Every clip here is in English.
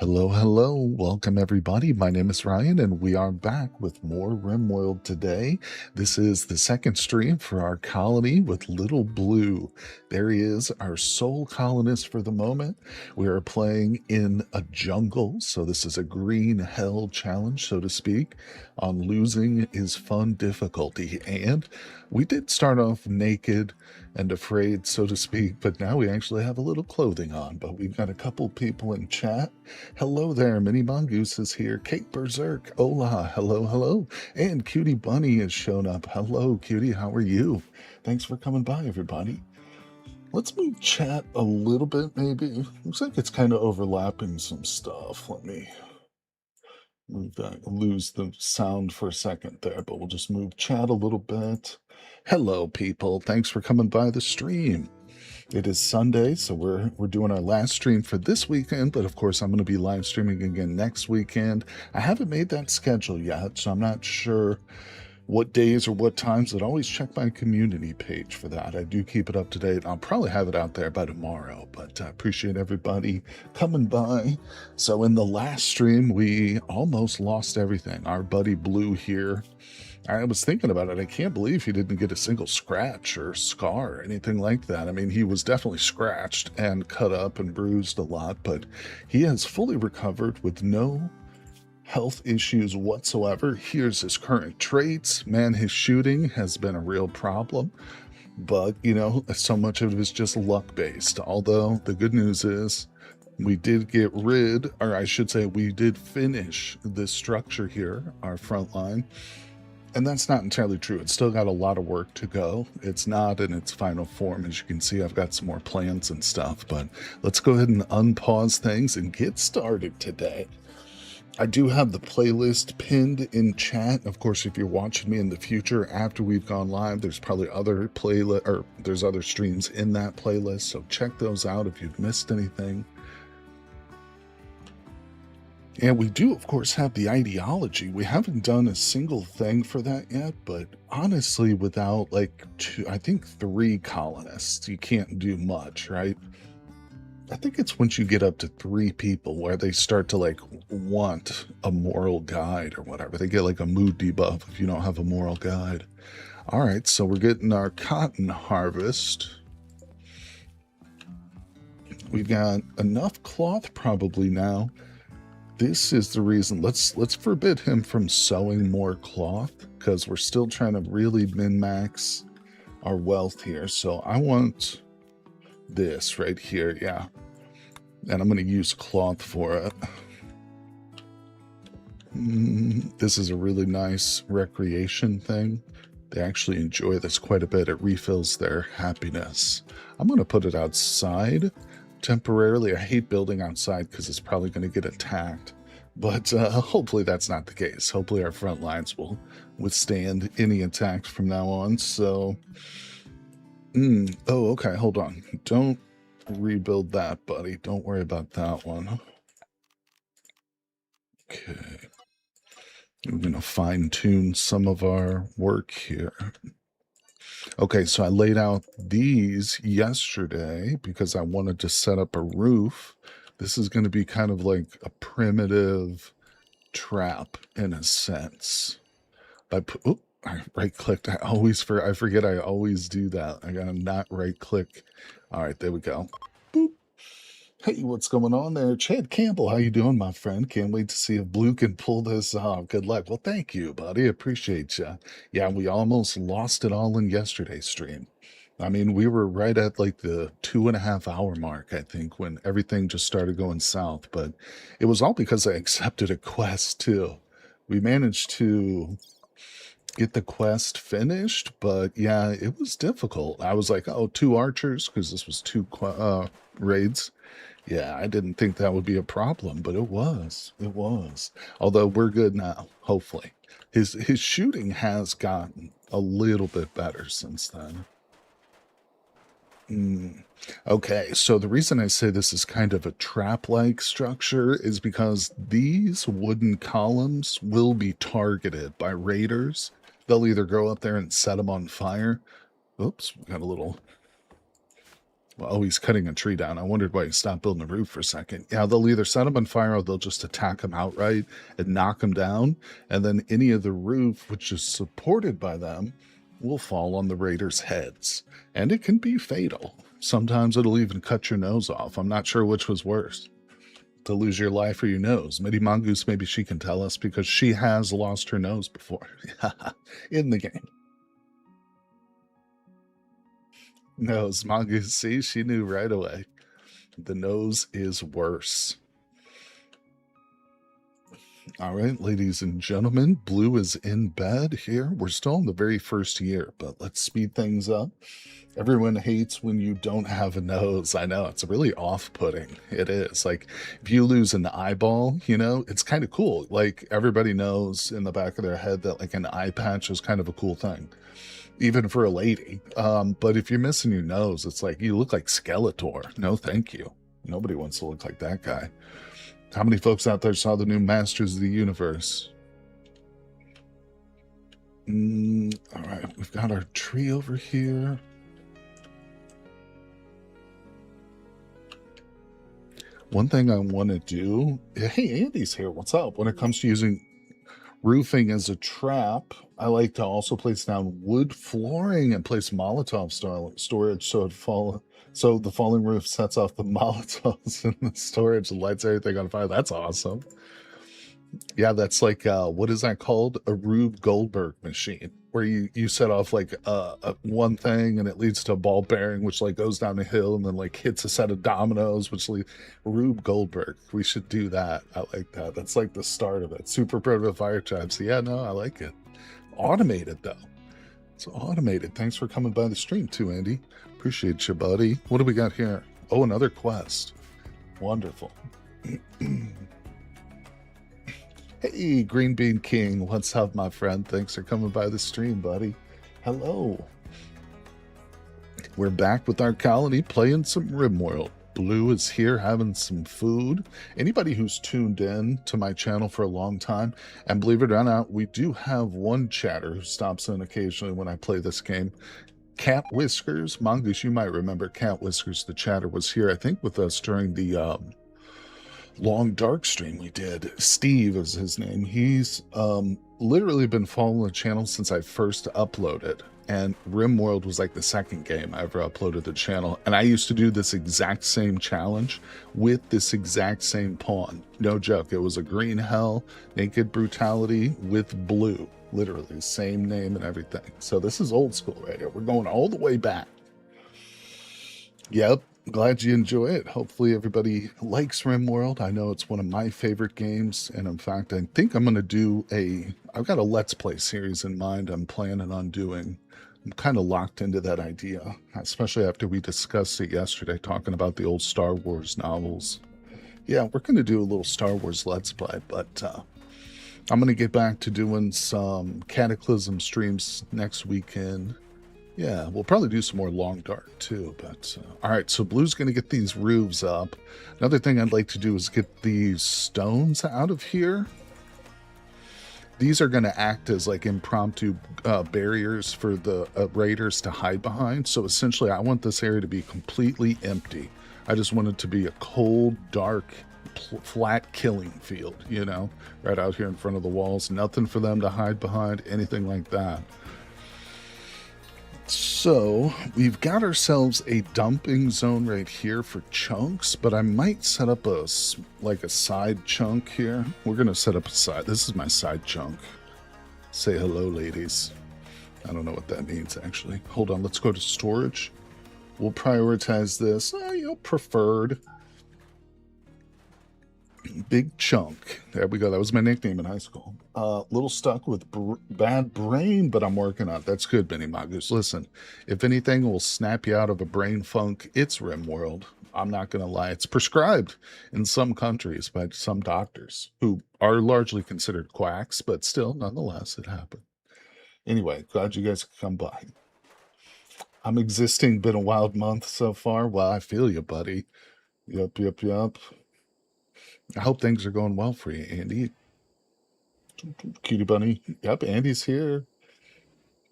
Hello, hello. Welcome, everybody. My name is Ryan, and we are back with more Rimworld today. This is the second stream for our colony with Little Blue. There he is, our sole colonist for the moment. We are playing in a jungle, so this is a green hell challenge, so to speak, on losing is fun difficulty. And we did start off naked and afraid, so to speak, but now we actually have a little clothing on. But we've got a couple people in chat. Hello there, Mini Mongoose is here. Kate Berserk, hola, hello, hello. And Cutie Bunny has shown up. Hello, Cutie, how are you? Thanks for coming by, everybody. Let's move chat a little bit, maybe. Looks like it's kind of overlapping some stuff. Let me move that, lose the sound for a second there, but we'll just move chat a little bit. Hello, people. Thanks for coming by the stream. It is Sunday, so we're doing our last stream for this weekend, but of course I'm going to be live streaming again next weekend. I haven't made that schedule yet, so I'm not sure what days or what times, but always check my community page for that. I do keep it up to date. I'll probably have it out there by tomorrow, but I appreciate everybody coming by. So in the last stream, we almost lost everything. Our buddy Blue here, I was thinking about it. I can't believe he didn't get a single scratch or scar or anything like that. I mean, he was definitely scratched and cut up and bruised a lot, but he has fully recovered with no health issues whatsoever. Here's his current traits. Man, his shooting has been a real problem, but, you know, so much of it is just luck-based. Although the good news is we did get rid, or I should say we did finish this structure here, our front line. And that's not entirely true. It's still got a lot of work to go. It's not in its final form. As you can see, I've got some more plans and stuff, but let's go ahead and unpause things and get started today. I do have the playlist pinned in chat. Of course, if you're watching me in the future after we've gone live, there's probably other there's other streams in that playlist. So check those out if you've missed anything. And we do, of course, have the ideology. We haven't done a single thing for that yet, but honestly, without I think 3 colonists, you can't do much, right? I think it's once you get up to 3 people where they start to want a moral guide or whatever. They get like a mood debuff if you don't have a moral guide. All right, so we're getting our cotton harvest. We've got enough cloth probably now. This is the reason. Let's forbid him from sewing more cloth because we're still trying to really min-max our wealth here. So I want this right here, yeah. And I'm going to use cloth for it. This is a really nice recreation thing. They actually enjoy this quite a bit. It refills their happiness. I'm going to put it outside temporarily. I hate building outside because it's probably going to get attacked, but hopefully that's not the case. Hopefully our front lines will withstand any attacks from now on. So, oh, okay, hold on. Don't rebuild that, buddy. Don't worry about that one. Okay. We're going to fine-tune some of our work here. Okay, so I laid out these yesterday because I wanted to set up a roof. This is going to be kind of like a primitive trap in a sense. I right-clicked. I forget I always do that. I gotta not right-click. All right, there we go. Boop. Hey, what's going on there? Chad Campbell, how you doing, my friend? Can't wait to see if Blue can pull this off. Good luck. Well, thank you, buddy. Appreciate you. Yeah, we almost lost it all in yesterday's stream. I mean, we were right at like the 2.5 hour mark, I think, when everything just started going south. But it was all because I accepted a quest, too. We managed to get the quest finished, but yeah, it was difficult. I was like, oh, 2 archers, because this was 2 raids. Yeah, I didn't think that would be a problem, but it was. It was. Although we're good now, hopefully. His shooting has gotten a little bit better since then. Okay, so the reason I say this is kind of a trap-like structure is because these wooden columns will be targeted by raiders. They'll either go up there and set them on fire. Oops, we got a little Oh, he's cutting a tree down. I wondered why he stopped building the roof for a second. Yeah, they'll either set him on fire or they'll just attack him outright and knock him down. And then any of the roof, which is supported by them, will fall on the raiders' heads. And it can be fatal. Sometimes it'll even cut your nose off. I'm not sure which was worse, to lose your life or your nose. Maybe Mongoose, maybe she can tell us because she has lost her nose before in the game. Nose, Mongoose, see, she knew right away. The nose is worse. All right, ladies and gentlemen, Blue is in bed here. We're still in the very first year, but let's speed things up. Everyone hates when you don't have a nose. I know, it's really off-putting. It is. Like, if you lose an eyeball, you know, it's kind of cool. Like, everybody knows in the back of their head that, like, an eye patch is kind of a cool thing, even for a lady. But if you're missing your nose, it's like, you look like Skeletor. No, thank you. Nobody wants to look like that guy. How many folks out there saw the new Masters of the Universe? All right, we've got our tree over here. One thing I want to do, hey, Andy's here. What's up? When it comes to using roofing as a trap, I like to also place down wood flooring and place Molotov storage so the falling roof sets off the Molotovs in the storage and lights everything on fire. That's awesome. Yeah, that's like what is that called? A Rube Goldberg machine, where you set off like one thing and it leads to a ball bearing, which like goes down a hill and then like hits a set of dominoes, which Rube Goldberg. We should do that. I like that. That's like the start of it. Super primitive fire traps. Yeah, no, I like it. Automated though. It's automated. Thanks for coming by the stream too, Andy. Appreciate you, buddy. What do we got here? Oh, another quest. Wonderful. Hey, Green Bean King, what's up, my friend? Thanks for coming by the stream, buddy. Hello. We're back with our colony playing some Rimworld. Blue is here having some food. Anybody who's tuned in to my channel for a long time, and believe it or not, we do have one chatter who stops in occasionally when I play this game. Cat Whiskers. Mongoose, you might remember Cat Whiskers, the chatter, was here, I think, with us during the Long Dark stream we did. Steve is his name. He's literally been following the channel since I first uploaded, and Rimworld was like the second game I ever uploaded to the channel, and I used to do this exact same challenge with this exact same pawn. No joke. It was a green hell naked brutality with blue, literally same name and everything. So this is old school right here. We're going all the way back. Yep. Glad you enjoy it. Hopefully everybody likes Rimworld. I know it's one of my favorite games, and in fact, I think I'm going to do I've got a Let's Play series in mind I'm planning on doing. I'm kind of locked into that idea, especially after we discussed it yesterday, talking about the old Star Wars novels. Yeah, we're going to do a little Star Wars Let's Play, but I'm going to get back to doing some Cataclysm streams next weekend. Yeah, we'll probably do some more Long Dark too, but all right, so Blue's going to get these roofs up. Another thing I'd like to do is get these stones out of here. These are going to act as like impromptu barriers for the raiders to hide behind. So essentially, I want this area to be completely empty. I just want it to be a cold, dark, flat killing field, you know, right out here in front of the walls. Nothing for them to hide behind, anything like that. So we've got ourselves a dumping zone right here for chunks, but I might set up a side chunk here. We're going to set up a side. This is my side chunk. Say hello, ladies. I don't know what that means, actually. Hold on. Let's go to storage. We'll prioritize this, preferred. Big chunk. There we go. That was my nickname in high school. Little stuck with bad brain, but I'm working on it. That's good, Benny Magus. Listen, if anything will snap you out of a brain funk, it's Rimworld. I'm not going to lie. It's prescribed in some countries by some doctors who are largely considered quacks, but still, nonetheless, it happened. Anyway, glad you guys could come by. I'm existing. Been a wild month so far. Well, I feel you, buddy. Yup. I hope things are going well for you, Andy. Cutie bunny. Yep, Andy's here.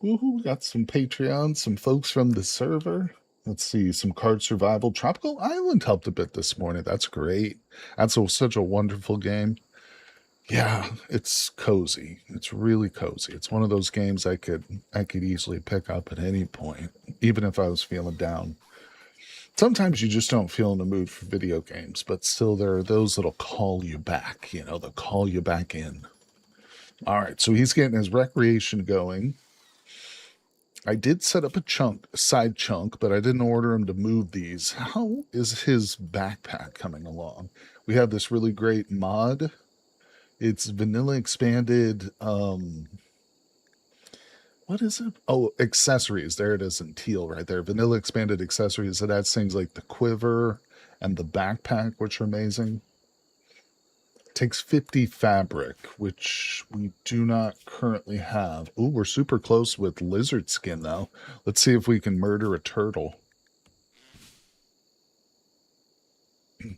Woohoo, we got some Patreon, some folks from the server. Let's see, some card survival. Tropical Island helped a bit this morning. That's great. Such a wonderful game. Yeah, it's cozy. It's really cozy. It's one of those games I could easily pick up at any point, even if I was feeling down. Sometimes you just don't feel in the mood for video games, but still there are those that'll call you back, they'll call you back in. All right, so he's getting his recreation going. I did set up a side chunk, but I didn't order him to move these. How is his backpack coming along? We have this really great mod. It's vanilla expanded. What is it? Oh, accessories. There it is in teal right there. Vanilla expanded accessories. It adds things like the quiver and the backpack, which are amazing. Takes 50 fabric, which we do not currently have. Ooh, we're super close with lizard skin, though. Let's see if we can murder a turtle.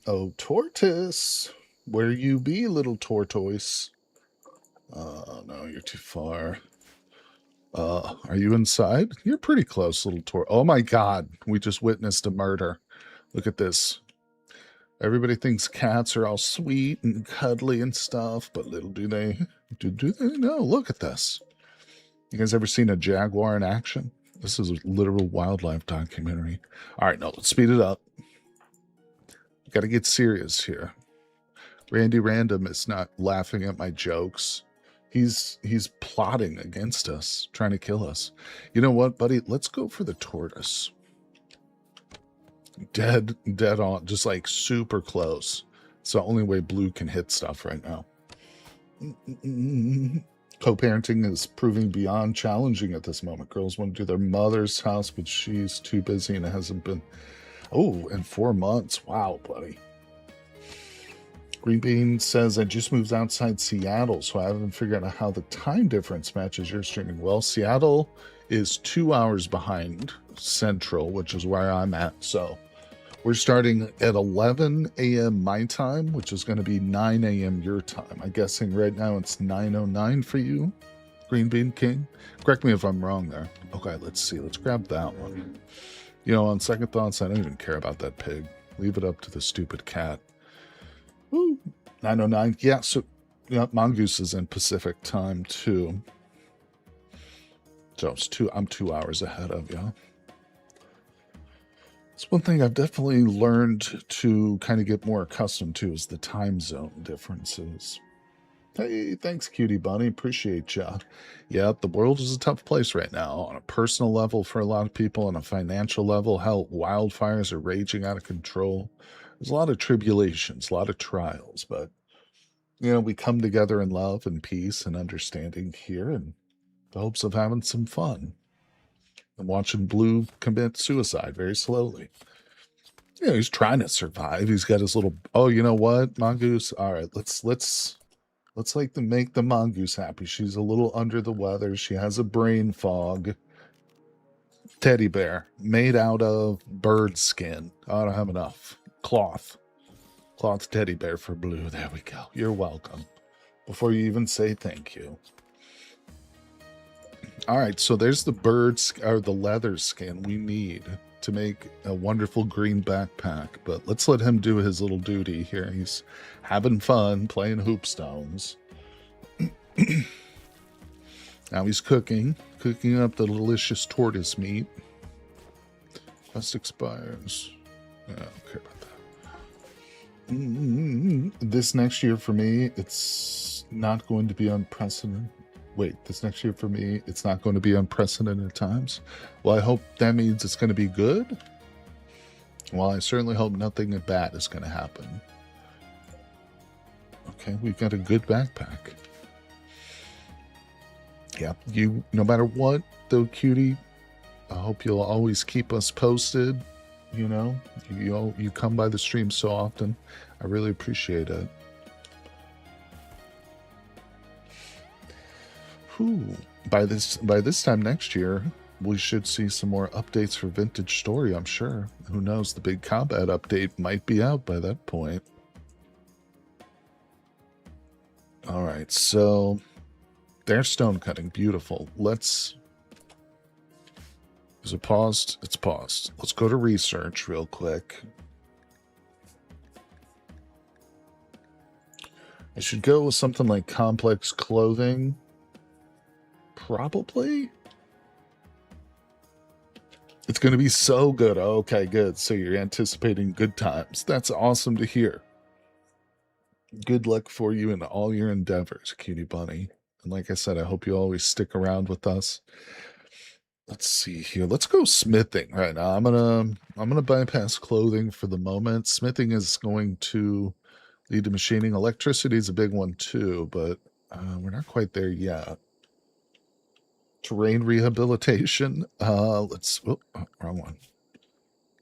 Oh, tortoise. Where you be, little tortoise? No, you're too far. Are you inside? You're pretty close, little Oh my god, we just witnessed a murder. Look at this. Everybody thinks cats are all sweet and cuddly and stuff, but little do they know. Look at this. You guys ever seen a jaguar in action? This is a literal wildlife documentary. All right, no, let's speed it up. Got to get serious here. Randy Random is not laughing at my jokes. He's plotting against us, trying to kill us. You know what, buddy? Let's go for the tortoise. Dead on, just like super close. It's the only way blue can hit stuff right now. Co-parenting is proving beyond challenging at this moment. Girls want to do their mother's house, but she's too busy and it hasn't been. Oh, in 4 months. Wow, buddy. Green Bean says, I just moved outside Seattle, so I haven't figured out how the time difference matches your streaming. Well, Seattle is 2 hours behind Central, which is where I'm at. So we're starting at 11 a.m. my time, which is going to be 9 a.m. your time. I'm guessing right now it's 9:09 for you, Green Bean King. Correct me if I'm wrong there. Okay, let's see. Let's grab that one. On second thoughts, I don't even care about that pig. Leave it up to the stupid cat. Ooh, 9:09. Yeah, so Mongoose is in Pacific time too. So I'm 2 hours ahead of you. It's one thing I've definitely learned to kind of get more accustomed to is the time zone differences. Hey, thanks, cutie bunny. Appreciate ya. Yeah, the world is a tough place right now on a personal level for a lot of people, on a financial level. Hell, wildfires are raging out of control. There's a lot of tribulations, a lot of trials, but we come together in love and peace and understanding here in the hopes of having some fun. And watching Blue commit suicide very slowly. He's trying to survive. He's got his little. Oh, you know what, Mongoose? All right, let's like to make the Mongoose happy. She's a little under the weather. She has a brain fog. Teddy bear made out of bird skin. I don't have enough cloth teddy bear for Blue. There we go. You're welcome. Before you even say thank you. All right, so there's the the leather skin we need to make a wonderful green backpack. But let's let him do his little duty here. He's having fun playing hoopstones. Now he's cooking up the delicious tortoise meat. Just expires. I don't care about that. This next year for me, it's not going to be unprecedented. Wait, this next year for me, it's not going to be unprecedented times. Well, I hope that means it's going to be good. Well, I certainly hope nothing bad is going to happen. Okay, we've got a good backpack. Yeah, no matter what, though, cutie, I hope you'll always keep us posted. You come by the stream so often. I really appreciate it. Whew. By this time next year, we should see some more updates for Vintage Story, I'm sure. Who knows? The big combat update might be out by that point. All right, so there's stone cutting. Beautiful. Let's Is it paused? It's paused. Let's go to research real quick. I should go with something like complex clothing. Probably. It's going to be so good. Okay, good. So you're anticipating good times. That's awesome to hear. Good luck for you in all your endeavors, cutie bunny. And like I said, I hope you always stick around with us. Let's see here. Let's go smithing right now. I'm gonna bypass clothing for the moment. Smithing is going to lead to machining. Electricity is a big one too, but we're not quite there yet. Terrain rehabilitation. Let's. Oh, wrong one.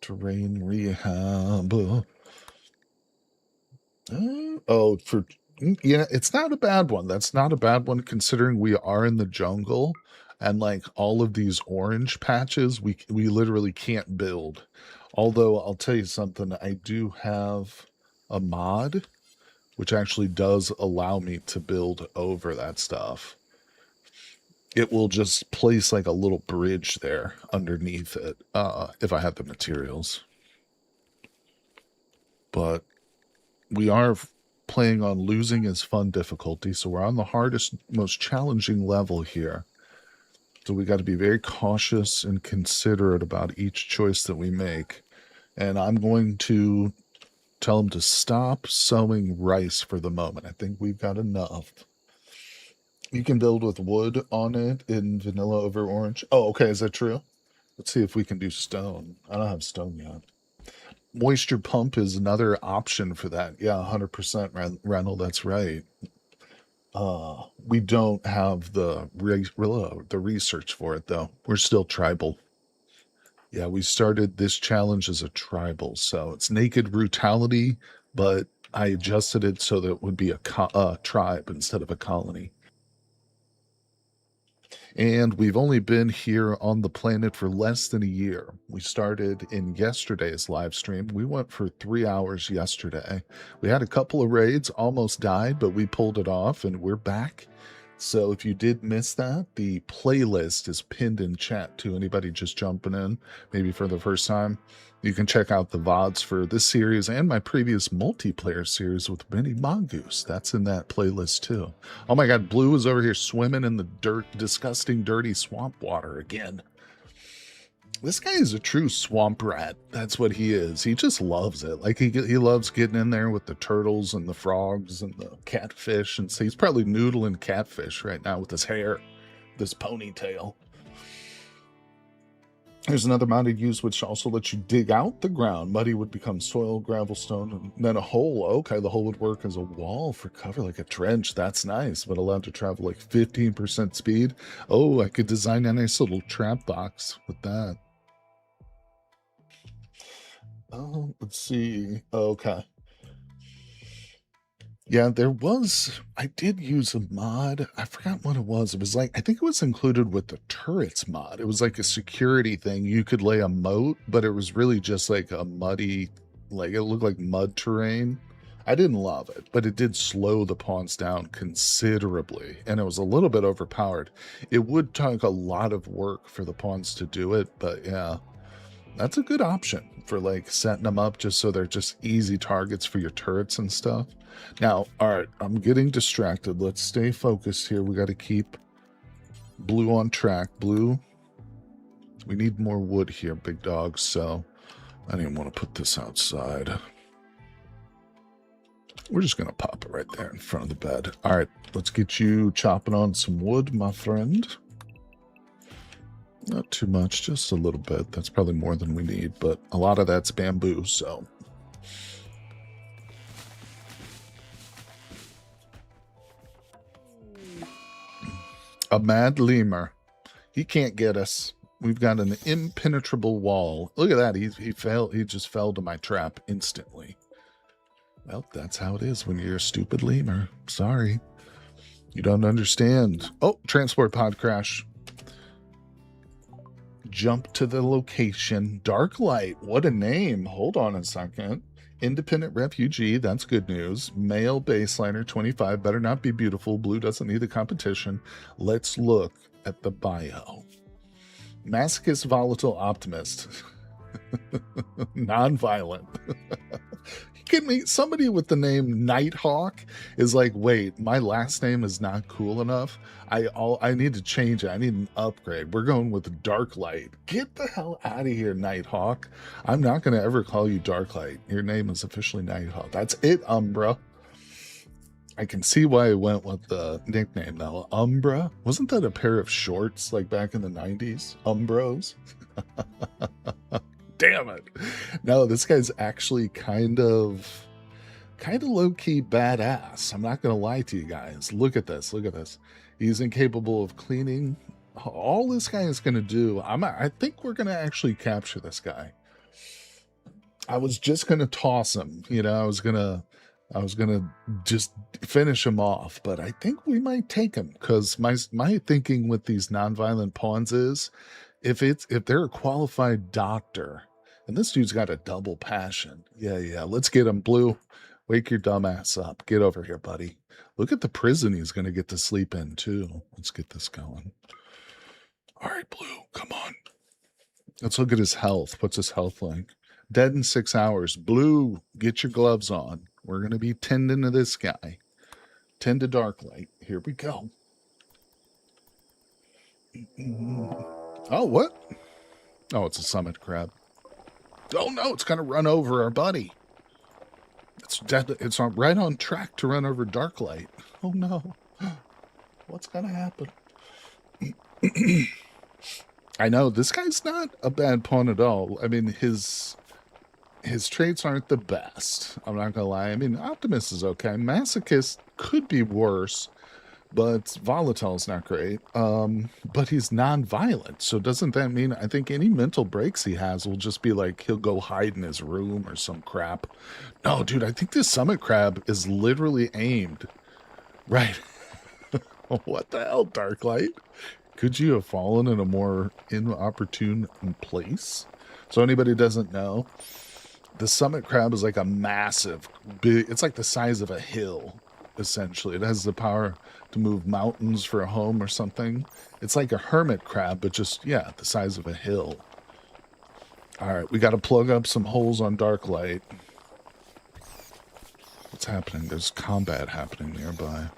Terrain rehab. Yeah, it's not a bad one. That's not a bad one considering we are in the jungle and like all of these orange patches, we literally can't build. Although I'll tell you something, I do have a mod which actually does allow me to build over that stuff. It will just place like a little bridge there underneath it, if I have the materials. But we are playing on losing is fun difficulty, so we're on the hardest, most challenging level here. So we got to be very cautious and considerate about each choice that we make. And I'm going to tell them to stop sowing rice for the moment. I think we've got enough. You can build with wood on it in vanilla over orange. Oh, okay. Is that true? Let's see if we can do stone. I don't have stone yet. Moisture pump is another option for that. Yeah, 100% Reynold. That's right. We don't have the research for it though. We're still tribal. Yeah, we started this challenge as a tribal, so it's naked brutality, but I adjusted it so that it would be a tribe instead of a colony. And we've only been here on the planet for less than a year. We started in yesterday's live stream. We went for 3 hours yesterday. We had a couple of raids, almost died, but we pulled it off and we're back. So if you did miss that, the playlist is pinned in chat to anybody just jumping in, maybe for the first time. You can check out the VODs for this series and my previous multiplayer series with Mini Mongoose. That's in that playlist too. Oh my god, Blue is over here swimming in the disgusting, dirty swamp water again. This guy is a true swamp rat. That's what he is. He just loves it. Like he loves getting in there with the turtles and the frogs and the catfish. And so he's probably noodling catfish right now with his hair, this ponytail. There's another mod I'd use which also lets you dig out the ground. Muddy would become soil, gravel, stone, and then a hole. Okay, the hole would work as a wall for cover, like a trench. That's nice, but allowed to travel like 15% speed. Oh, I could design a nice little trap box with that. Oh, let's see. Okay. Yeah, I did use a mod. I forgot what it was. It was like, I think it was included with the turrets mod. It was like a security thing. You could lay a moat, but it was really just like a muddy, like it looked like mud terrain. I didn't love it, but it did slow the pawns down considerably, and it was a little bit overpowered. It would take a lot of work for the pawns to do it, but yeah, that's a good option for like setting them up just so they're just easy targets for your turrets and stuff. Now, all right, I'm getting distracted. Let's stay focused here. We got to keep Blue on track. Blue, we need more wood here, big dog, so I didn't want to put this outside. We're just going to pop it right there in front of the bed. All right, let's get you chopping on some wood, my friend. Not too much, just a little bit. That's probably more than we need, but a lot of that's bamboo, so. A mad lemur. He can't get us. We've got an impenetrable wall. Look at that. He just fell to my trap instantly. Well, that's how it is when you're a stupid lemur. Sorry. You don't understand. Oh, transport pod crash. Jump to the location. Dark Light. What a name. Hold on a second. Independent refugee, that's good news. Male baseliner, 25, better not be beautiful. Blue doesn't need the competition. Let's look at the bio. Masochist, volatile, optimist. Non-violent. You kidding me? Somebody with the name Nighthawk is like, wait, my last name is not cool enough. I need to change it. I need an upgrade. We're going with Darklight. Get the hell out of here, Nighthawk. I'm not going to ever call you Darklight. Your name is officially Nighthawk. That's it, Umbra. I can see why I went with the nickname though. Umbra? Wasn't that a pair of shorts like back in the 90s? Umbros? Damn it. No, this guy's actually kind of low-key badass. I'm not gonna lie to you guys. Look at this. Look at this. He's incapable of cleaning. All this guy is gonna do, I think we're gonna actually capture this guy. I was just gonna toss him, you know, I was gonna just finish him off, but I think we might take him because my thinking with these nonviolent pawns is if they're a qualified doctor, and this dude's got a double passion. Yeah, let's get him. Blue, wake your dumb ass up. Get over here, buddy. Look at the prison he's gonna get to sleep in too. Let's get this going. All right, Blue, come on. Let's look at his health. What's his health like? Dead in 6 hours. Blue, get your gloves on. We're going to be tending to this guy. Tend to Darklight. Here we go. Oh, what? Oh, it's a summit crab. Oh, no, it's going to run over our buddy. It's dead. It's right on track to run over Darklight. Oh, no. What's going to happen? I know, this guy's not a bad pawn at all. I mean, his traits aren't the best. I'm not gonna lie. I mean, Optimist is okay. Masochist could be worse, but Volatile's not great. But he's non-violent, so doesn't that mean I think any mental breaks he has will just be like he'll go hide in his room or some crap? No, dude, I think this summit crab is literally aimed right. What the hell, Darklight? Could you have fallen in a more inopportune place? So anybody doesn't know, the summit crab is like a massive, big, it's like the size of a hill, essentially. It has the power to move mountains for a home or something. It's like a hermit crab, but just, yeah, the size of a hill. All right, we got to plug up some holes on Darklight. What's happening? There's combat happening nearby.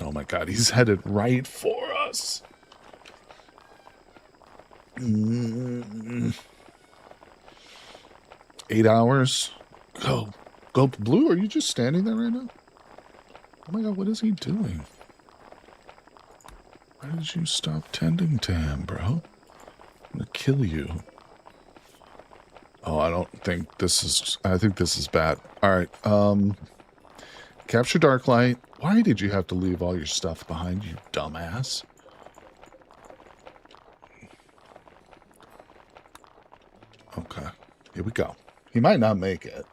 Oh my god, he's headed right for us. 8 hours. Go. Blue, are you just standing there right now? Oh my god, what is he doing? Why did you stop tending to him, bro? I'm gonna kill you. Oh, I think this is bad. Alright, capture Darklight. Why did you have to leave all your stuff behind, you dumbass? Okay, here we go. He might not make it.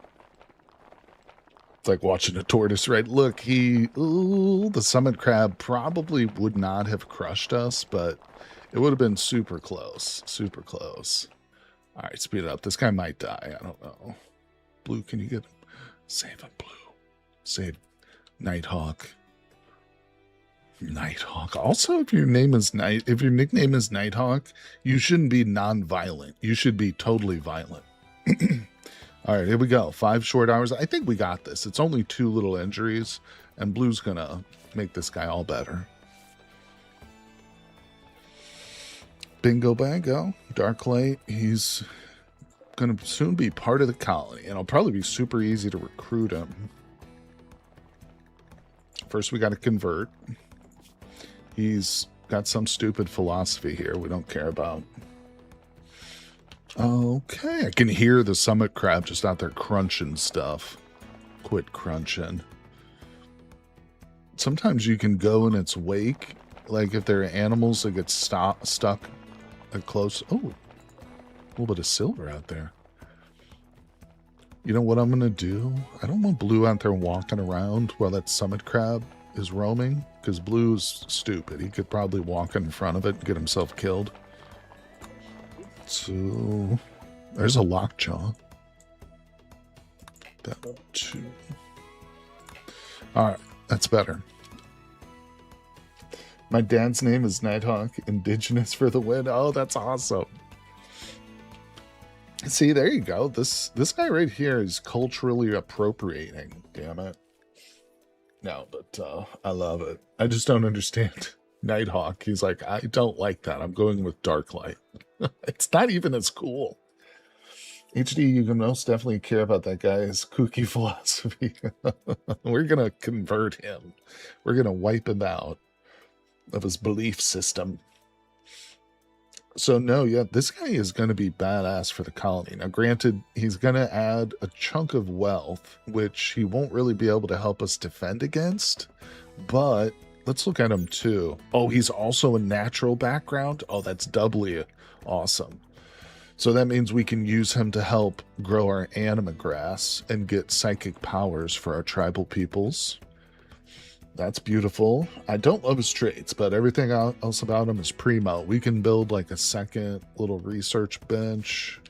It's like watching a tortoise, right? Look, the summit crab probably would not have crushed us, but it would have been super close. Super close. All right, speed it up. This guy might die. I don't know. Blue, can you get him? Save him, Blue. Save Nighthawk. Nighthawk. Also, if your nickname is Nighthawk, you shouldn't be non-violent. You should be totally violent. All right, here we go. 5 short hours. I think we got this. It's only 2 little injuries, and Blue's gonna make this guy all better. Bingo bango. Darklight. He's gonna soon be part of the colony, and it'll probably be super easy to recruit him. First, we got to convert. He's got some stupid philosophy here we don't care about. Okay, I can hear the summit crab just out there crunching stuff. Quit crunching. Sometimes you can go in its wake, like if there are animals that get stuck close. Oh, a little bit of silver out there. You know what I'm going to do? I don't want Blue out there walking around while that summit crab is roaming, because Blue's stupid. He could probably walk in front of it and get himself killed. So, there's a lockjaw. That 2. Alright, that's better. My dad's name is Nighthawk, indigenous for the win. Oh, that's awesome. See, there you go. This guy right here is culturally appropriating. Damn it. No, but I love it. I just don't understand Nighthawk. He's like, I don't like that. I'm going with Darklight. It's not even as cool. HD, you can most definitely care about that guy's kooky philosophy. We're gonna convert him. We're gonna wipe him out of his belief system. So no, yeah, this guy is going to be badass for the colony. Now, granted, he's going to add a chunk of wealth, which he won't really be able to help us defend against. But let's look at him too. Oh, he's also a natural background. Oh, that's doubly awesome. So that means we can use him to help grow our anima grass and get psychic powers for our tribal peoples. That's beautiful. I don't love his traits, but everything else about him is primo. We can build like a second little research bench.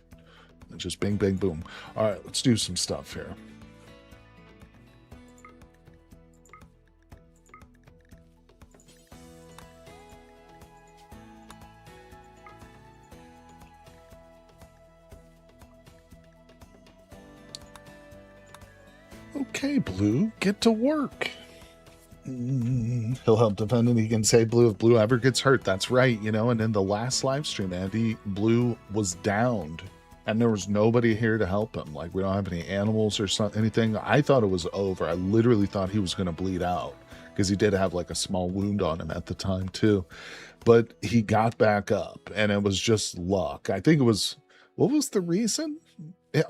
And just bing, bang, boom. All right, let's do some stuff here. Okay, Blue, get to work. He'll help defend and he can say Blue if Blue ever gets hurt. That's right, you know. And in the last live stream, Andy, Blue was downed and there was nobody here to help him. Like, we don't have any animals or anything. I thought it was over. I literally thought he was going to bleed out because he did have like a small wound on him at the time too. But he got back up and it was just luck. I think it was, what was the reason?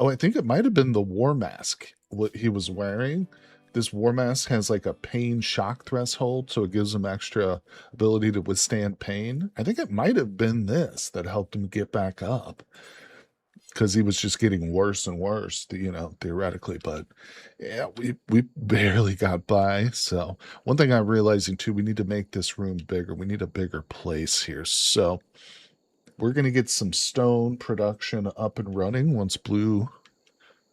Oh, I think it might have been the war mask what he was wearing. This war mask has like a pain shock threshold, so it gives him extra ability to withstand pain. I think it might have been this that helped him get back up because he was just getting worse and worse, you know, theoretically. But yeah, we barely got by. So one thing I'm realizing too, we need to make this room bigger. We need a bigger place here. So we're going to get some stone production up and running once Blue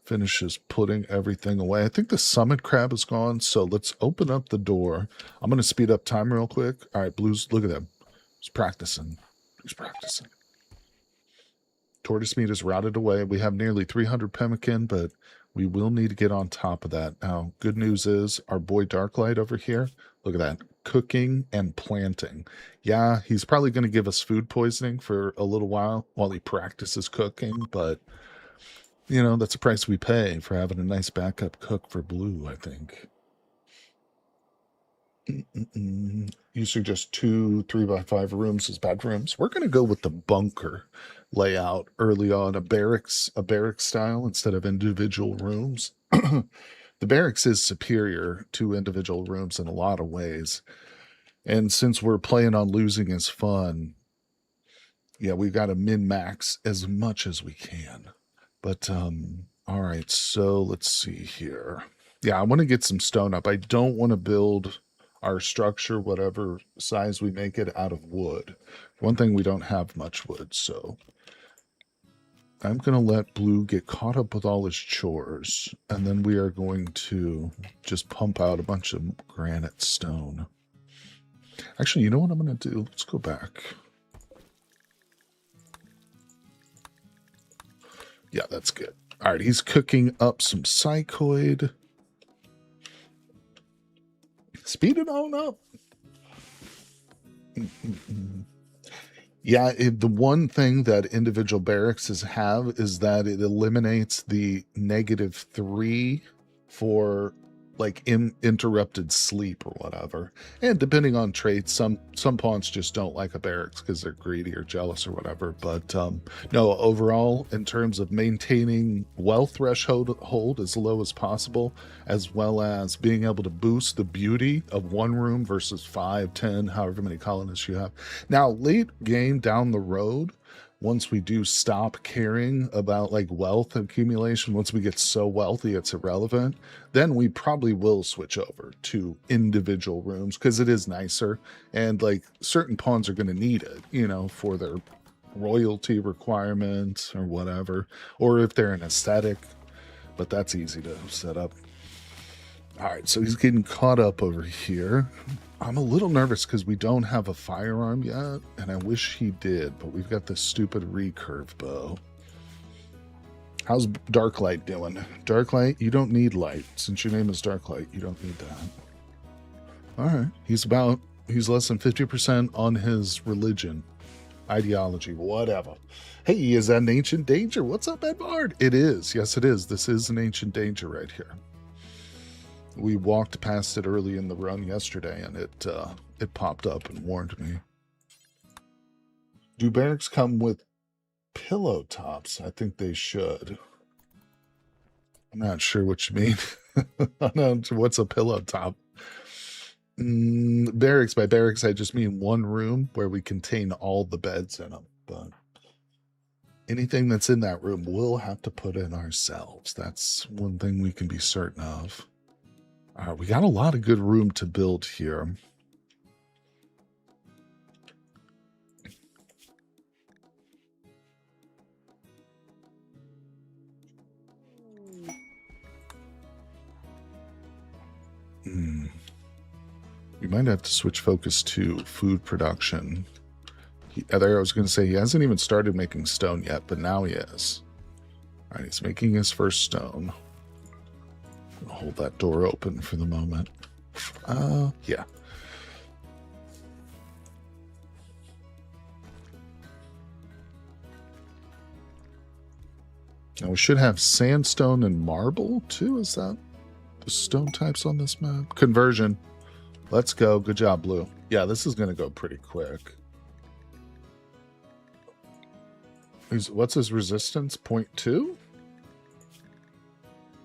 finishes putting everything away. I think the summit crab is gone, so let's open up the door. I'm going to speed up time real quick. All right, Blue's, look at him. He's practicing. He's practicing. Tortoise meat is routed away. We have nearly 300 pemmican, but we will need to get on top of that. Now, good news is our boy Darklight over here, look at that, cooking and planting. Yeah, he's probably going to give us food poisoning for a little while he practices cooking, but you know, that's the price we pay for having a nice backup cook for Blue, I think. You suggest 2 3x5 rooms as bedrooms. We're going to go with the bunker layout early on, a barracks style instead of individual rooms. The barracks is superior to individual rooms in a lot of ways. And since we're playing on losing is fun, yeah, we've got to min-max as much as we can. But, all right, so let's see here. Yeah, I want to get some stone up. I don't want to build our structure, whatever size we make it, out of wood. One thing, we don't have much wood, so I'm going to let Blue get caught up with all his chores, and then we are going to just pump out a bunch of granite stone. Actually, you know what I'm going to do? Let's go back. Yeah, that's good. All right, he's cooking up some psychoid. Speed it on up. Yeah, the one thing that individual barracks have is that it eliminates the -3 for like interrupted sleep or whatever. And depending on traits, some pawns just don't like a barracks because they're greedy or jealous or whatever. But no, overall, in terms of maintaining wealth threshold as low as possible, as well as being able to boost the beauty of one room versus 5, 10, however many colonists you have. Now, late game down the road, once we do stop caring about like wealth accumulation, once we get so wealthy it's irrelevant, then we probably will switch over to individual rooms because it is nicer and like certain pawns are going to need it, you know, for their royalty requirements or whatever, or if they're an aesthetic, but that's easy to set up. All right, so he's getting caught up over here. I'm a little nervous because we don't have a firearm yet, and I wish he did, but we've got this stupid recurve bow. How's Darklight doing? Darklight, you don't need light. Since your name is Darklight, you don't need that. All right. He's less than 50% on his religion, ideology, whatever. Hey, is that an ancient danger? What's up, Edward? It is. Yes, it is. This is an ancient danger right here. We walked past it early in the run yesterday, and it popped up and warned me. Do barracks come with pillow tops? I think they should. I'm not sure what you mean. What's a pillow top? Barracks, by barracks, I just mean one room where we contain all the beds in them. But anything that's in that room, we'll have to put in ourselves. That's one thing we can be certain of. All right, we got a lot of good room to build here. We might have to switch focus to food production. I was going to say, he hasn't even started making stone yet, but now he is. All right, he's making his first stone. I'll hold that door open for the moment. Yeah. Now we should have sandstone and marble too. Is that the stone types on this map? Conversion. Let's go. Good job, Blue. Yeah, this is going to go pretty quick. What's his resistance? 0.2?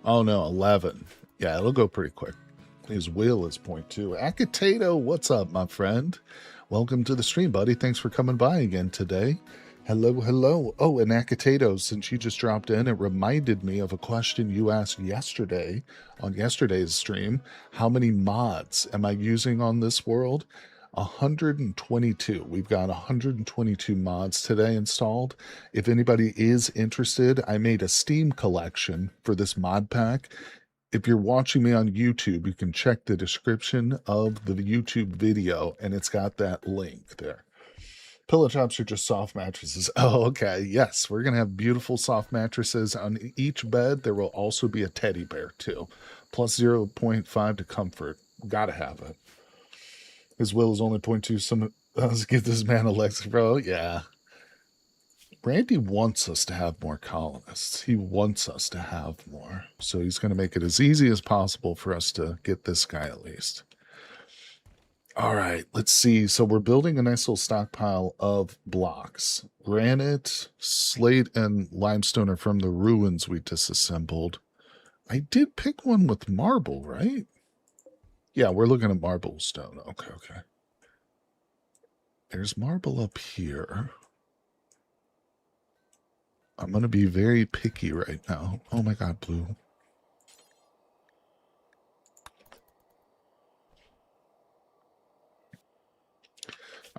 Oh, no, 11. Yeah, it'll go pretty quick. His will is 0.2. Akitato, what's up, my friend? Welcome to the stream, buddy. Thanks for coming by again today. Hello, hello. Oh, and Akitato, since you just dropped in, it reminded me of a question you asked yesterday on yesterday's stream. How many mods am I using on this world? 122. We've got 122 mods today installed. If anybody is interested, I made a Steam collection for this mod pack. If you're watching me on YouTube, you can check the description of the YouTube video, and it's got that link there. Pillow tops are just soft mattresses. Oh, okay. Yes, we're going to have beautiful soft mattresses. On each bed, there will also be a teddy bear, too. Plus 0.5 to comfort. Gotta have it. His will is only 0.2. Let's give this man a Lex, bro. Yeah. Randy wants us to have more colonists. He wants us to have more. So he's going to make it as easy as possible for us to get this guy at least. All right, let's see. So we're building a nice little stockpile of blocks. Granite, slate, and limestone are from the ruins we disassembled. I did pick one with marble, right? Yeah, we're looking at marble stone. Okay. There's marble up here. I'm going to be very picky right now. Oh my god, Blue.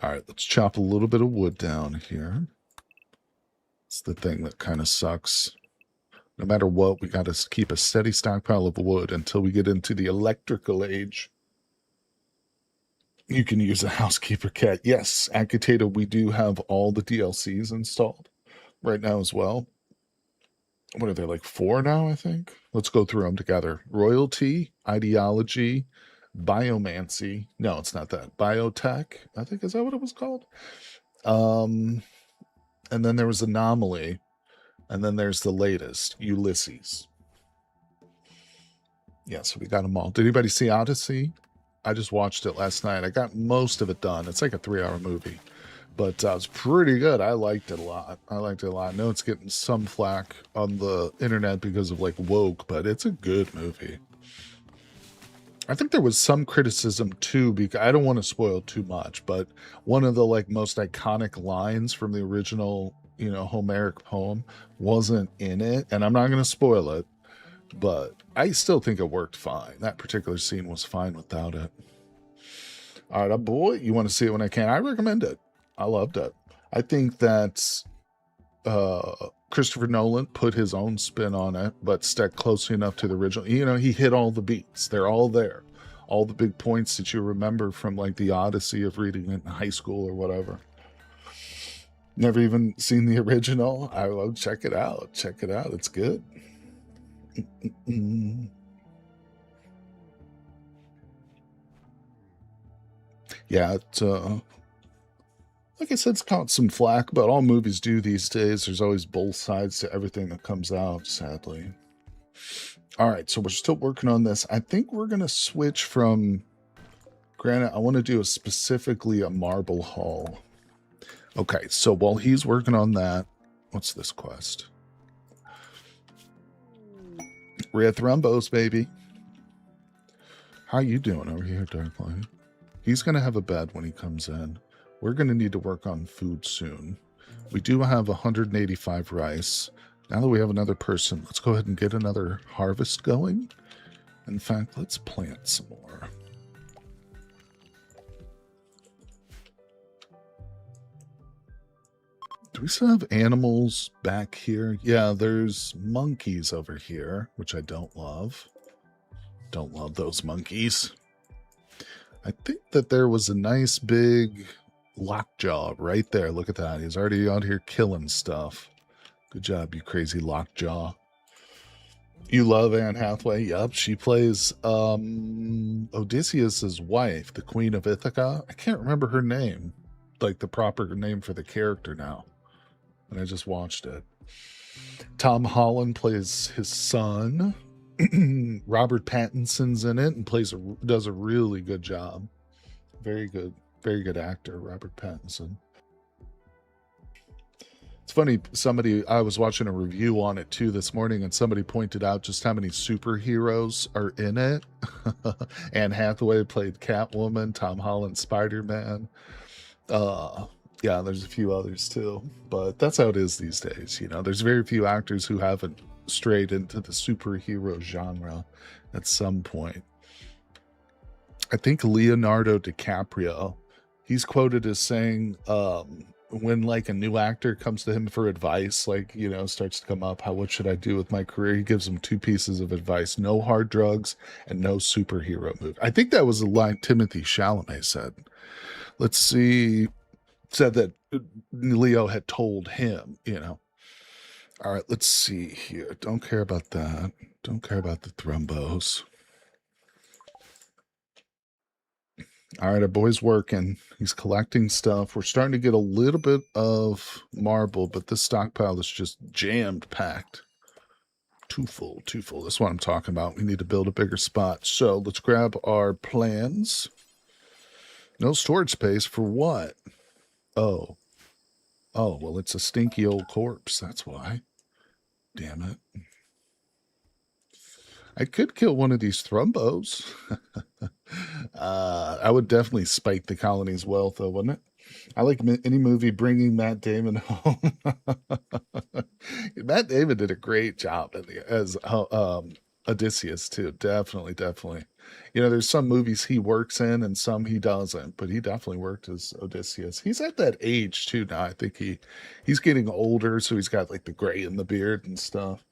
All right, let's chop a little bit of wood down here. It's the thing that kind of sucks. No matter what, we got to keep a steady stockpile of wood until we get into the electrical age. You can use a housekeeper cat. Yes, Akitato, we do have all the DLCs installed right now as well. What are there, like 4 now, I think? Let's go through them together. Royalty, Ideology, Biomancy. No, it's not that. Biotech, I think, is that what it was called? And then there was Anomaly. And then there's the latest, Ulysses. Yeah, so we got them all. Did anybody see Odyssey? I just watched it last night. I got most of it done. It's like a 3-hour movie. But it was pretty good. I liked it a lot. I know it's getting some flack on the internet because of like woke, but it's a good movie. I think there was some criticism too, because I don't want to spoil too much, but one of the like most iconic lines from the original, Homeric poem wasn't in it, and I'm not going to spoil it, but I still think it worked fine. That particular scene was fine without it. All right, boy, you want to see it when I can? I recommend it. I loved it. I think that Christopher Nolan put his own spin on it, but stuck closely enough to the original. He hit all the beats. They're all there. all the big points that you remember from like the Odyssey of reading it in high school or whatever. Never even seen the original. I will check it out. Check it out. It's good. Yeah, it's like I said, it's caught some flack, but all movies do these days. There's always both sides to everything that comes out, sadly. All right, so we're still working on this. I think we're going to switch from, granted, I want to do specifically a marble hall. Okay, so while he's working on that, what's this quest? Red Thrumbos, baby. How you doing over here, Darklight? He's going to have a bed when he comes in. We're going to need to work on food soon. We do have 185 rice. Now that we have another person, let's go ahead and get another harvest going. In fact, let's plant some more. Do we still have animals back here? Yeah, there's monkeys over here, which I don't love. Don't love those monkeys. I think that there was a nice big lockjaw right there. Look at that. He's already out here killing stuff. Good job, you crazy lockjaw. You love Anne Hathaway? Yup, she plays Odysseus's wife, the Queen of Ithaca. I can't remember her name, like the proper name for the character now. And I just watched it. Tom Holland plays his son. Robert Pattinson's in it and does a really good job. Very good actor, Robert Pattinson. It's funny, I was watching a review on it too this morning, and somebody pointed out just how many superheroes are in it. Anne Hathaway played Catwoman, Tom Holland Spider-Man. Yeah, there's a few others too, but that's how it is these days. You know, there's very few actors who haven't strayed into the superhero genre at some point. I think Leonardo DiCaprio, he's quoted as saying, when like a new actor comes to him for advice, like, you know, starts to come up, what should I do with my career? He gives him 2 pieces of advice: no hard drugs and no superhero movie. I think that was a line Timothy Chalamet said. Let's see. Said that Leo had told him, you know. All right, let's see here. Don't care about that. Don't care about the thrumbos. All right, our boy's working. He's collecting stuff. We're starting to get a little bit of marble, but this stockpile is just jammed packed. Too full, too full. That's what I'm talking about. We need to build a bigger spot. So let's grab our plans. No storage space for what? Oh, well, it's a stinky old corpse. That's why. Damn it. I could kill one of these thrumbos. I would definitely spike the colony's wealth, though, wouldn't it? I like any movie bringing Matt Damon home. Matt Damon did a great job as Odysseus, too. Definitely. You know, there's some movies he works in and some he doesn't, but he definitely worked as Odysseus. He's at that age, too, now. I think he's getting older, so he's got, like, the gray in the beard and stuff.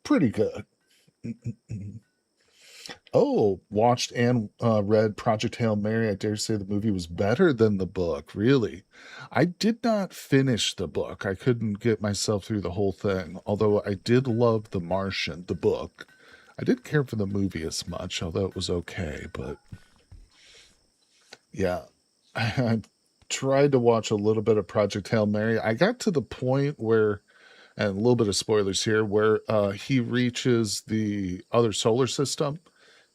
Pretty good. Oh, watched and read Project Hail Mary. I dare say the movie was better than the book. Really, I did not finish the book. I couldn't get myself through the whole thing. Although I did love The Martian, the book. I didn't care for the movie as much, although it was okay. But yeah, I tried to watch a little bit of Project Hail Mary. I got to the point where, and a little bit of spoilers here, where he reaches the other solar system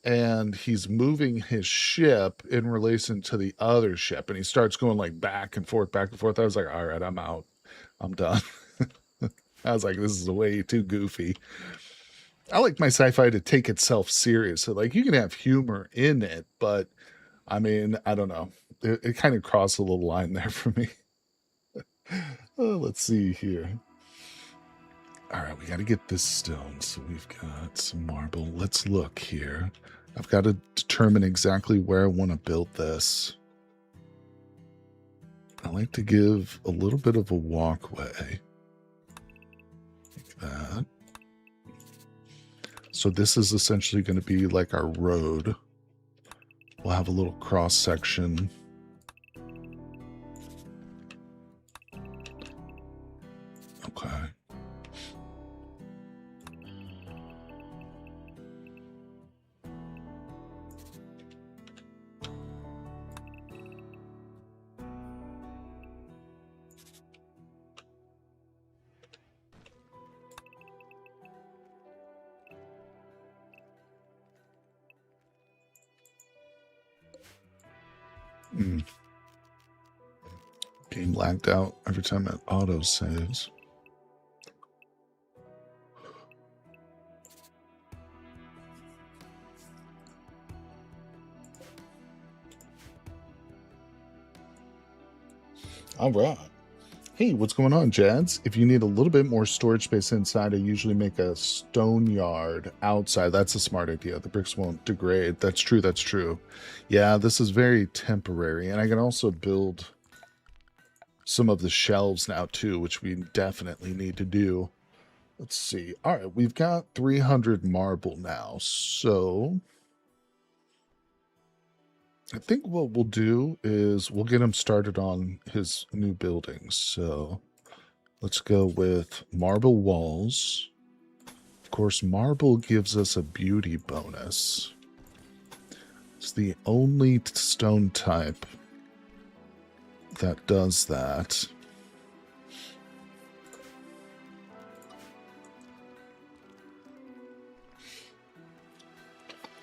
and he's moving his ship in relation to the other ship, and he starts going like back and forth. I was like, all right, I'm out. I'm done. I was like, this is way too goofy. I like my sci-fi to take itself serious. So like you can have humor in it, but I mean, I don't know. It kind of crossed a little line there for me. Let's see here. All right, we got to get this stone. So we've got some marble. Let's look here. I've got to determine exactly where I want to build this. I like to give a little bit of a walkway. Like that. So this is essentially going to be like our road. We'll have a little cross section. Okay. Game lagged out every time it auto saves. All right. Hey, what's going on, Jads? If you need a little bit more storage space inside, I usually make a stone yard outside. That's a smart idea. The bricks won't degrade. That's true. That's true. Yeah, this is very temporary. And I can also build some of the shelves now, too, which we definitely need to do. Let's see. All right, we've got 300 marble now. So I think what we'll do is we'll get him started on his new buildings. So let's go with marble walls. Of course, marble gives us a beauty bonus. It's the only stone type that does that.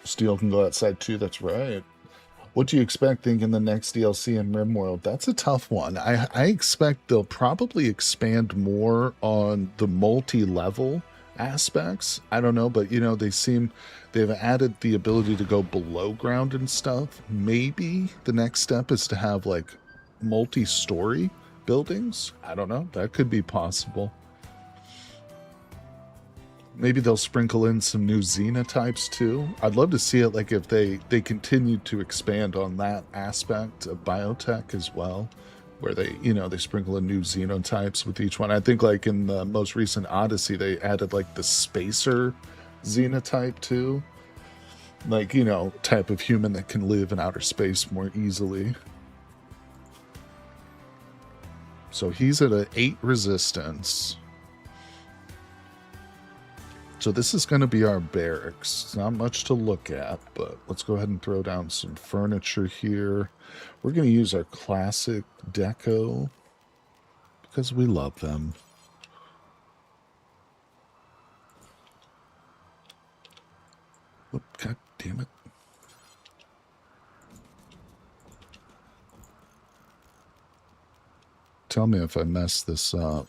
Steel can go outside too, that's right. What do you expect in the next DLC in Rimworld? That's a tough one. I expect they'll probably expand more on the multi-level aspects. I don't know, but you know, they've added the ability to go below ground and stuff. Maybe the next step is to have like multi-story buildings. I don't know. That could be possible. Maybe they'll sprinkle in some new xenotypes too. I'd love to see it like if they continue to expand on that aspect of biotech as well, where they sprinkle in new xenotypes with each one. I think like in the most recent Odyssey, they added like the spacer xenotype too. Like, type of human that can live in outer space more easily. So he's at an 8 resistance. So this is going to be our barracks. Not much to look at, but let's go ahead and throw down some furniture here. We're going to use our classic deco because we love them. Whoop, God damn it. Tell me if I mess this up.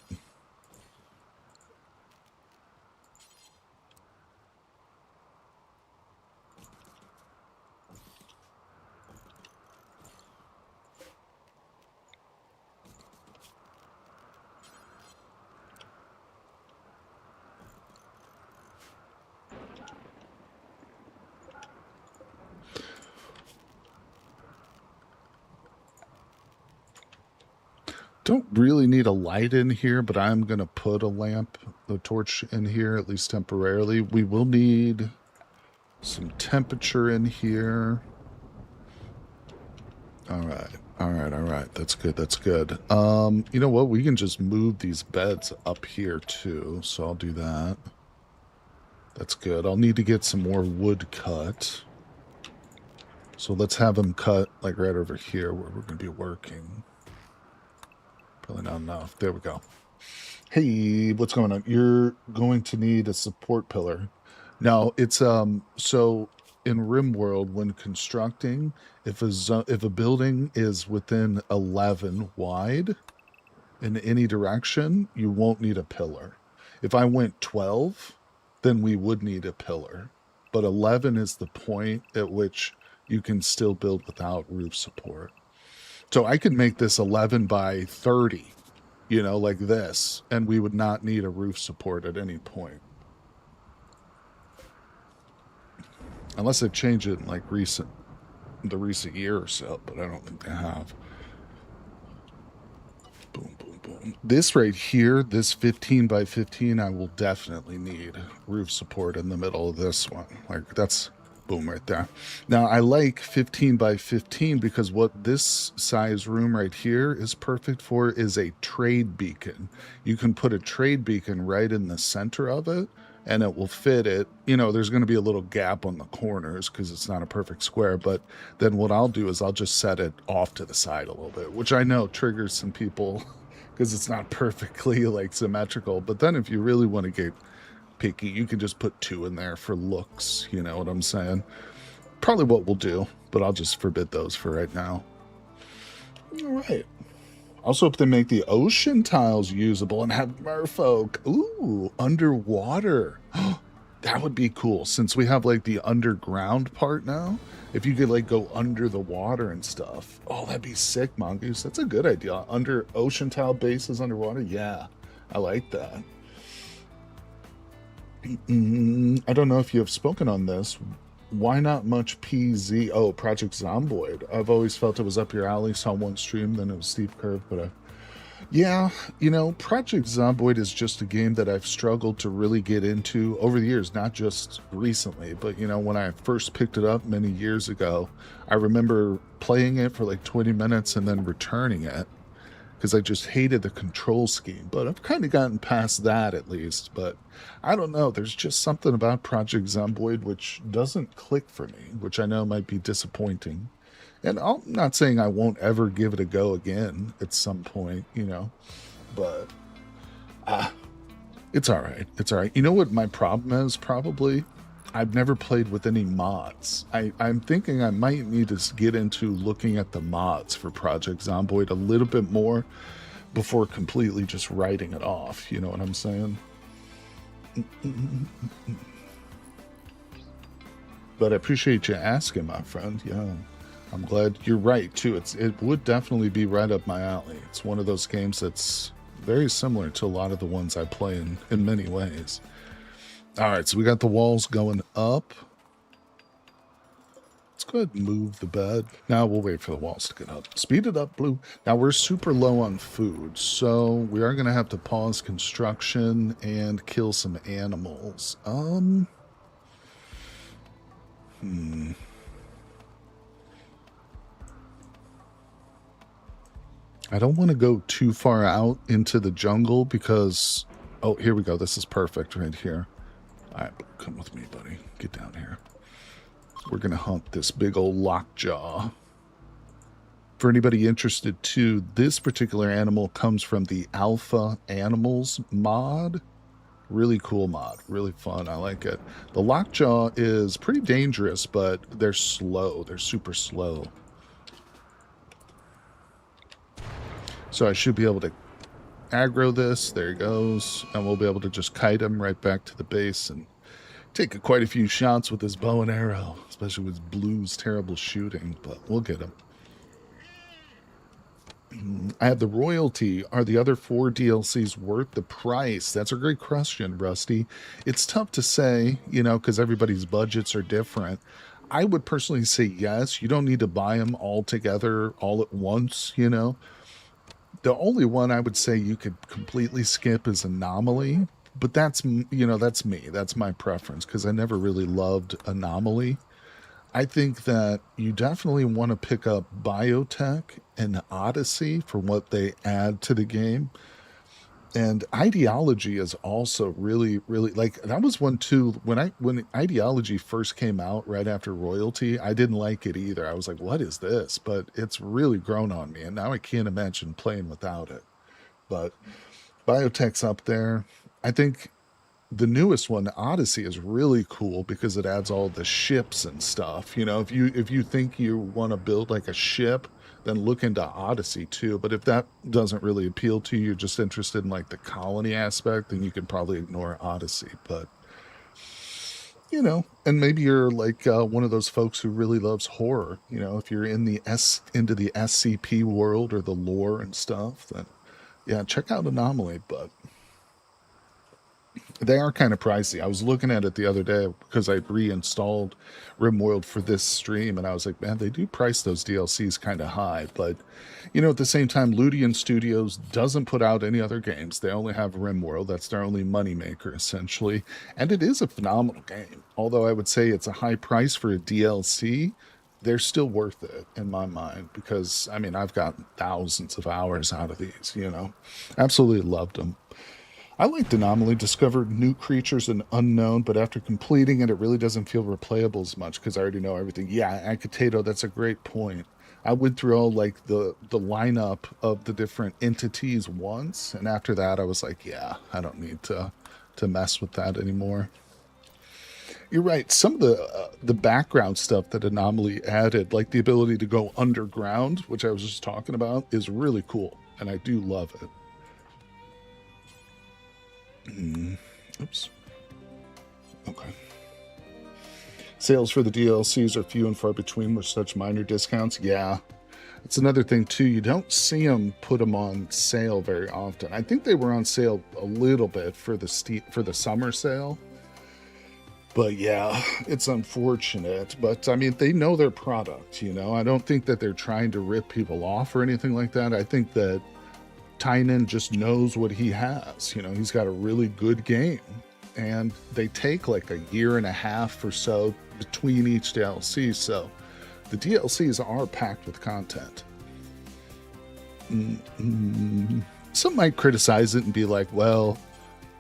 Don't really need a light in here, but I'm going to put a torch in here, at least temporarily. We will need some temperature in here. All right. That's good. You know what? We can just move these beds up here too, so I'll do that. That's good. I'll need to get some more wood cut. So let's have them cut like right over here where we're going to be working. Probably not enough. There we go. Hey, what's going on? You're going to need a support pillar. Now, it's so in Rimworld, when constructing, if a building is within 11 wide in any direction, you won't need a pillar. If I went 12, then we would need a pillar. But 11 is the point at which you can still build without roof support. So I could make this 11 by 30, like this, and we would not need a roof support at any point. Unless they change it in like the recent year or so, but I don't think they have. Boom, boom, boom. This right here, this 15 by 15, I will definitely need roof support in the middle of this one. Like that's Boom, right there. Now, I like 15 by 15 because what this size room right here is perfect for is a trade beacon. You can put a trade beacon right in the center of it and it will fit it. You know, there's going to be a little gap on the corners because it's not a perfect square, but then what I'll do is I'll just set it off to the side a little bit, which I know triggers some people because it's not perfectly like symmetrical. But then if you really want to get picky, you can just put two in there for looks. You know what I'm saying? Probably what we'll do, but I'll just forbid those for right now. All right. Also, hope they make the ocean tiles usable and have merfolk. Ooh, underwater. That would be cool since we have like the underground part now. If you could like go under the water and stuff. Oh, that'd be sick, Mongoose. That's a good idea. Under ocean tile bases underwater. Yeah, I like that. I don't know if you have spoken on this. Why not much PZ? Oh, Project Zomboid. I've always felt it was up your alley. Saw one stream, then it was Steep Curve, but yeah, you know, Project Zomboid is just a game that I've struggled to really get into over the years, not just recently, but you know, when I first picked it up many years ago, I remember playing it for like 20 minutes and then returning it because I just hated the control scheme. But I've kind of gotten past that at least. But I don't know. There's just something about Project Zomboid which doesn't click for me, which I know might be disappointing. And I'm not saying I won't ever give it a go again at some point, you know, but it's all right. It's all right. You know what my problem is? Probably I've never played with any mods. I'm thinking I might need to get into looking at the mods for Project Zomboid a little bit more before completely just writing it off. You know what I'm saying? But I appreciate you asking, my friend. Yeah, I'm glad you're right too. It would definitely be right up my alley. It's one of those games that's very similar to a lot of the ones I play in many ways. All right, so we got the walls going up. Let's go ahead and move the bed. Now we'll wait for the walls to get up. Speed it up, Blue. Now we're super low on food, so we are going to have to pause construction and kill some animals. I don't want to go too far out into the jungle because... Oh, here we go. This is perfect right here. All right, come with me, buddy. Get down here. We're going to hunt this big old lockjaw. For anybody interested too, this particular animal comes from the Alpha Animals mod. Really cool mod. Really fun. I like it. The lockjaw is pretty dangerous, but they're slow. They're super slow. So I should be able to aggro this. There he goes. And we'll be able to just kite him right back to the base and take quite a few shots with his bow and arrow, especially with Blue's terrible shooting, but we'll get him. I have the royalty. Are the other 4 DLCs worth the price? That's a great question, Rusty. It's tough to say, you know, because everybody's budgets are different. I would personally say yes. You don't need to buy them all together all at once, you know. The only one I would say you could completely skip is Anomaly, but that's, you know, that's me. That's my preference because I never really loved Anomaly. I think that you definitely want to pick up Biotech and Odyssey for what they add to the game. And Ideology is also really, really like that was one too. When Ideology first came out right after Royalty, I didn't like it either. I was like, "What is this?" But it's really grown on me, and now I can't imagine playing without it. But Biotech's up there. I think the newest one, Odyssey, is really cool because it adds all the ships and stuff. You know, if you think you want to build like a ship, then look into Odyssey too. But if that doesn't really appeal to you, you're just interested in like the colony aspect, then you can probably ignore Odyssey. But you know, and maybe you're like one of those folks who really loves horror. You know, if you're in the into the SCP world or the lore and stuff, then yeah, check out Anomaly. But They are kind of pricey. I was looking at it the other day because I reinstalled Rimworld for this stream, and I was like, man, they do price those DLCs kind of high. But, at the same time, Ludian Studios doesn't put out any other games. They only have Rimworld. That's their only moneymaker, essentially. And it is a phenomenal game. Although I would say it's a high price for a DLC, they're still worth it in my mind because, I mean, I've gotten thousands of hours out of these. Absolutely loved them. I liked Anomaly, discovered new creatures and unknown, but after completing it, it really doesn't feel replayable as much because I already know everything. Yeah, Akitato, that's a great point. I went through all like the lineup of the different entities once, and after that, I was like, yeah, I don't need to mess with that anymore. You're right. Some of the background stuff that Anomaly added, like the ability to go underground, which I was just talking about, is really cool, and I do love it. Oops. Okay. Sales for the DLCs are few and far between with such minor discounts. Yeah. It's another thing, too. You don't see them put them on sale very often. I think they were on sale a little bit for the summer sale. But yeah, it's unfortunate. But I mean, they know their product. I don't think that they're trying to rip people off or anything like that. I think that Tynan just knows what he has. He's got a really good game. And they take like a year and a half or so between each DLC. So the DLCs are packed with content. Some might criticize it and be like, well,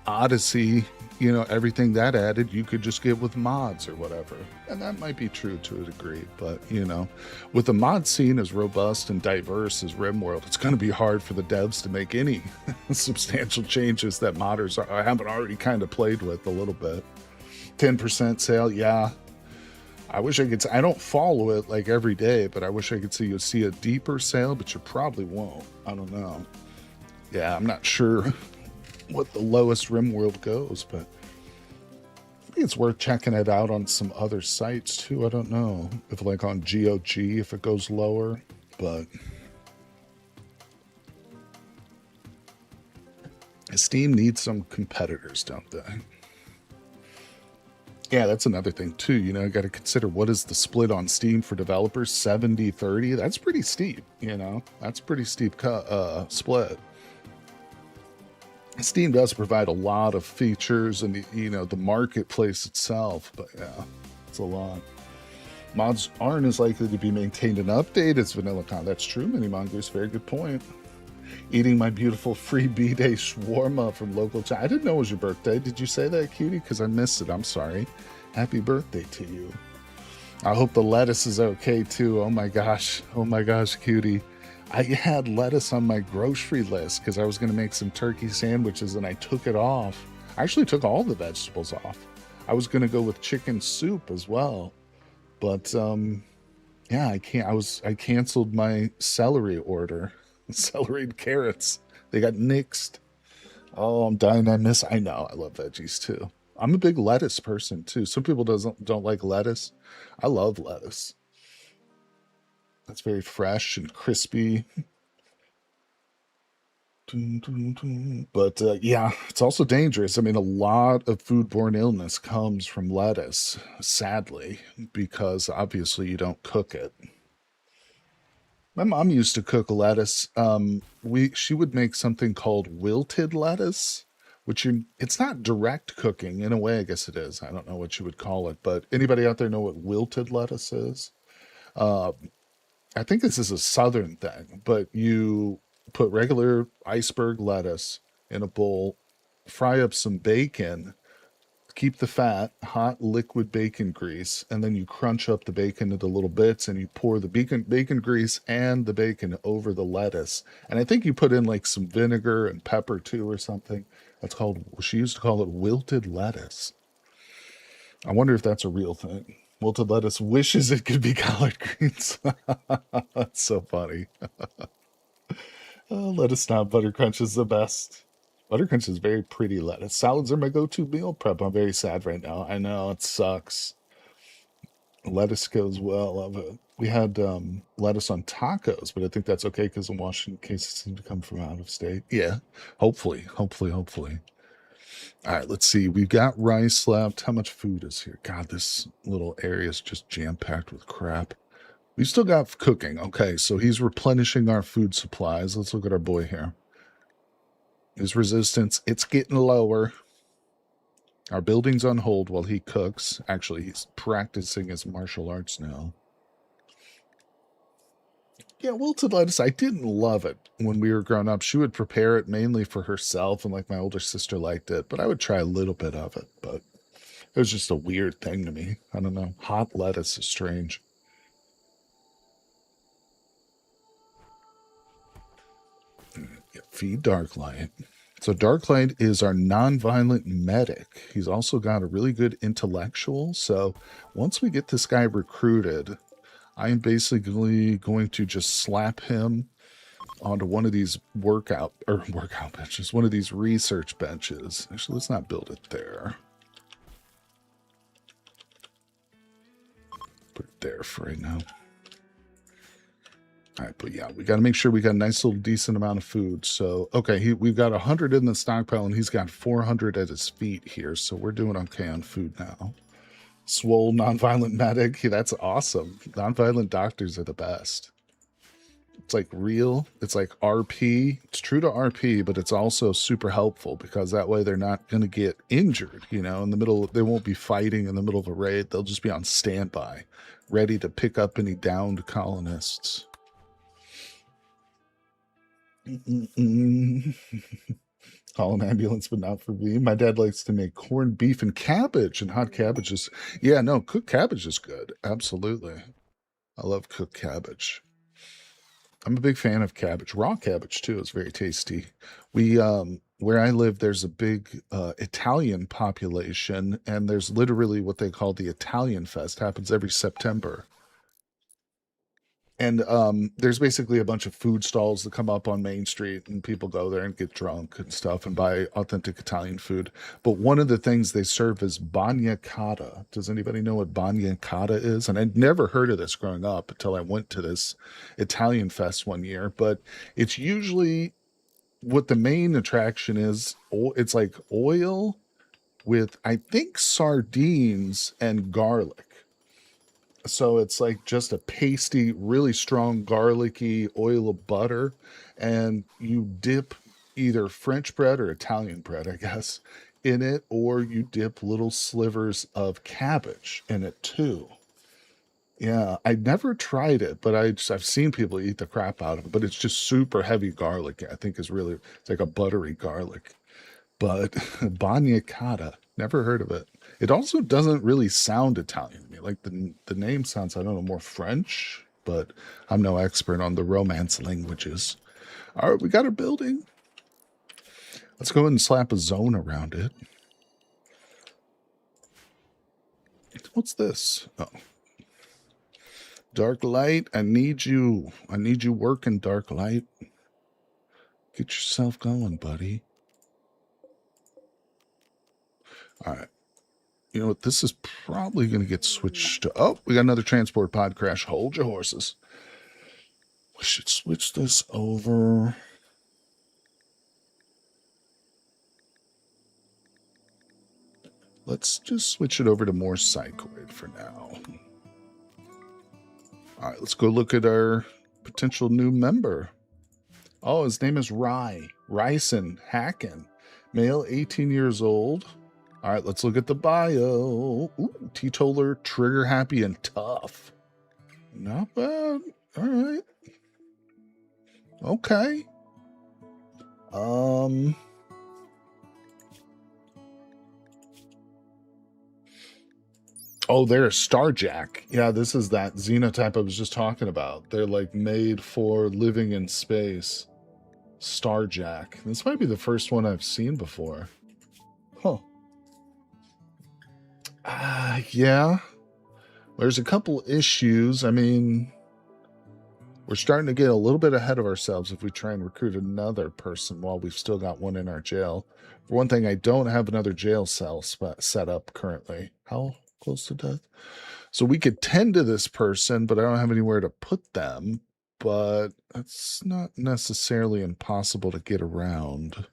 Odyssey, everything that added, you could just get with mods or whatever. And that might be true to a degree. But, with the mod scene as robust and diverse as Rimworld, it's going to be hard for the devs to make any substantial changes that modders haven't already kind of played with a little bit. 10% sale, yeah. I wish I could. I don't follow it like every day, but I wish I could see a deeper sale, but you probably won't. I don't know. Yeah, I'm not sure what the lowest Rimworld goes, but I think it's worth checking it out on some other sites too. I don't know if like on GOG if it goes lower, but Steam needs some competitors, don't they? Yeah, that's another thing too. You got to consider what is the split on Steam for developers, 70-30. That's pretty steep. That's pretty steep split. Steam does provide a lot of features and the marketplace itself, but yeah, it's a lot. Mods aren't as likely to be maintained and updated as vanilla con. That's true, Mini Mongoose. Very good point. Eating my beautiful free B-Day shawarma from local chat. I didn't know it was your birthday. Did you say that, cutie? Because I missed it. I'm sorry. Happy birthday to you. I hope the lettuce is okay too. Oh my gosh, cutie. I had lettuce on my grocery list because I was going to make some turkey sandwiches and I took it off. I actually took all the vegetables off. I was going to go with chicken soup as well. But yeah, I canceled my celery order. Celery and carrots. They got nixed. Oh, I'm dying. I know. I love veggies too. I'm a big lettuce person too. Some people don't like lettuce. I love lettuce. That's very fresh and crispy. But yeah, it's also dangerous. I mean, a lot of foodborne illness comes from lettuce, sadly, because obviously you don't cook it. My mom used to cook lettuce. She would make something called wilted lettuce, it's not direct cooking in a way. I guess it is. I don't know what you would call it, but anybody out there know what wilted lettuce is? Uh, I think this is a southern thing, but you put regular iceberg lettuce in a bowl, fry up some bacon, keep the fat, hot liquid bacon grease, and then you crunch up the bacon into little bits and you pour the bacon grease and the bacon over the lettuce. And I think you put in like some vinegar and pepper too or something. She used to call it wilted lettuce. I wonder if that's a real thing. Wilted lettuce wishes it could be collard greens. That's so funny. Oh, lettuce not butter crunch is the best. Butter crunch is very pretty lettuce. Salads are my go-to meal prep. I'm very sad right now. I know it sucks. Lettuce goes well. Love it. We had lettuce on tacos, but I think that's okay because in Washington cases seem to come from out of state. Yeah, hopefully. All right, let's see. We've got rice left. How much food is here? God, this little area is just jam-packed with crap. We've still got cooking. Okay, so he's replenishing our food supplies. Let's look at our boy here. His resistance, it's getting lower. Our building's on hold while he cooks. Actually, he's practicing his martial arts now. Yeah, wilted lettuce, I didn't love it when we were growing up. She would prepare it mainly for herself, and like my older sister liked it, but I would try a little bit of it. But it was just a weird thing to me. I don't know. Hot lettuce is strange. Yeah, feed Darklight. So Darklight is our non-violent medic. He's also got a really good intellectual. So once we get this guy recruited, I am basically going to just slap him onto one of these workout benches, one of these research benches. Actually, let's not build it there. Put it there for right now. All right, but yeah, we got to make sure we got a nice little decent amount of food. So, okay, we've got 100 in the stockpile, and he's got 400 at his feet here. So we're doing okay on food now. Swole, nonviolent medic. Yeah, that's awesome. Nonviolent doctors are the best. It's like real. It's like RP. It's true to RP, but it's also super helpful because that way they're not going to get injured, in the middle. They won't be fighting in the middle of a raid. They'll just be on standby, ready to pick up any downed colonists. Call an ambulance, but not for me. My dad likes to make corned beef and cabbage, and hot cabbage is, yeah, no, cooked cabbage is good. Absolutely. I love cooked cabbage. I'm a big fan of cabbage. Raw cabbage too is very tasty. We where I live, there's a big Italian population, and there's literally what they call the Italian Fest. Happens every September. And there's basically a bunch of food stalls that come up on Main Street, and people go there and get drunk and stuff and buy authentic Italian food. But one of the things they serve is bagna cotta. Does anybody know what bagna cotta is? And I'd never heard of this growing up until I went to this Italian fest one year. But it's usually what the main attraction is. It's like oil with, I think, sardines and garlic. So it's like just a pasty, really strong, garlicky oil of butter, and you dip either French bread or Italian bread, I guess, in it, or you dip little slivers of cabbage in it too. Yeah, I never tried it, but I've seen people eat the crap out of it. But it's just super heavy garlic. I think is really it's like a buttery garlic. But bagna cotta, never heard of it. It also doesn't really sound Italian to me. Like the name sounds, I don't know, more French, but I'm no expert on the Romance languages. All right, we got our building. Let's go ahead and slap a zone around it. What's this? Oh. Dark light, I need you. I need you working, dark light. Get yourself going, buddy. All right. You know what? This is probably going to get switched to... Oh, we got another transport pod crash. Hold your horses. We should switch this over. Let's just switch it over to more psychoid for now. All right, let's go look at our potential new member. Oh, his name is Ryson Hacken. Male, 18 years old. All right, let's look at the bio. Ooh, teetotaler, trigger happy, and tough. Not bad. All right. Okay. Oh, they're a Starjack. Yeah, this is that xenotype I was just talking about. They're like made for living in space. Starjack. This might be the first one I've seen before. Huh. Yeah. There's a couple issues. I mean, we're starting to get a little bit ahead of ourselves if we try and recruit another person while we've still got one in our jail. For one thing, I don't have another jail cell set up currently. How close to death? So we could tend to this person, but I don't have anywhere to put them. But it's not necessarily impossible to get around.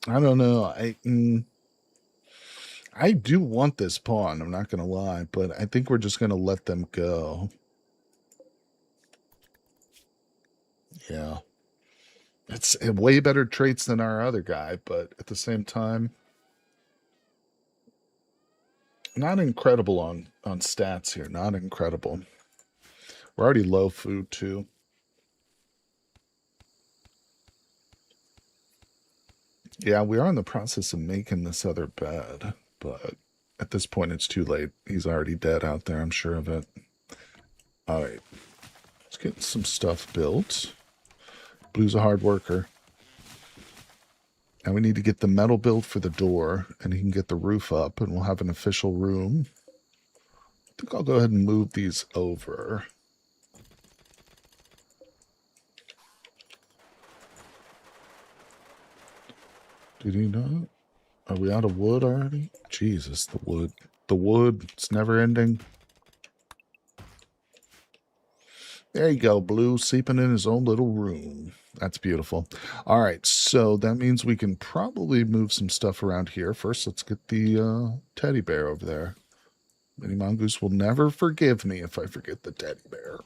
I don't know. I do want this pawn. I'm not gonna lie, but I think we're just gonna let them go. Yeah, it's a way better traits than our other guy, but at the same time, not incredible on stats here. Not incredible. We're already low food too. Yeah, we are in the process of making this other bed, but at this point it's too late. He's already dead out there, I'm sure of it. All right, let's get some stuff built. Blue's a hard worker. And we need to get the metal built for the door, and he can get the roof up, and we'll have an official room. I think I'll go ahead and move these over. Did he not? Are we out of wood already? Jesus, the wood. The wood, it's never ending. There you go, Blue, sleeping in his own little room. That's beautiful. All right, so that means we can probably move some stuff around here. First, let's get the teddy bear over there. Mini Mongoose will never forgive me if I forget the teddy bear.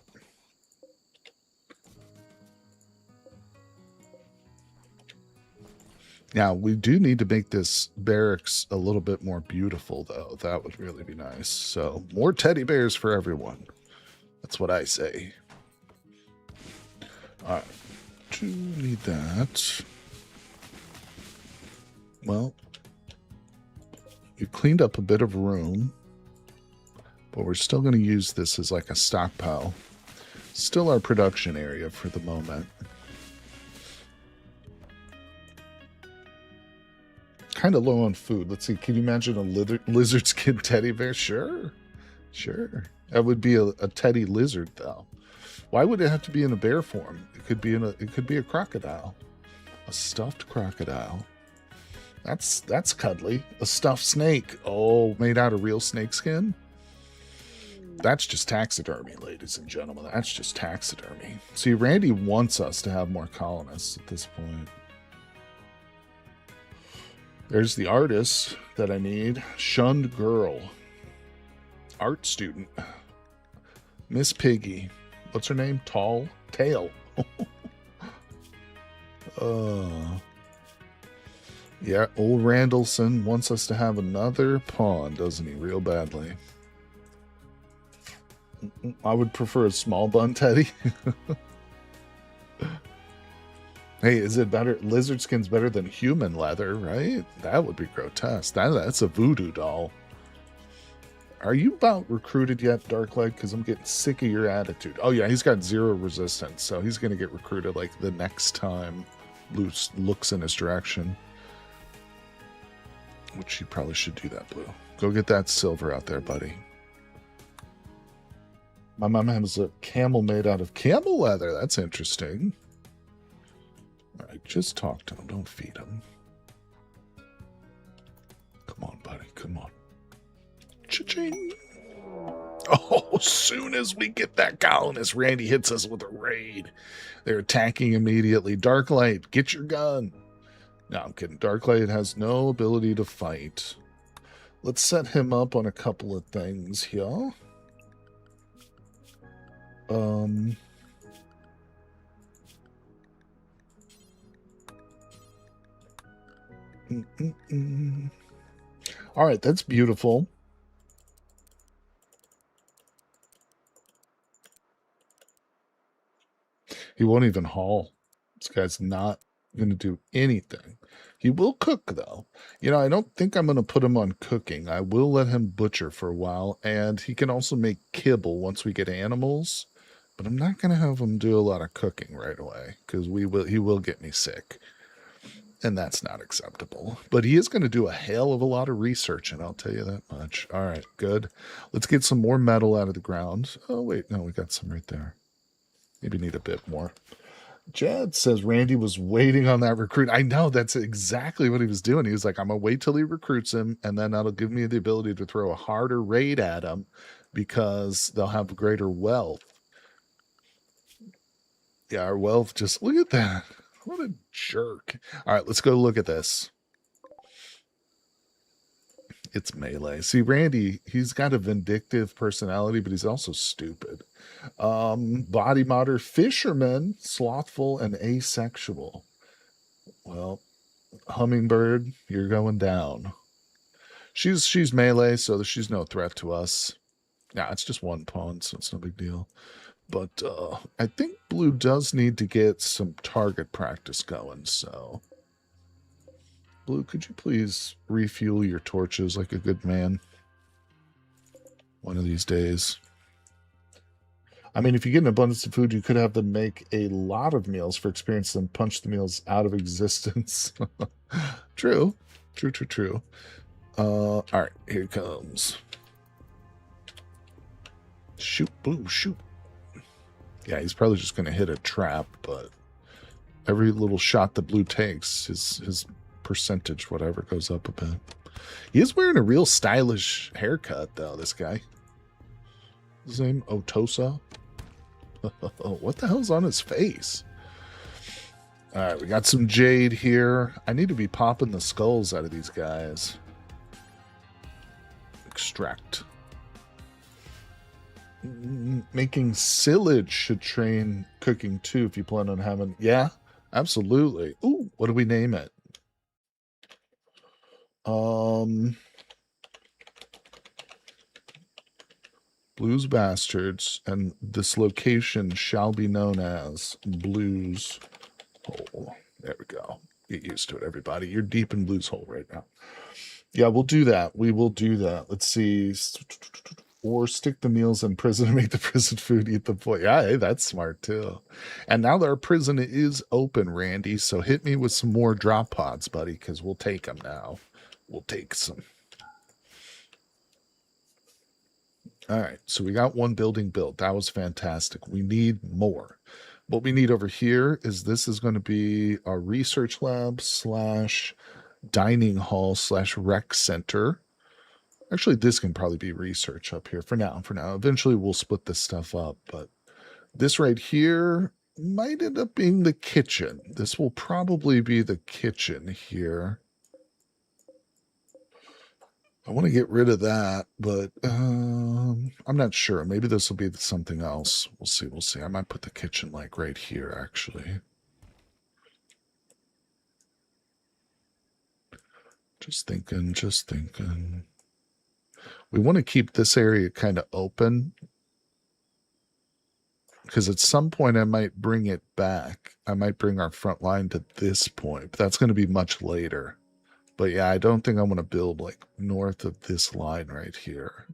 Now, we do need to make this barracks a little bit more beautiful, though. That would really be nice. So, more teddy bears for everyone. That's what I say. All right. Do need that. Well, you cleaned up a bit of room, but we're still going to use this as like a stockpile. Still our production area for the moment. Kind of low on food. Let's see. Can you imagine a lizard skin teddy bear? Sure. Sure. That would be a teddy lizard, though. Why would it have to be in a bear form? It could be a crocodile. A stuffed crocodile. That's cuddly. A stuffed snake. Oh, made out of real snake skin? That's just taxidermy, ladies and gentlemen. That's just taxidermy. See, Randy wants us to have more colonists at this point. There's the artist that I need. Shunned girl. Art student. Miss Piggy. What's her name? Tall? Tail. Yeah, old Randallson wants us to have another pawn, doesn't he? Real badly. I would prefer a small bun teddy. Hey, is it better? Lizard skin's better than human leather, right? That would be grotesque. That's a voodoo doll. Are you about recruited yet, Darklight? Because I'm getting sick of your attitude. Oh, yeah, he's got 0 resistance, so he's going to get recruited like the next time Blue looks in his direction. Which you probably should do that, Blue. Go get that silver out there, buddy. My mom has a camel made out of camel leather. That's interesting. All right, just talk to him. Don't feed him. Come on, buddy. Come on. Cha-ching. Oh, as soon as we get that colonist, Randy hits us with a raid. They're attacking immediately. Darklight, get your gun. No, I'm kidding. Darklight has no ability to fight. Let's set him up on a couple of things here. All right, that's beautiful. He won't even haul. This guy's not going to do anything. He will cook, though. You know, I don't think I'm going to put him on cooking. I will let him butcher for a while, and he can also make kibble once we get animals. But I'm not going to have him do a lot of cooking right away, because he will get me sick. And that's not acceptable. But he is going to do a hell of a lot of research, and I'll tell you that much. All right, good. Let's get some more metal out of the ground. Oh, wait, no, we got some right there. Maybe need a bit more. Jed says Randy was waiting on that recruit. I know, that's exactly what he was doing. He was like, I'm going to wait till he recruits him, and then that'll give me the ability to throw a harder raid at him because they'll have greater wealth. Yeah, our wealth just, look at that. What a jerk. All right, let's go look at this. It's melee. See, Randy, he's got a vindictive personality, but he's also stupid. Body modder, fisherman, slothful, and asexual. Well, hummingbird, you're going down. She's melee, so she's no threat to us. Yeah, it's just one pawn, so it's no big deal. But I think blue does need to get some target practice going, so... Blue, could you please refuel your torches like a good man? One of these days. I mean, if you get an abundance of food, you could have them make a lot of meals for experience and punch the meals out of existence. True. True. All right, here it comes. Shoot, blue, shoot. Yeah, he's probably just going to hit a trap, but every little shot that blue takes, his percentage, whatever, goes up a bit. He is wearing a real stylish haircut, though, this guy. His name, Otosa. What the hell's on his face? All right, we got some jade here. I need to be popping the skulls out of these guys. Extract. Making silage should train cooking too if you plan on having... Yeah, absolutely. Ooh, what do we name it? Blues Bastards, and this location shall be known as Blues Hole. There we go. Get used to it, everybody. You're deep in Blues Hole right now. Yeah, we'll do that. We will do that. Let's see. Or stick the meals in prison and make the prison food eat the boy. Yeah, hey, that's smart too. And now that our prison is open, Randy, so hit me with some more drop pods, buddy, because we'll take them now. We'll take some. All right, so we got one building built. That was fantastic. We need more. What we need over here is this is going to be our research lab slash dining hall slash rec center. Actually, this can probably be research up here for now. Eventually, we'll split this stuff up, but this right here might end up being the kitchen. This will probably be the kitchen here. I want to get rid of that, but I'm not sure. Maybe this will be something else. We'll see. I might put the kitchen like right here, actually. Just thinking. We want to keep this area kind of open, because at some point I might bring it back. I might bring our front line to this point, but that's going to be much later. But yeah, I don't think I want to build like north of this line right here.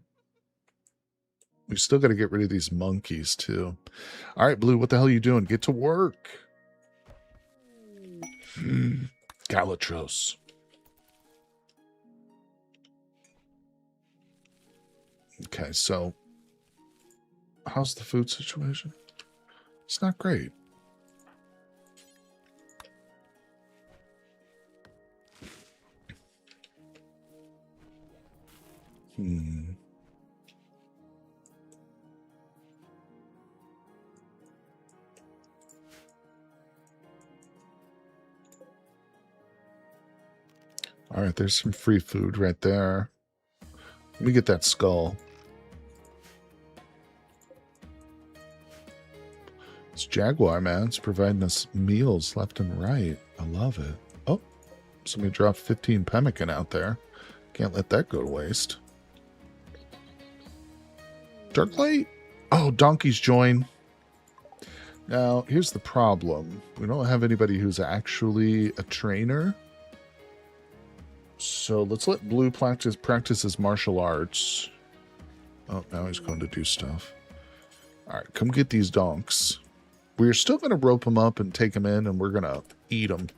We still got to get rid of these monkeys too. All right, Blue, what the hell are you doing? Get to work. Galatros. Okay, so how's the food situation? It's not great. All right, there's some free food right there. Let me get that skull. It's Jaguar, man. It's providing us meals left and right. I love it. Oh, somebody dropped 15 pemmican out there. Can't let that go to waste. Darklight? Oh, donkeys join. Now, here's the problem. We don't have anybody who's actually a trainer. So let's let Blue practice his martial arts. Oh, now he's going to do stuff. All right, come get these donks. We're still going to rope them up and take them in, and we're going to eat them.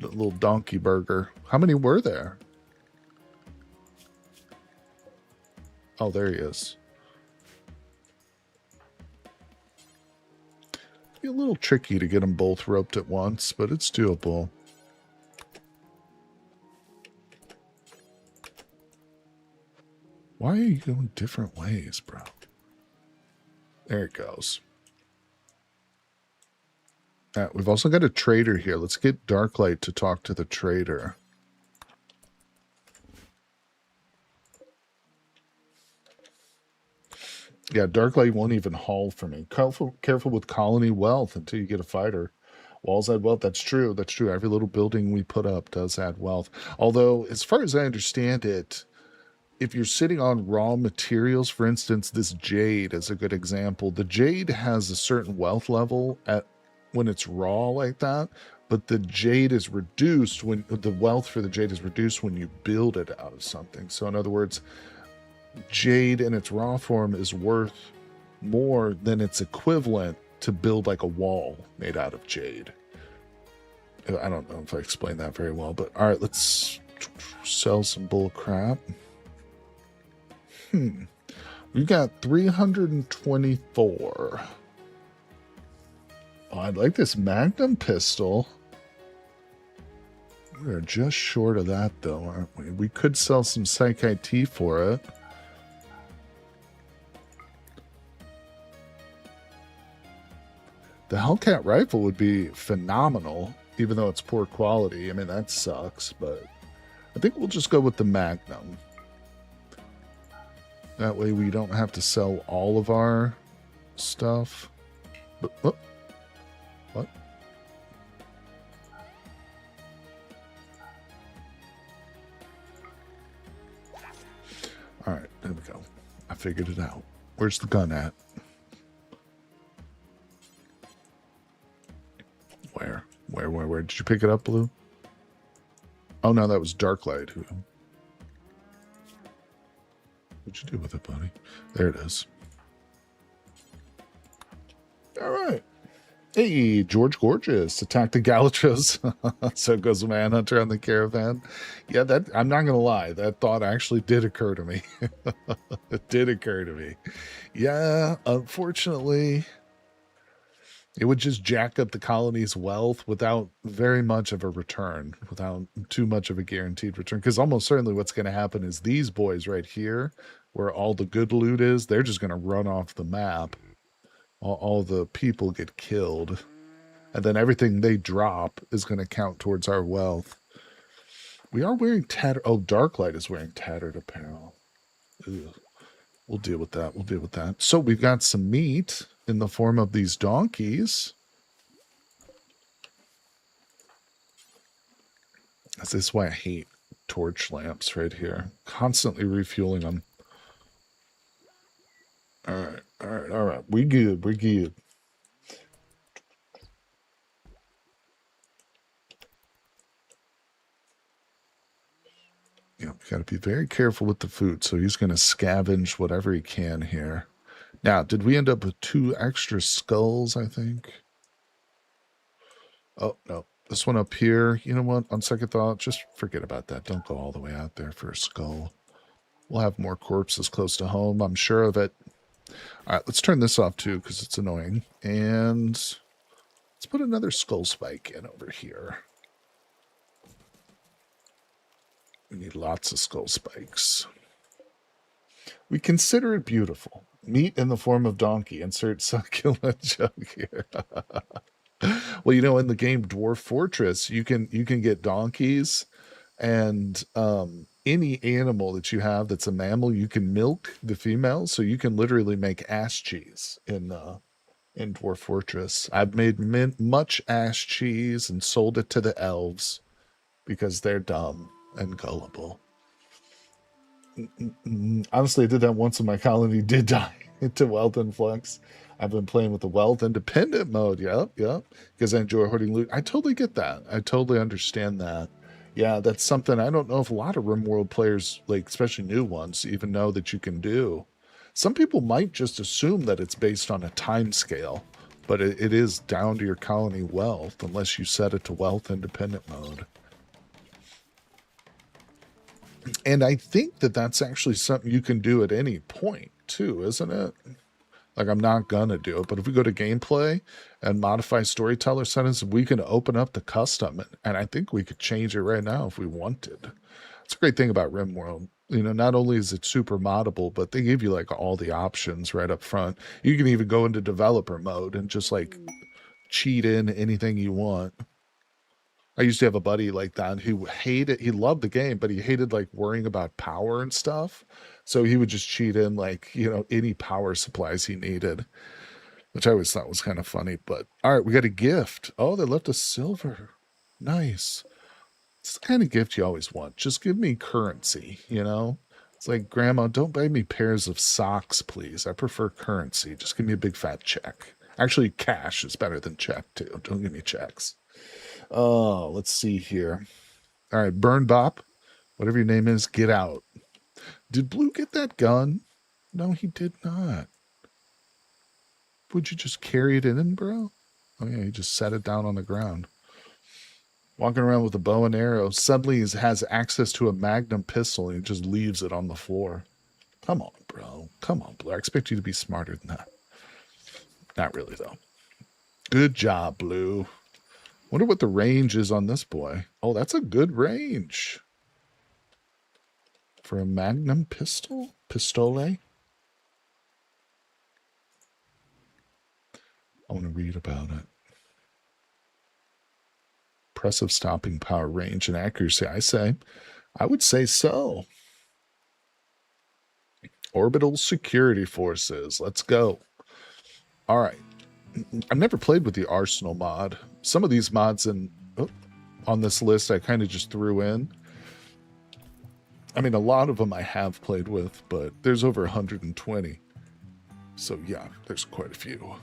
The little donkey burger. How many were there? Oh, there he is. Be a little tricky to get them both roped at once, but it's doable. Why are you going different ways, bro? There it goes. We've also got a trader here. Let's get Darklight to talk to the trader. Yeah, Darklight won't even haul for me. Careful with colony wealth until you get a fighter. Walls add wealth. That's true. That's true. Every little building we put up does add wealth. Although, as far as I understand it, if you're sitting on raw materials, for instance, this jade is a good example. The jade has a certain wealth level at when it's raw like that, but the jade is reduced when the wealth for the jade is reduced when you build it out of something. So, in other words, jade in its raw form is worth more than its equivalent to build like a wall made out of jade. I don't know if I explained that very well, but all right, let's sell some bull crap. We got 324. Oh, I'd like this Magnum pistol. We're just short of that, though, aren't we? We could sell some Psych IT for it. The Hellcat rifle would be phenomenal, even though it's poor quality. I mean, that sucks, but I think we'll just go with the Magnum. That way we don't have to sell all of our stuff. But, oh, what? All right, there we go. I figured it out. Where's the gun at? Where? Did you pick it up, Blue? Oh, no, that was Darklight. What'd you do with it, buddy? There it is. All right. Hey, George Gorgeous. Attack the Galatros. So goes the Manhunter on the Caravan. Yeah, that I'm not going to lie. That thought actually did occur to me. It did occur to me. Yeah, unfortunately, it would just jack up the colony's wealth without very much of a return, without too much of a guaranteed return. Because almost certainly what's going to happen is these boys right here, where all the good loot is, they're just going to run off the map. All the people get killed. And then everything they drop is going to count towards our wealth. We are wearing tattered... Oh, Darklight is wearing tattered apparel. Ugh. We'll deal with that. We'll deal with that. So we've got some meat in the form of these donkeys. This is why I hate torch lamps right here. Constantly refueling them. All right. We good. You know, we got to be very careful with the food. So he's going to scavenge whatever he can here. Now, did we end up with 2 extra skulls, I think? Oh, no. This one up here, you know what? On second thought, just forget about that. Don't go all the way out there for a skull. We'll have more corpses close to home. I'm sure of it. All right, let's turn this off, too, because it's annoying. And let's put another skull spike in over here. We need lots of skull spikes. We consider it beautiful. Meat in the form of donkey. Insert succulent joke here. Well, you know, in the game Dwarf Fortress, you can get donkeys and any animal that you have that's a mammal, you can milk the female, so you can literally make ass cheese in Dwarf Fortress. I've made much ass cheese and sold it to the elves because they're dumb and gullible. Honestly, I did that once when my colony did die into wealth influx. I've been playing with the wealth independent mode. Yep. Because I enjoy hoarding loot. I totally get that. I totally understand that. Yeah, that's something I don't know if a lot of Rimworld players, like especially new ones, even know that you can do. Some people might just assume that it's based on a time scale, but it is down to your colony wealth unless you set it to wealth independent mode. And I think that that's actually something you can do at any point too, isn't it? Like, I'm not gonna do it, but if we go to gameplay and modify storyteller settings, we can open up the custom, and I think we could change it right now if we wanted. It's a great thing about Rimworld. You know, not only is it super moddable, but they give you like all the options right up front. You can even go into developer mode and just like cheat in anything you want. I used to have a buddy like that who he loved the game, but he hated like worrying about power and stuff. So he would just cheat in like, any power supplies he needed, which I always thought was kind of funny. But all right, we got a gift. Oh, they left us silver. Nice. It's the kind of gift you always want. Just give me currency, It's like, Grandma, don't buy me pairs of socks, please. I prefer currency. Just give me a big fat check. Actually, cash is better than check, too. Don't give me checks. Oh, let's see here. All right, Burn Bop, whatever your name is, get out. Did Blue get that gun? No, he did not. Would you just carry it in, bro? Oh, yeah, he just set it down on the ground. Walking around with a bow and arrow. Suddenly he has access to a magnum pistol and he just leaves it on the floor. Come on, bro. Come on, Blue. I expect you to be smarter than that. Not really, though. Good job, Blue. Wonder what the range is on this boy. Oh, that's a good range. For a magnum pistol? Pistole? I want to read about it. Impressive stopping power, range, and accuracy. I would say so. Orbital security forces. Let's go. All right. I've never played with the Arsenal mod. Some of these mods on this list I kind of just threw in. I mean, a lot of them I have played with, but there's over 120. So yeah, there's quite a few.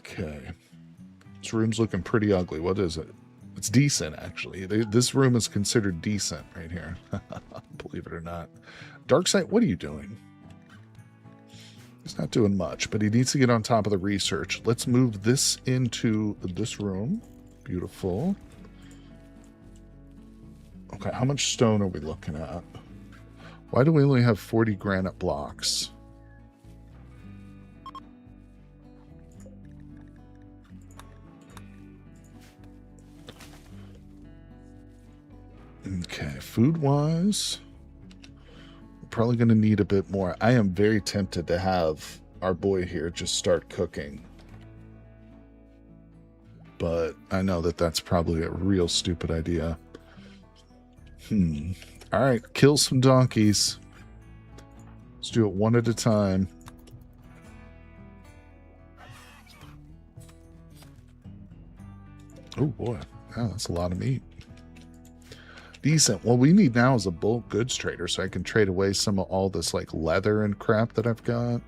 Okay. This room's looking pretty ugly. What is it? It's decent, actually. This room is considered decent right here. Believe it or not. Darkseid, what are you doing? He's not doing much, but he needs to get on top of the research. Let's move this into this room. Beautiful. Okay, how much stone are we looking at? Why do we only have 40 granite blocks? Okay, food-wise, we're probably going to need a bit more. I am very tempted to have our boy here just start cooking. But I know that that's probably a real stupid idea. All right, kill some donkeys. Let's do it one at a time. Oh, boy. Yeah, that's a lot of meat. Decent. What we need now is a bulk goods trader so I can trade away some of all this like leather and crap that I've got.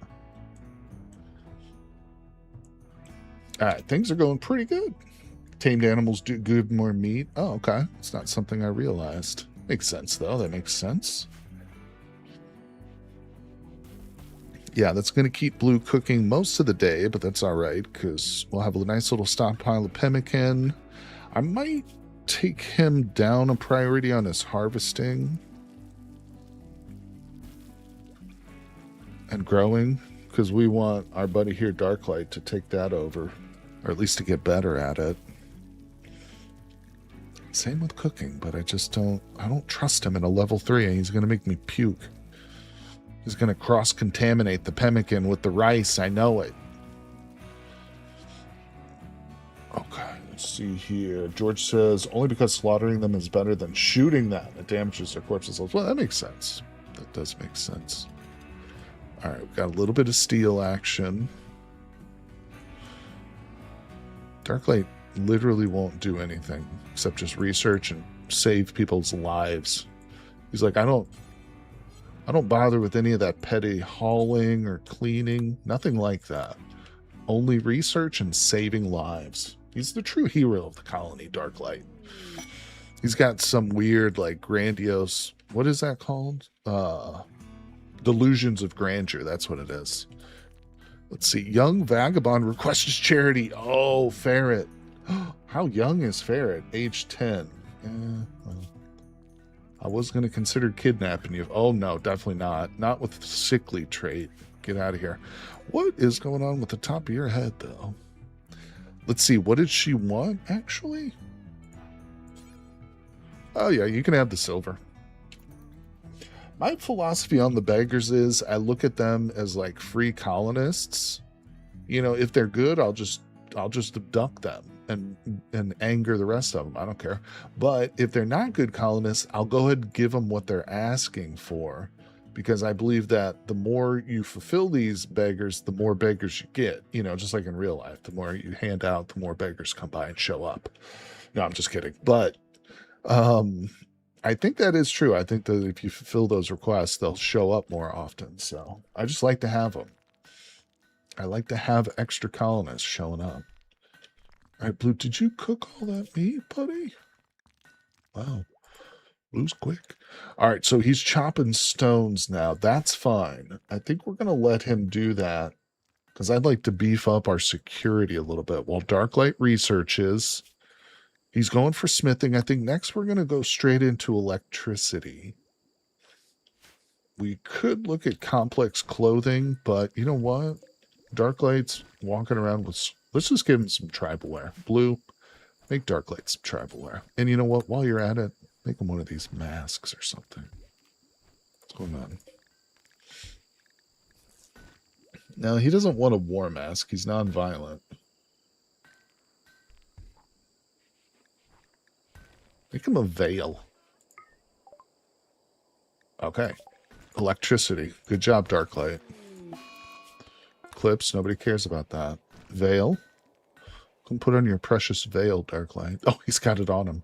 All right, things are going pretty good. Tamed animals do give more meat. Oh, okay. It's not something I realized. Makes sense, though. That makes sense. Yeah, that's going to keep Blue cooking most of the day, but that's all right because we'll have a nice little stockpile of pemmican. I might take him down a priority on his harvesting and growing because we want our buddy here, Darklight, to take that over, or at least to get better at it. Same with cooking, but I don't trust him in a level 3, and he's going to make me puke. He's going to cross-contaminate the pemmican with the rice. I know it. Okay, let's see here. George says, only because slaughtering them is better than shooting them. It damages their corpses. Well, that makes sense. That does make sense. All right, we've got a little bit of steel action. Darklight literally won't do anything except just research and save people's lives. He's like, I don't bother with any of that petty hauling or cleaning. Nothing like that. Only research and saving lives. He's the true hero of the colony, Darklight. He's got some weird, like, grandiose... What is that called? Delusions of grandeur. That's what it is. Let's see. Young Vagabond requests charity. Oh, Ferret. How young is Ferret? Age 10. Well, I was going to consider kidnapping you. Oh, no, definitely not. Not with the sickly trait. Get out of here. What is going on with the top of your head, though? Let's see. What did she want, actually? Oh, yeah, you can have the silver. My philosophy on the beggars is I look at them as like free colonists. You know, if they're good, I'll just abduct them and anger the rest of them. I don't care. But if they're not good colonists, I'll go ahead and give them what they're asking for, because I believe that the more you fulfill these beggars, the more beggars you get. You know, just like in real life, the more you hand out, the more beggars come by and show up. No, I'm just kidding. But I think that is true. I think that if you fulfill those requests, they'll show up more often. So I just like to have them. I like to have extra colonists showing up. All right, Blue, did you cook all that meat, buddy? Wow, Blue's quick. All right, so he's chopping stones now. That's fine. I think we're going to let him do that because I'd like to beef up our security a little bit while Darklight researches. He's going for smithing. I think next we're going to go straight into electricity. We could look at complex clothing, but you know what? Darklight's walking around with... Let's just give him some tribal wear. Blue, make Darklight some tribal wear. And you know what? While you're at it, make him one of these masks or something. What's going on? No, he doesn't want a war mask. He's non-violent. Make him a veil. Okay. Electricity. Good job, Darklight. Clips. Nobody cares about that. Veil. Come put on your precious veil, Darklight. Oh, he's got it on him.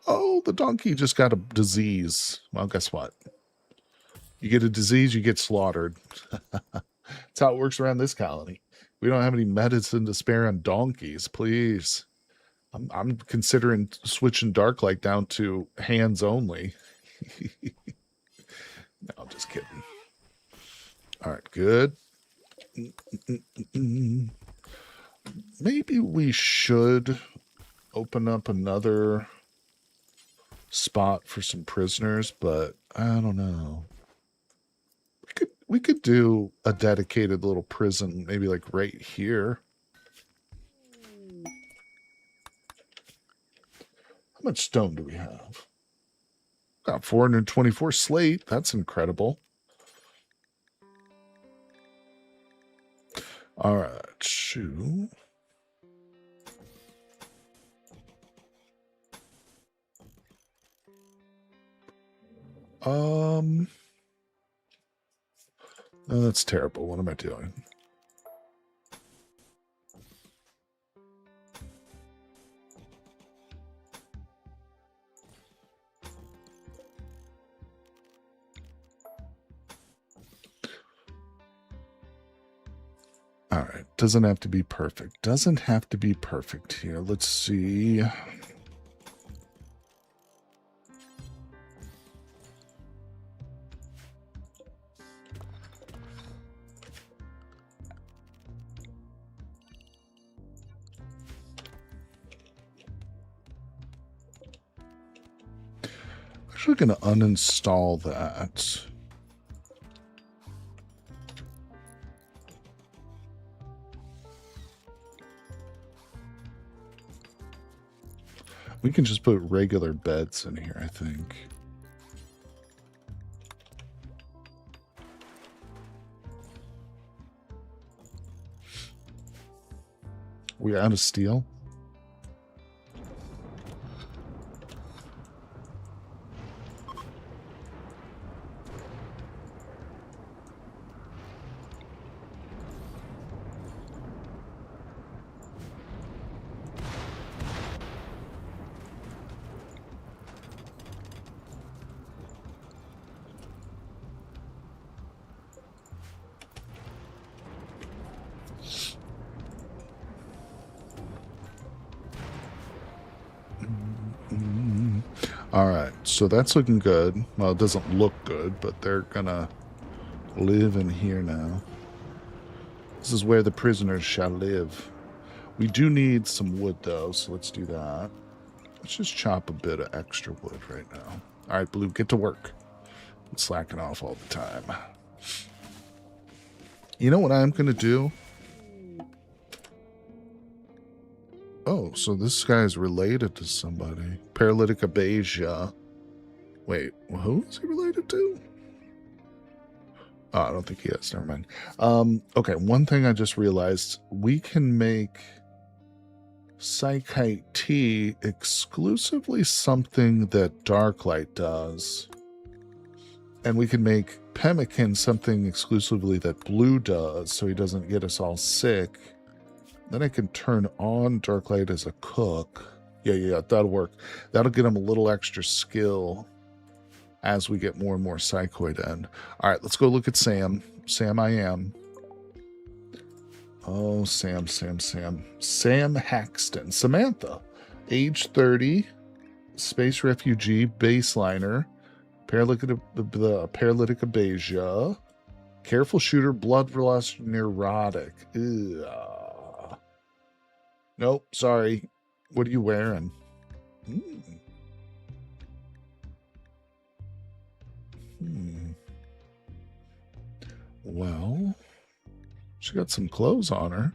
Oh, the donkey just got a disease. Well, guess what? You get a disease, you get slaughtered. That's how it works around this colony. We don't have any medicine to spare on donkeys, please. I'm considering switching Darklight down to hands only. No, I'm just kidding. All right, good. Maybe we should open up another spot for some prisoners, but I don't know. We could do a dedicated little prison, maybe like right here. How much stone do we have? Got 424 slate. That's incredible. All right, shoot. No, that's terrible. What am I doing? All right. Doesn't have to be perfect. Doesn't have to be perfect here. Let's see. Actually going to uninstall that. We can just put regular beds in here, I think. We're out of steel. All right, so that's looking good. Well, it doesn't look good, but they're gonna live in here now. This is where the prisoners shall live. We do need some wood, though, so let's do that. Let's just chop a bit of extra wood right now. All right, Blue, get to work. I'm slacking off all the time. You know what I'm gonna do? Oh, so this guy is related to somebody. Paralytic Abasia. Wait, who is he related to? Oh, I don't think he is. Never mind. Okay, one thing I just realized. We can make Psychite Tea, exclusively something that Darklight does. And we can make pemmican something exclusively that Blue does, so he doesn't get us all sick. Then I can turn on Darklight as a cook. Yeah, that'll work. That'll get him a little extra skill as we get more and more Psychoid in. All right, let's go look at Sam. Sam I am. Oh, Sam. Sam Haxton. Samantha, age 30, space refugee, baseliner, paralytic abasia, careful shooter, bloodlust, neurotic. Ugh. Nope, sorry. What are you wearing? Well, she got some clothes on her.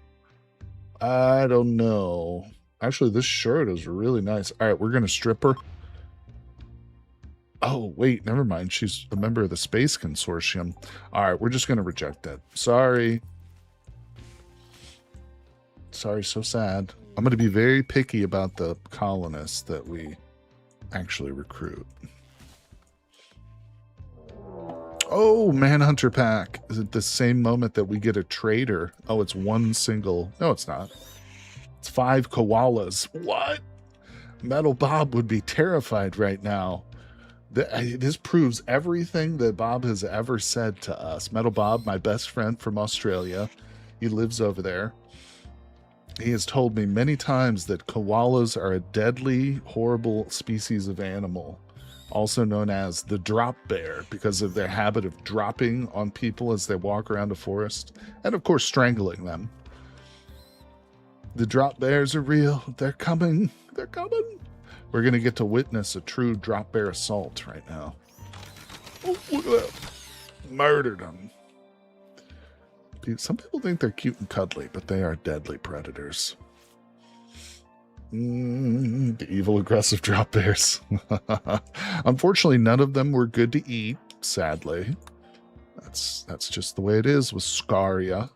I don't know. Actually, this shirt is really nice. All right, we're going to strip her. Oh, wait, never mind. She's a member of the Space Consortium. All right, we're just going to reject that. Sorry. Sorry, so sad. I'm going to be very picky about the colonists that we actually recruit. Oh, Manhunter Pack. Is it the same moment that we get a trader? Oh, it's one single. No, it's not. It's 5 koalas. What? Metal Bob would be terrified right now. This proves everything that Bob has ever said to us. Metal Bob, my best friend from Australia, he lives over there. He has told me many times that koalas are a deadly, horrible species of animal, also known as the drop bear, because of their habit of dropping on people as they walk around a forest, and of course strangling them. The drop bears are real. They're coming. They're coming. We're going to get to witness a true drop bear assault right now. Oh, look at that. Murdered them. Some people think they're cute and cuddly, but they are deadly predators. The evil, aggressive drop bears. Unfortunately, none of them were good to eat, sadly. That's just the way it is with Scaria.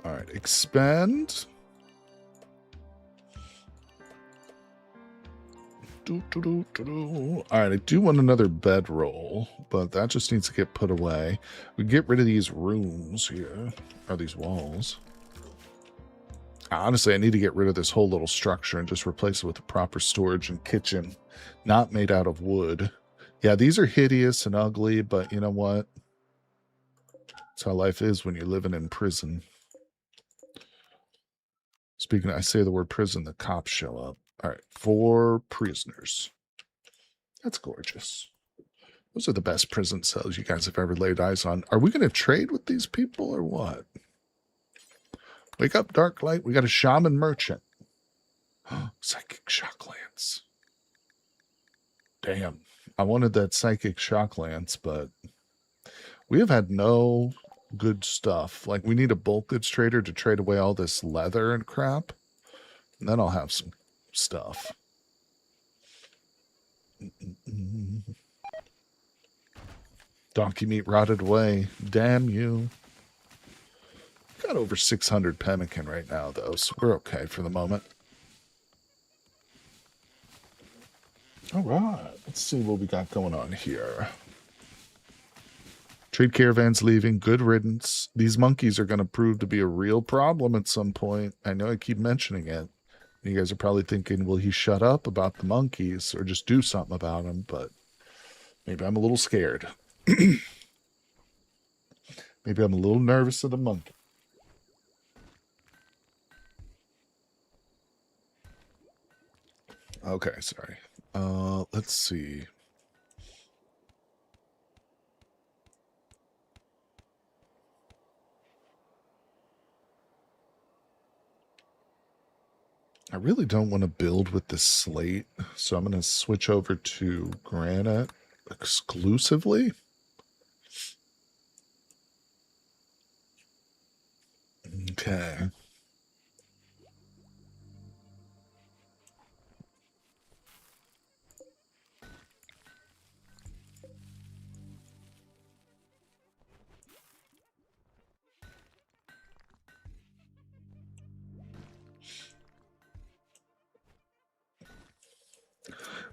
All right, expend. All right, I do want another bedroll, but that just needs to get put away. We get rid of these rooms here, or these walls. Honestly, I need to get rid of this whole little structure and just replace it with a proper storage and kitchen, not made out of wood. Yeah, these are hideous and ugly, but you know what? That's how life is when you're living in prison. Speaking of, I say the word prison, the cops show up. All right, 4 prisoners. That's gorgeous. Those are the best prison cells you guys have ever laid eyes on. Are we going to trade with these people or what? Wake up, Dark Light. We got a shaman merchant. Psychic shock lance. Damn. I wanted that psychic shock lance, but we have had no good stuff. Like, we need a bulk goods trader to trade away all this leather and crap. And then I'll have some stuff. Donkey meat rotted away. Damn you. Got over 600 pemmican right now, though, so we're okay for the moment. All right, let's see what we got going on here. Trade caravans leaving. Good riddance. These monkeys are going to prove to be a real problem at some point. I know I keep mentioning it. You guys are probably thinking, will he shut up about the monkeys or just do something about them? But maybe I'm a little scared. Maybe I'm a little nervous of the monkey. Okay, sorry. Let's see. I really don't want to build with this slate, so I'm going to switch over to granite exclusively. Okay.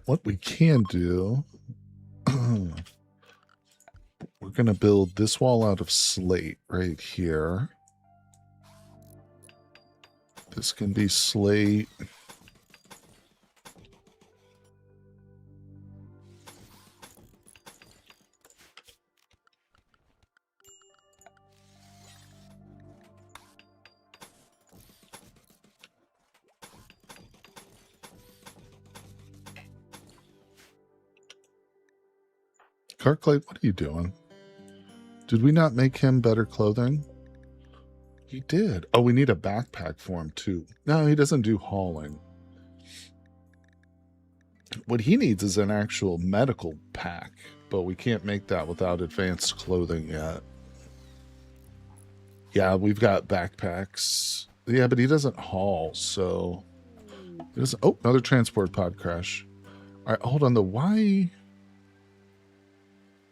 what we can do, we're going to build this wall out of slate right here. This can be slate. Carclate, what are you doing? Did we not make him better clothing? He did. Oh, we need a backpack for him too. No, he doesn't do hauling. What he needs is an actual medical pack, but we can't make that without advanced clothing yet. Yeah, we've got backpacks. Yeah, but he doesn't haul, so he doesn't. Oh, another transport pod crash. All right, hold on. The why?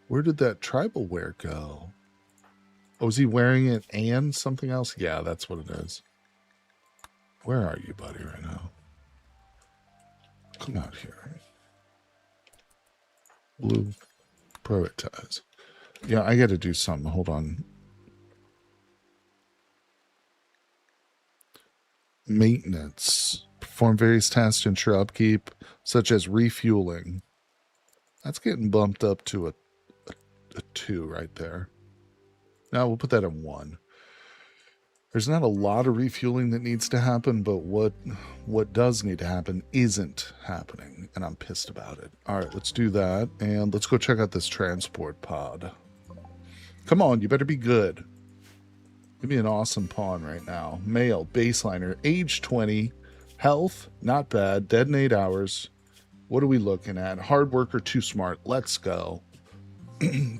Where did that tribal wear go? Oh, is he wearing it and something else? Yeah, that's what it is. Where are you, buddy, right now? Come out here. Blue. Prioritize. Yeah, I got to do something. Hold on. Maintenance. Perform various tasks to ensure upkeep, such as refueling. That's getting bumped up to a 2 right there. Now we'll put that in 1. There's not a lot of refueling that needs to happen, but what does need to happen isn't happening, and I'm pissed about it. All right, let's do that, and let's go check out this transport pod. Come on, you better be good. Give me an awesome pawn right now. Male, baseliner, age 20, health, not bad, dead in 8 hours. What are we looking at? Hard worker, too smart. Let's go.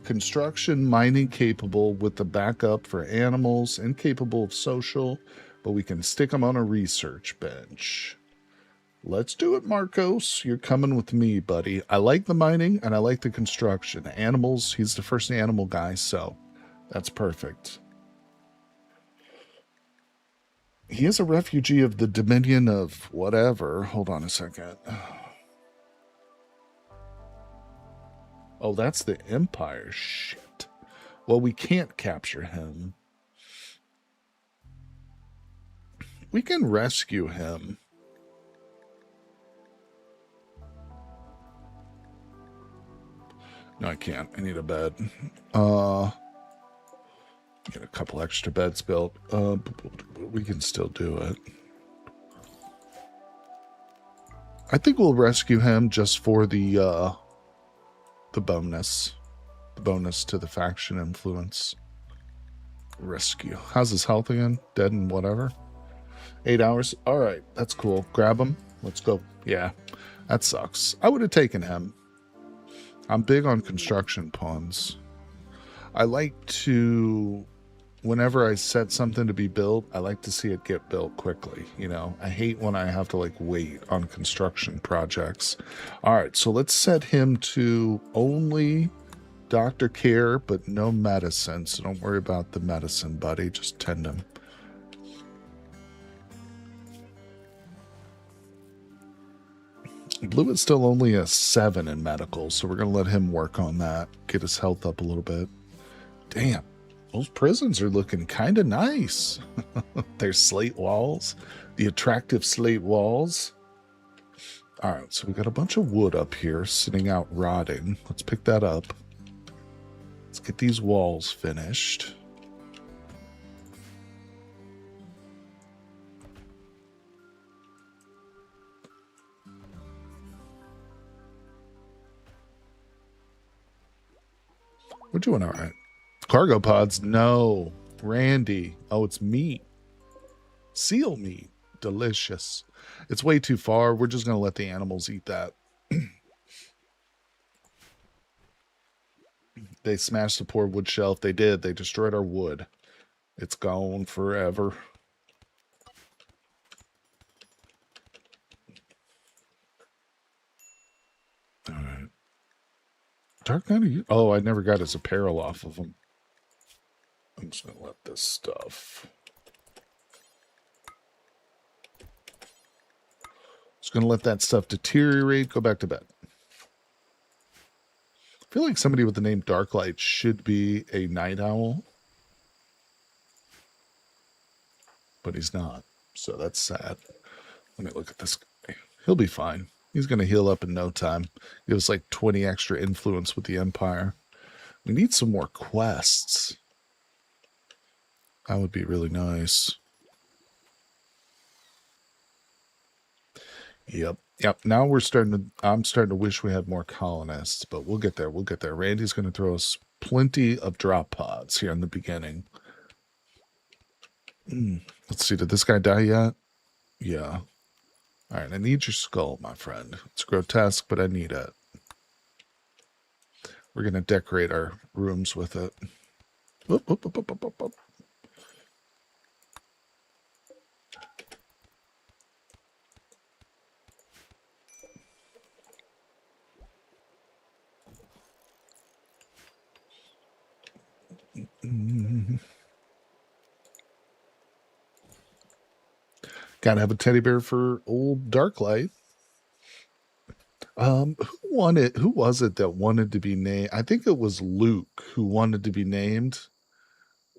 Construction, mining capable with the backup for animals, incapable of social, but we can stick them on a research bench. Let's do it, Marcos. You're coming with me, buddy. I like the mining and I like the construction. Animals, he's the first animal guy, so that's perfect. He is a refugee of the Dominion of whatever. Hold on a second. Oh, that's the Empire. Shit. Well, we can't capture him. We can rescue him. No, I can't. I need a bed. Get a couple extra beds built. We can still do it. I think we'll rescue him just for the bonus. The bonus to the faction influence. Rescue. How's his health again? Dead and whatever. 8 hours. All right, that's cool. Grab him. Let's go. Yeah, that sucks. I would have taken him. I'm big on construction pawns. I like to, whenever I set something to be built, I like to see it get built quickly. You know, I hate when I have to like wait on construction projects. All right, so let's set him to only doctor care, but no medicine. So don't worry about the medicine, buddy. Just tend him. Blue is still only a 7 in medical, so we're going to let him work on that. Get his health up a little bit. Damn, those prisons are looking kind of nice. There's slate walls. The attractive slate walls. All right, so we got a bunch of wood up here sitting out rotting. Let's pick that up. Let's get these walls finished. We're doing all right. Cargo pods, no. Brandy. Oh, it's meat. Seal meat. Delicious. It's way too far. We're just going to let the animals eat that. They smashed the poor wood shelf. They did. They destroyed our wood. It's gone forever. All right. Dark Knight? Oh, I never got his apparel off of him. I'm just going to let this stuff. Just going to let that stuff deteriorate. Go back to bed. feel like somebody with the name Darklight should be a night owl, but he's not. So that's sad. Let me look at this guy. He'll be fine. He's going to heal up in no time. Give us like 20 extra influence with the Empire. We need some more quests. That would be really nice. Yep. Now I'm starting to wish we had more colonists, but we'll get there. We'll get there. Randy's going to throw us plenty of drop pods here in the beginning. Let's see. Did this guy die yet? Yeah. All right. I need your skull, my friend. It's grotesque, but I need it. We're going to decorate our rooms with it. Whoop, whoop, whoop, whoop, whoop, whoop. Gotta have a teddy bear for old Darklight. Who wanted? Who was it that wanted to be named? I think it was Luke who wanted to be named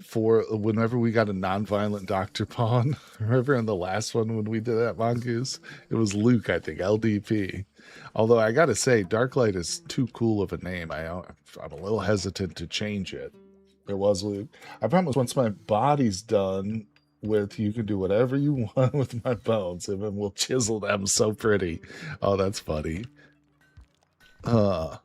for whenever we got a non-violent Dr. Pawn. Remember in the last one when we did that Mongoose? It was Luke, I think, LDP. Although I gotta say, Darklight is too cool of a name. I'm a little hesitant to change it. There was Luke. I promise once my body's done with, you can do whatever you want with my bones, and then we'll chisel them so pretty. Oh, that's funny. Yep.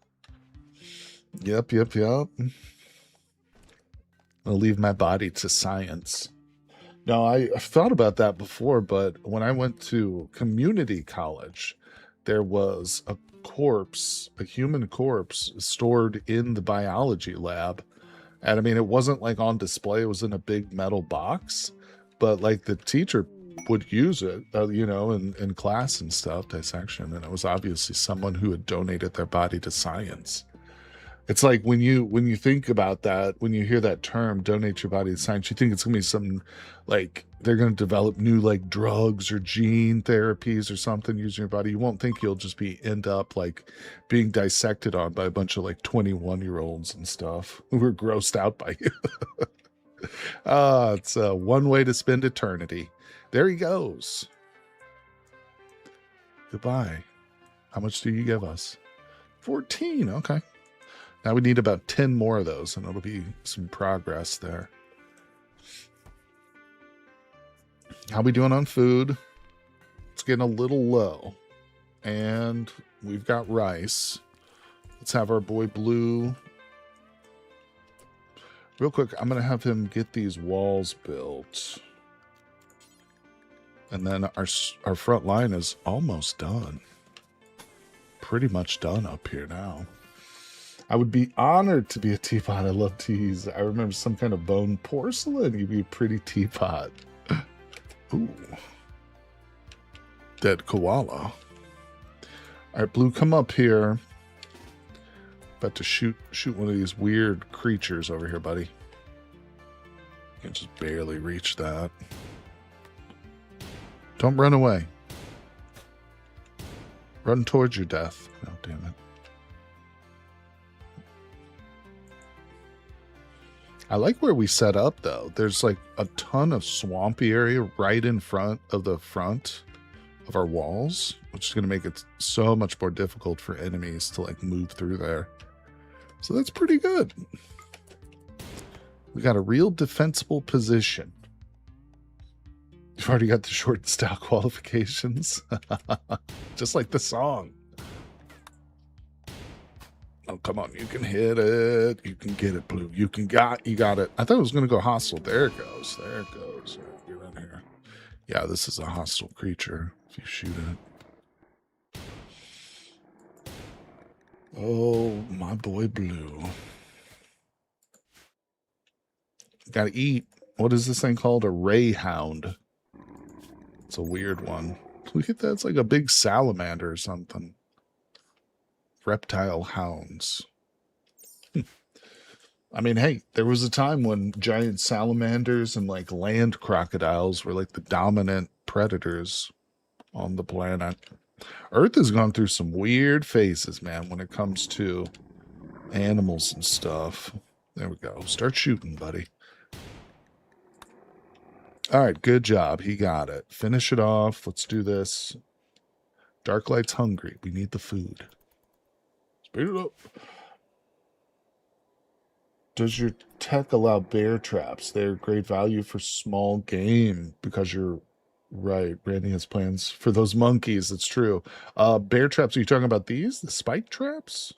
I'll leave my body to science. No, I've thought about that before, but when I went to community college, there was a corpse, a human corpse, stored in the biology lab. And I mean, it wasn't like on display, it was in a big metal box, but like the teacher would use it, you know, in class and stuff, dissection. And it was obviously someone who had donated their body to science. It's like when you think about that, when you hear that term, donate your body to science, you think it's gonna be something like they're gonna develop new like drugs or gene therapies or something using your body. You won't think you'll just end up like being dissected on by a bunch of like 21-year-olds and stuff who are grossed out by you. It's one way to spend eternity. There he goes. Goodbye. How much do you give us? 14. Okay. Now we need about 10 more of those, and it'll be some progress there. How we doing on food? It's getting a little low. And we've got rice. Let's have our boy Blue. Real quick, I'm going to have him get these walls built. And then our front line is almost done. Pretty much done up here now. I would be honored to be a teapot. I love teas. I remember some kind of bone porcelain. You'd be a pretty teapot. Ooh. Dead koala. All right, Blue, come up here. About to shoot one of these weird creatures over here, buddy. You can just barely reach that. Don't run away. Run towards your death. Oh, damn it. I like where we set up, though. There's like a ton of swampy area right in front of our walls, which is going to make it so much more difficult for enemies to like move through there. So that's pretty good. We got a real defensible position. You've already got the short stout qualifications. Just like the song. Oh, come on. You can hit it. You can get it, Blue. You got it. I thought it was going to go hostile. There it goes. There it goes. Get in here. Yeah, this is a hostile creature if you shoot it. Oh, my boy Blue. Gotta eat. What is this thing called? A ray hound. It's a weird one. Look at that. It's like a big salamander or something. Reptile hounds. I mean, hey, there was a time when giant salamanders and like land crocodiles were like the dominant predators on the planet. Earth has gone through some weird phases, man, when it comes to animals and stuff. There we go. Start shooting, buddy. All right, good job. He got it. Finish it off. Let's do this. Darklight's hungry. We need the food. Speed it up. Does your tech allow bear traps? They're great value for small game because you're right. Randy has plans for those monkeys. That's true. Bear traps, are you talking about these? The spike traps?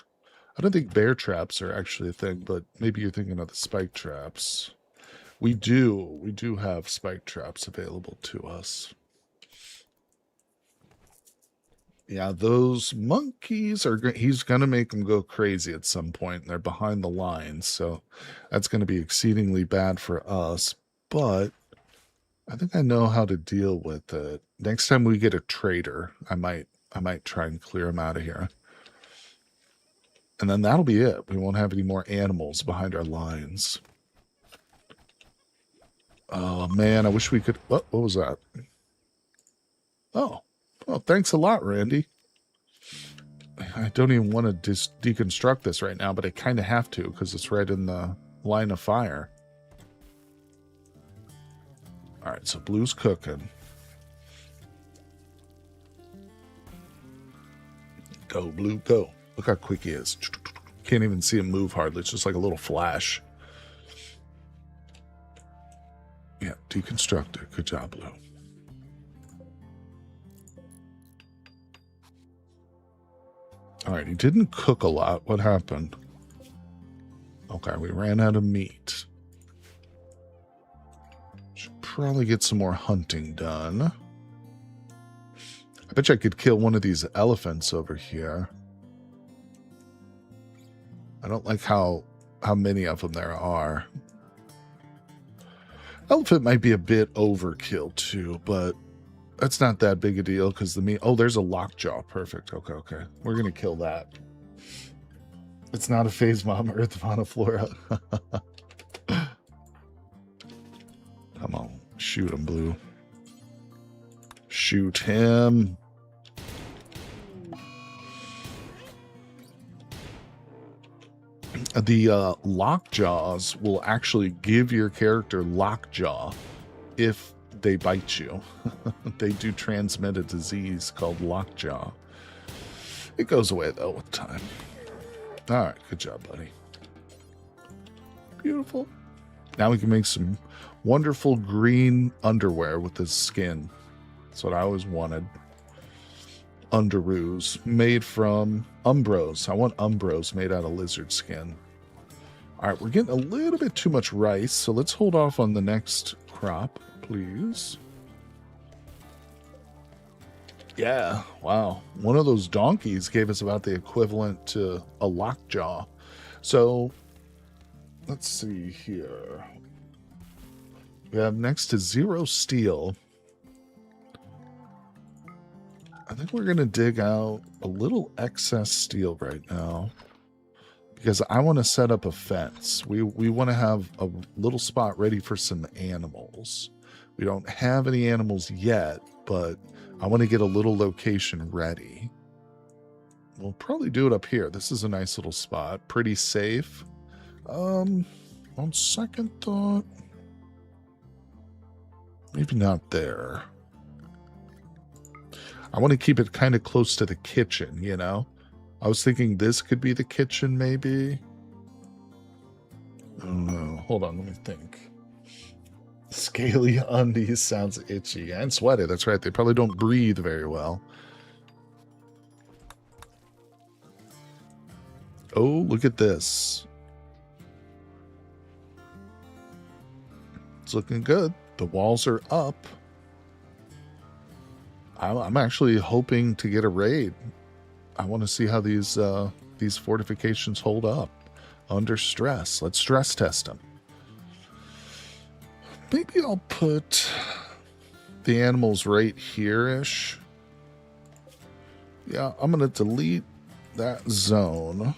I don't think bear traps are actually a thing, but maybe you're thinking of the spike traps. We do have spike traps available to us. Yeah, those monkeys are great. He's going to make them go crazy at some point, and they're behind the lines, so that's going to be exceedingly bad for us. But I think I know how to deal with it. Next time we get a trader, I might try and clear him out of here. And then that'll be it. We won't have any more animals behind our lines. Oh, man, I wish we could... What was that? Oh, thanks a lot, Randy. I don't even want to deconstruct this right now, but I kind of have to because it's right in the line of fire. All right, so blue's cooking. Go, blue, go. Look how quick he is. Can't even see him move hardly. It's just like a little flash. Yeah, deconstructed. Good job, blue. All right, he didn't cook a lot. What happened? Okay, we ran out of meat. Should probably get some more hunting done. I bet you I could kill one of these elephants over here. I don't like how many of them there are. Elephant might be a bit overkill too, but that's not that big a deal because the meat... Oh, there's a lockjaw. Perfect. Okay. We're going to kill that. It's not a phase mom Earth Monoflora. Come on. Shoot him, Blue. Shoot him. The lockjaws will actually give your character lockjaw if they bite you. They do transmit a disease called lockjaw. It goes away, though, with time. All right, good job, buddy. Beautiful. Now we can make some wonderful green underwear with this skin. That's what I always wanted. Underoos made from umbros. I want umbros made out of lizard skin. All right, we're getting a little bit too much rice, so let's hold off on the next crop, please. Yeah, wow. One of those donkeys gave us about the equivalent to a lockjaw. So, let's see here. We have next to 0 steel. I think we're going to dig out a little excess steel right now because I want to set up a fence. We want to have a little spot ready for some animals. We don't have any animals yet, but I want to get a little location ready. We'll probably do it up here. This is a nice little spot. Pretty safe. On second thought, maybe not there. I want to keep it kind of close to the kitchen, you know? I was thinking this could be the kitchen, maybe. I don't know. Hold on, let me think. Scaly undies sounds itchy. And sweaty, that's right. They probably don't breathe very well. Oh, look at this. It's looking good. The walls are up. I'm actually hoping to get a raid. I want to see how these fortifications hold up under stress. Let's stress test them. Maybe I'll put the animals right here-ish. Yeah, I'm going to delete that zone.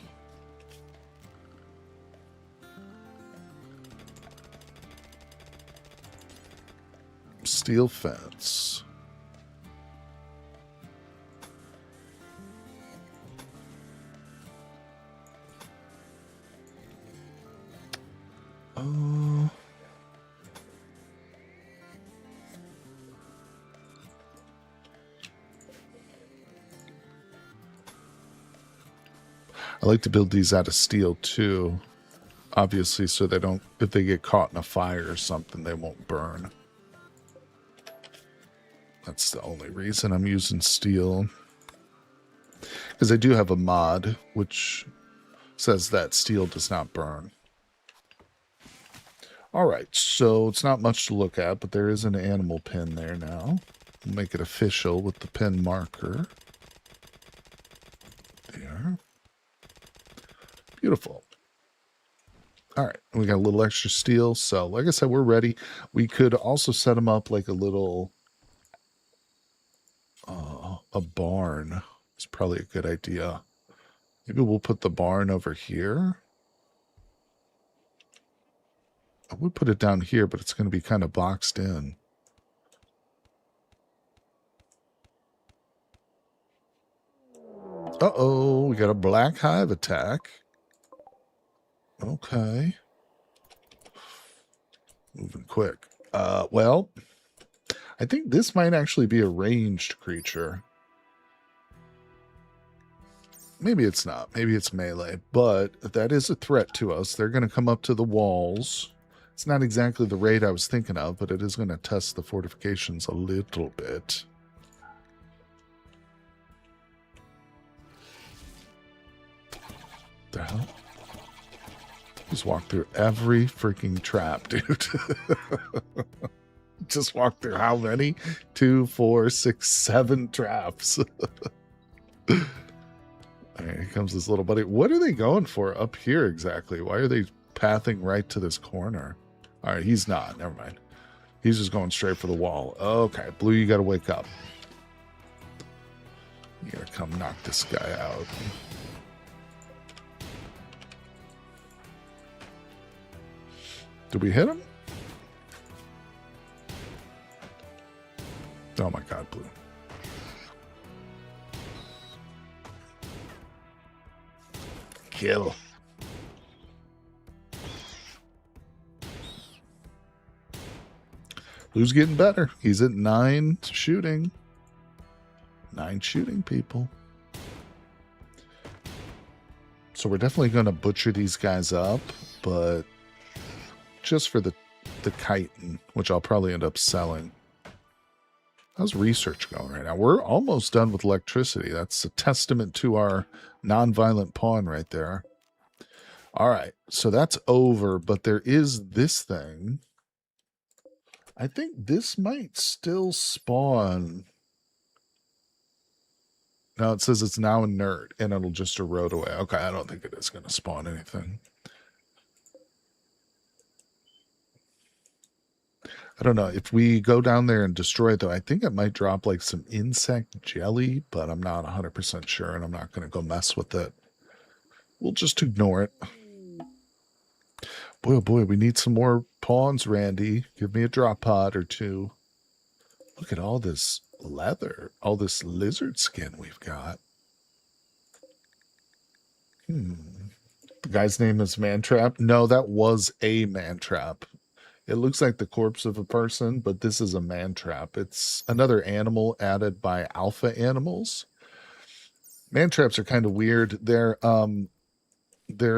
Steel fence. Oh. I like to build these out of steel too. Obviously, so they don't, if they get caught in a fire or something, they won't burn. That's the only reason I'm using steel. Because I do have a mod which says that steel does not burn. Alright, so it's not much to look at, but there is an animal pin there now. We'll make it official with the pin marker. There. Beautiful. Alright, we got a little extra steel, so like I said, we're ready. We could also set them up like a little... a barn. It's probably a good idea. Maybe we'll put the barn over here. I would put it down here, but it's going to be kind of boxed in. Uh-oh, we got a black hive attack. Okay. Moving quick. Well, I think this might actually be a ranged creature. Maybe it's not. Maybe it's melee. But that is a threat to us. They're going to come up to the walls. It's not exactly the raid I was thinking of, but it is going to test the fortifications a little bit. The hell? Just walk through every freaking trap, dude. Just walk through how many? 2, 4, 6, 7 traps. All right, here comes this little buddy. What are they going for up here exactly? Why are they pathing right to this corner? All right, he's not. Never mind. He's just going straight for the wall. Okay, Blue, you got to wake up. You got to come knock this guy out. Did we hit him? Oh my God, Blue. Kill. Blue's getting better. He's at 9 shooting. 9 shooting, people. So we're definitely going to butcher these guys up, but just for the chitin, which I'll probably end up selling. How's research going right now? We're almost done with electricity. That's a testament to our non-violent pawn right there. All right, so that's over, but there is this thing. I think this might still spawn. No, it says it's now inert, and it'll just erode away. Okay, I don't think it is going to spawn anything. I don't know. If we go down there and destroy it, though, I think it might drop like some insect jelly, but I'm not 100% sure, and I'm not going to go mess with it. We'll just ignore it. Boy, oh boy, we need some more pawns, Randy. Give me a drop pod or two. Look at all this leather, all this lizard skin we've got. The guy's name is Mantrap. No, that was a Mantrap. It looks like the corpse of a person, but this is a Mantrap. It's another animal added by alpha animals. Mantraps are kind of weird. They're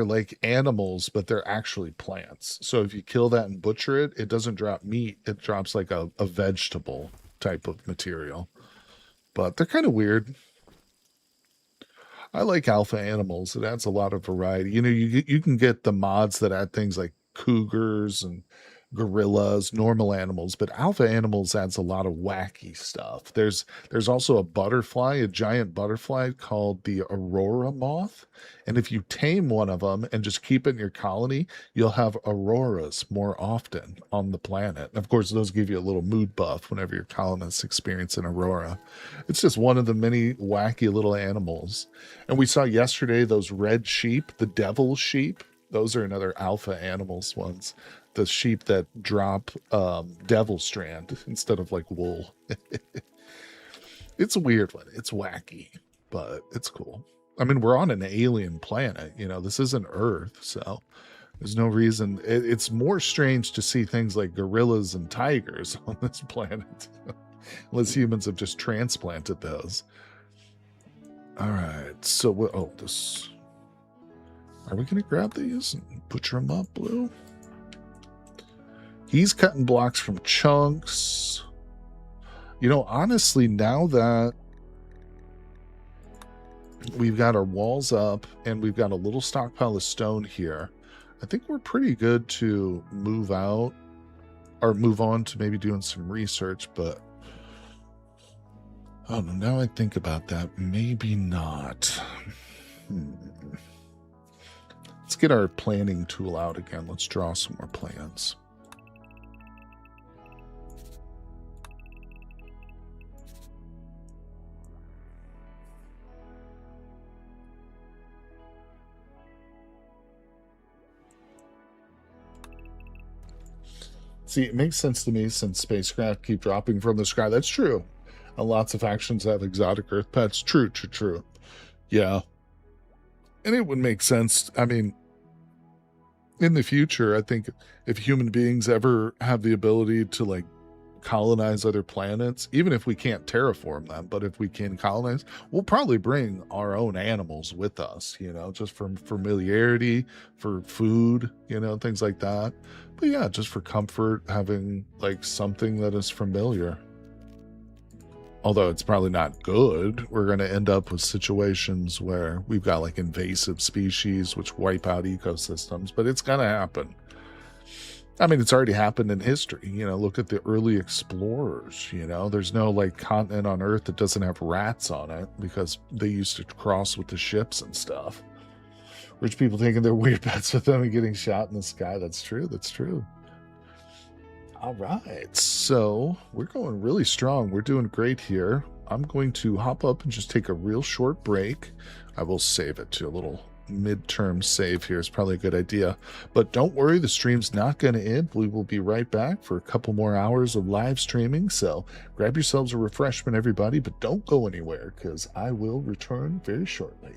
like animals, but they're actually plants. So if you kill that and butcher it, it doesn't drop meat. It drops like a vegetable type of material. But they're kind of weird. I like alpha animals. It adds a lot of variety. You know, you can get the mods that add things like cougars and gorillas, normal animals, but alpha animals adds a lot of wacky stuff. There's also a butterfly, a giant butterfly called the aurora moth, and if you tame one of them and just keep it in your colony, you'll have auroras more often on the planet. And of course, those give you a little mood buff whenever your colonists experience an aurora. It's just one of the many wacky little animals. And we saw yesterday those red sheep, the devil sheep. Those are another alpha animals ones. The sheep that drop devil strand instead of like wool. It's a weird one. It's wacky, but it's cool. I mean, we're on an alien planet. You know, this isn't Earth, so There's no reason. It's more strange to see things like gorillas and tigers on this planet, unless humans have just transplanted those. All right. So, oh, this. Are we going to grab these and butcher them up, Blue? He's cutting blocks from chunks. You know, honestly, now that we've got our walls up and we've got a little stockpile of stone here, I think we're pretty good to move out or move on to maybe doing some research, but oh no, now I think about that, maybe not. Let's get our planning tool out again. Let's draw some more plans. See, it makes sense to me since spacecraft keep dropping from the sky. That's true. And lots of factions have exotic Earth pets. True, true, true. Yeah. And it would make sense. I mean, in the future, I think if human beings ever have the ability to like colonize other planets, even if we can't terraform them, but if we can colonize, we'll probably bring our own animals with us, you know, just for familiarity, for food, you know, things like that. But yeah, just for comfort, having like something that is familiar. Although it's probably not good, we're going to end up with situations where we've got like invasive species which wipe out ecosystems, but it's going to happen. I mean, it's already happened in history. You know, look at the early explorers. You know, there's no like continent on Earth that doesn't have rats on it because they used to cross with the ships and stuff. Rich people taking their weird bets with them and getting shot in the sky. That's true. That's true. All right. So we're going really strong. We're doing great here. I'm going to hop up and just take a real short break. I will save it to a little midterm save here. Is probably a good idea. But don't worry, the stream's not going to end. We will be right back for a couple more hours of live streaming. So grab yourselves a refreshment, everybody, but don't go anywhere because I will return very shortly.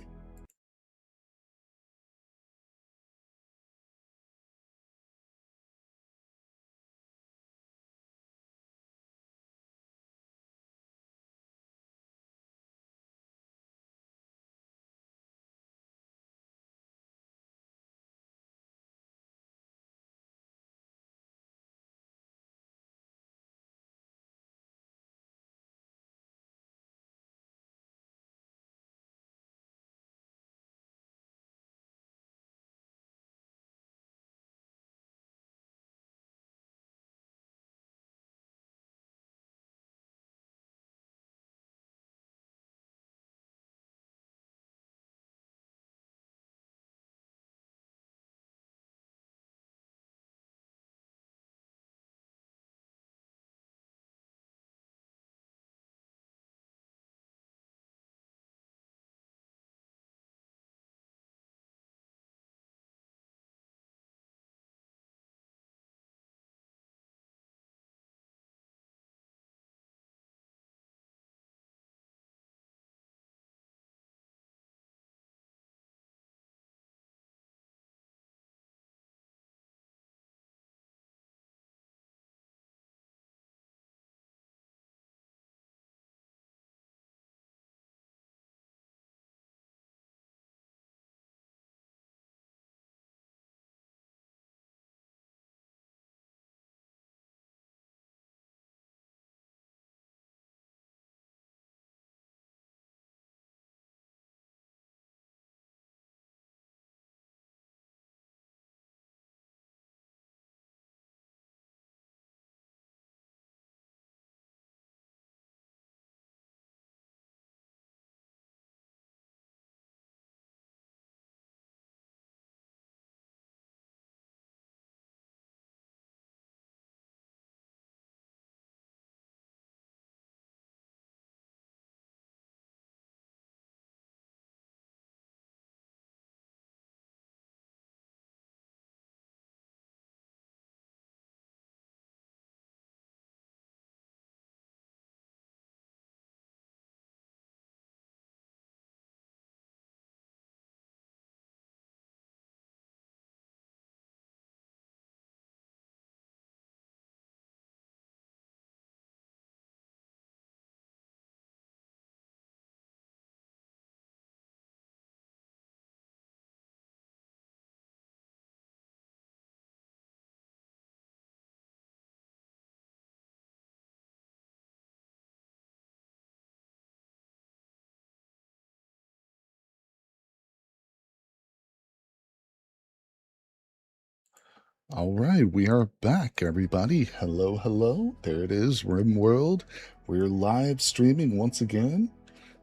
All right, we are back, everybody. Hello, hello. There it is, Rimworld. We're live streaming once again.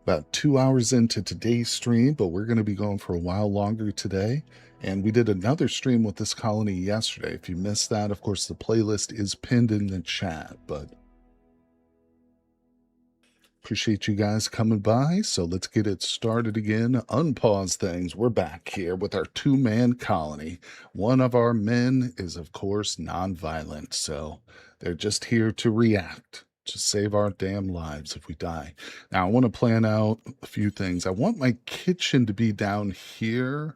About 2 hours into today's stream, but we're going to be going for a while longer today. And we did another stream with this colony yesterday. If you missed that, of course, the playlist is pinned in the chat, but appreciate you guys coming by. So let's get it started again. Unpause things. We're back here with our two-man colony. One of our men is, of course, non-violent, so they're just here to react, to save our damn lives if we die. Now, I want to plan out a few things. I want my kitchen to be down here,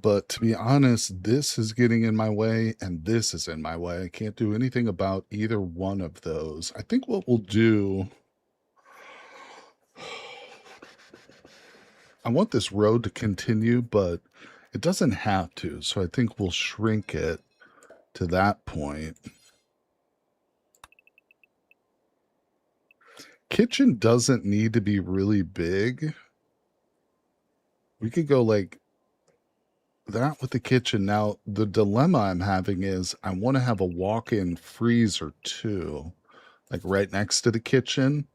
but to be honest, this is getting in my way and this is in my way. I can't do anything about either one of those. I think what we'll do, I want this road to continue, but it doesn't have to. So I think we'll shrink it to that point. Kitchen doesn't need to be really big. We could go like that with the kitchen. Now, the dilemma I'm having is I want to have a walk-in freezer too, like right next to the kitchen.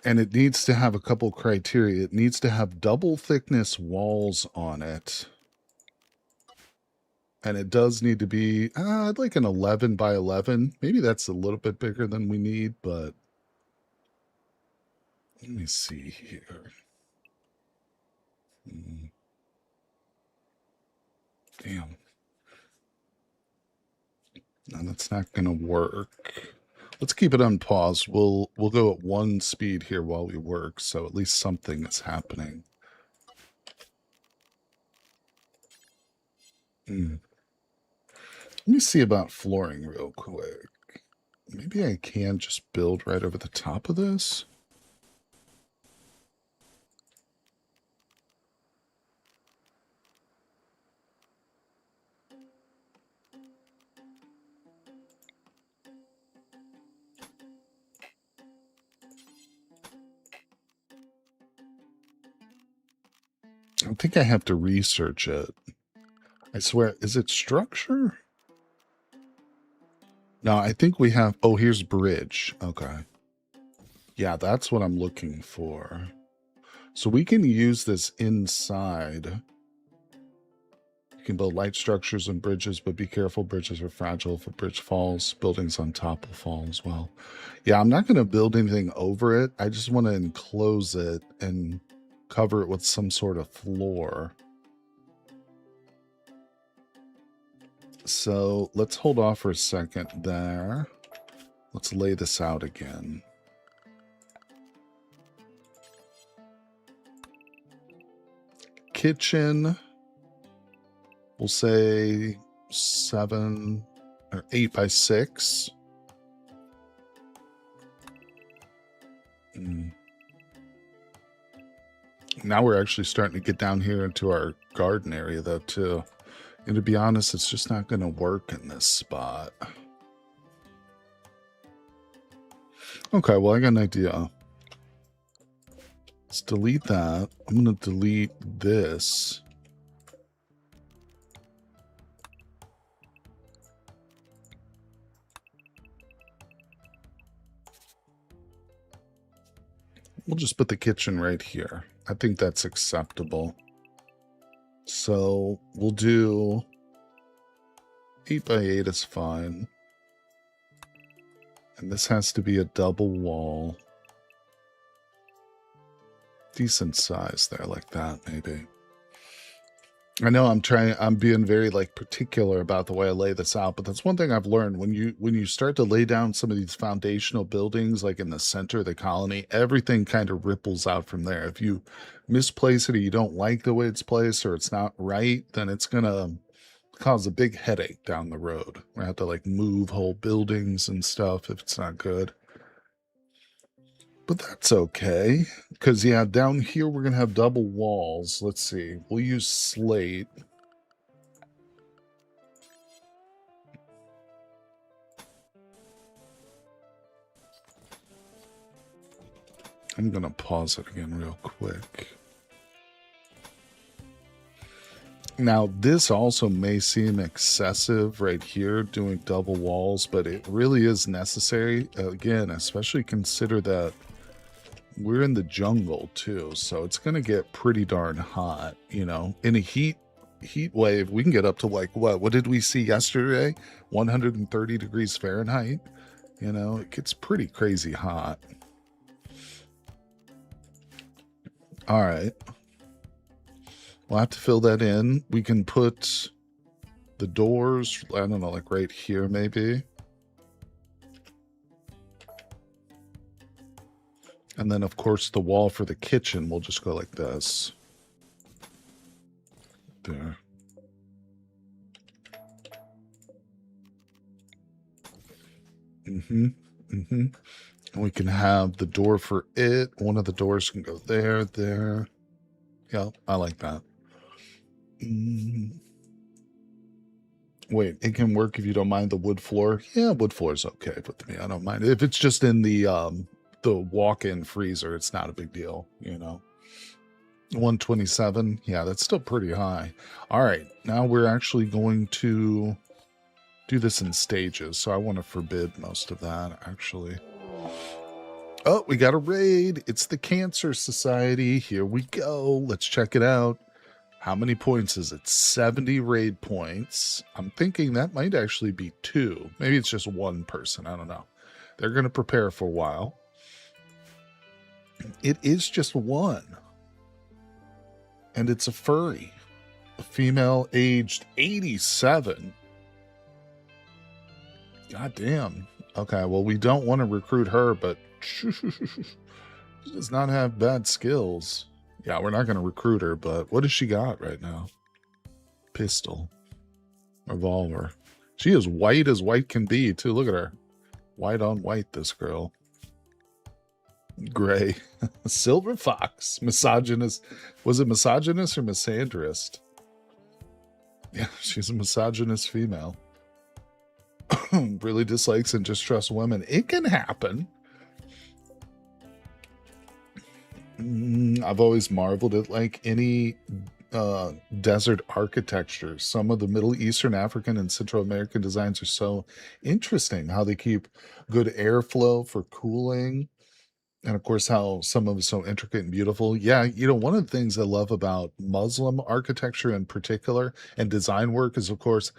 And it needs to have a couple criteria. It needs to have double thickness walls on it. And it does need to be, I'd like an 11 by 11. Maybe that's a little bit bigger than we need, but let me see here. Damn. No, that's not going to work. Let's keep it on pause. We'll go at one speed here while we work, so at least something is happening. Let me see about flooring real quick. Maybe I can just build right over the top of this. I think I have to research it. I swear, is it structure? No, I think we have, oh, here's bridge. Okay. Yeah, that's what I'm looking for. So we can use this inside. You can build light structures and bridges, but be careful, bridges are fragile. If a bridge falls, buildings on top will fall as well. Yeah, I'm not going to build anything over it. I just want to enclose it and cover it with some sort of floor. So let's hold off for a second there. Let's lay this out again. Kitchen, we'll say 7 or 8 by 6. Now we're actually starting to get down here into our garden area though too. And to be honest, it's just not going to work in this spot. Okay, well, I got an idea. Let's delete that. I'm going to delete this. We'll just put the kitchen right here. I think that's acceptable. So we'll do 8 by 8 is fine. And this has to be a double wall. Decent size there, like that, maybe. I know I'm being very like particular about the way I lay this out, but that's one thing I've learned. When you start to lay down some of these foundational buildings, like in the center of the colony, everything kind of ripples out from there. If you misplace it or you don't like the way it's placed or it's not right, then it's gonna cause a big headache down the road. We have to like move whole buildings and stuff if it's not good. But that's okay, because yeah, down here we're gonna have double walls. Let's see, we'll use slate. I'm gonna pause it again real quick. Now, this also may seem excessive right here, doing double walls, but it really is necessary. Again, especially consider that we're in the jungle too, so it's going to get pretty darn hot, you know. In a heat wave, we can get up to like, what did we see yesterday? 130 degrees Fahrenheit. You know, it gets pretty crazy hot. All right. We'll have to fill that in. We can put the doors, I don't know, like right here maybe. And then, of course, the wall for the kitchen will just go like this. There. And we can have the door for it. One of the doors can go there, there. Yeah, I like that. Wait, it can work if you don't mind the wood floor. Yeah, wood floor is okay with me. I don't mind. If it's just in the walk-in freezer, it's not a big deal, you know. 127. Yeah, that's still pretty high. All right, now we're actually going to do this in stages. So I want to forbid most of that, actually. Oh, we got a raid. It's the Cancer Society. Here we go. Let's check it out. How many points is it? 70 raid points. I'm thinking that might actually be 2. Maybe it's just 1 person. I don't know. They're going to prepare for a while. It is just 1. And it's a furry. A female aged 87. God damn. Okay, well, we don't want to recruit her, but she does not have bad skills. Yeah, we're not going to recruit her, but what does she got right now? Pistol. Revolver. She is white as white can be, too. Look at her. White on white, this girl. Gray. Silver Fox. Misogynist. Was it misogynist or misandrist? Yeah, she's a misogynist female. Really dislikes and distrusts women. It can happen. I've always marveled at like any desert architecture. Some of the Middle Eastern, African, and Central American designs are so interesting. How they keep good airflow for cooling. And of course, how some of it's so intricate and beautiful. Yeah, you know, one of the things I love about Muslim architecture in particular and design work is, of course,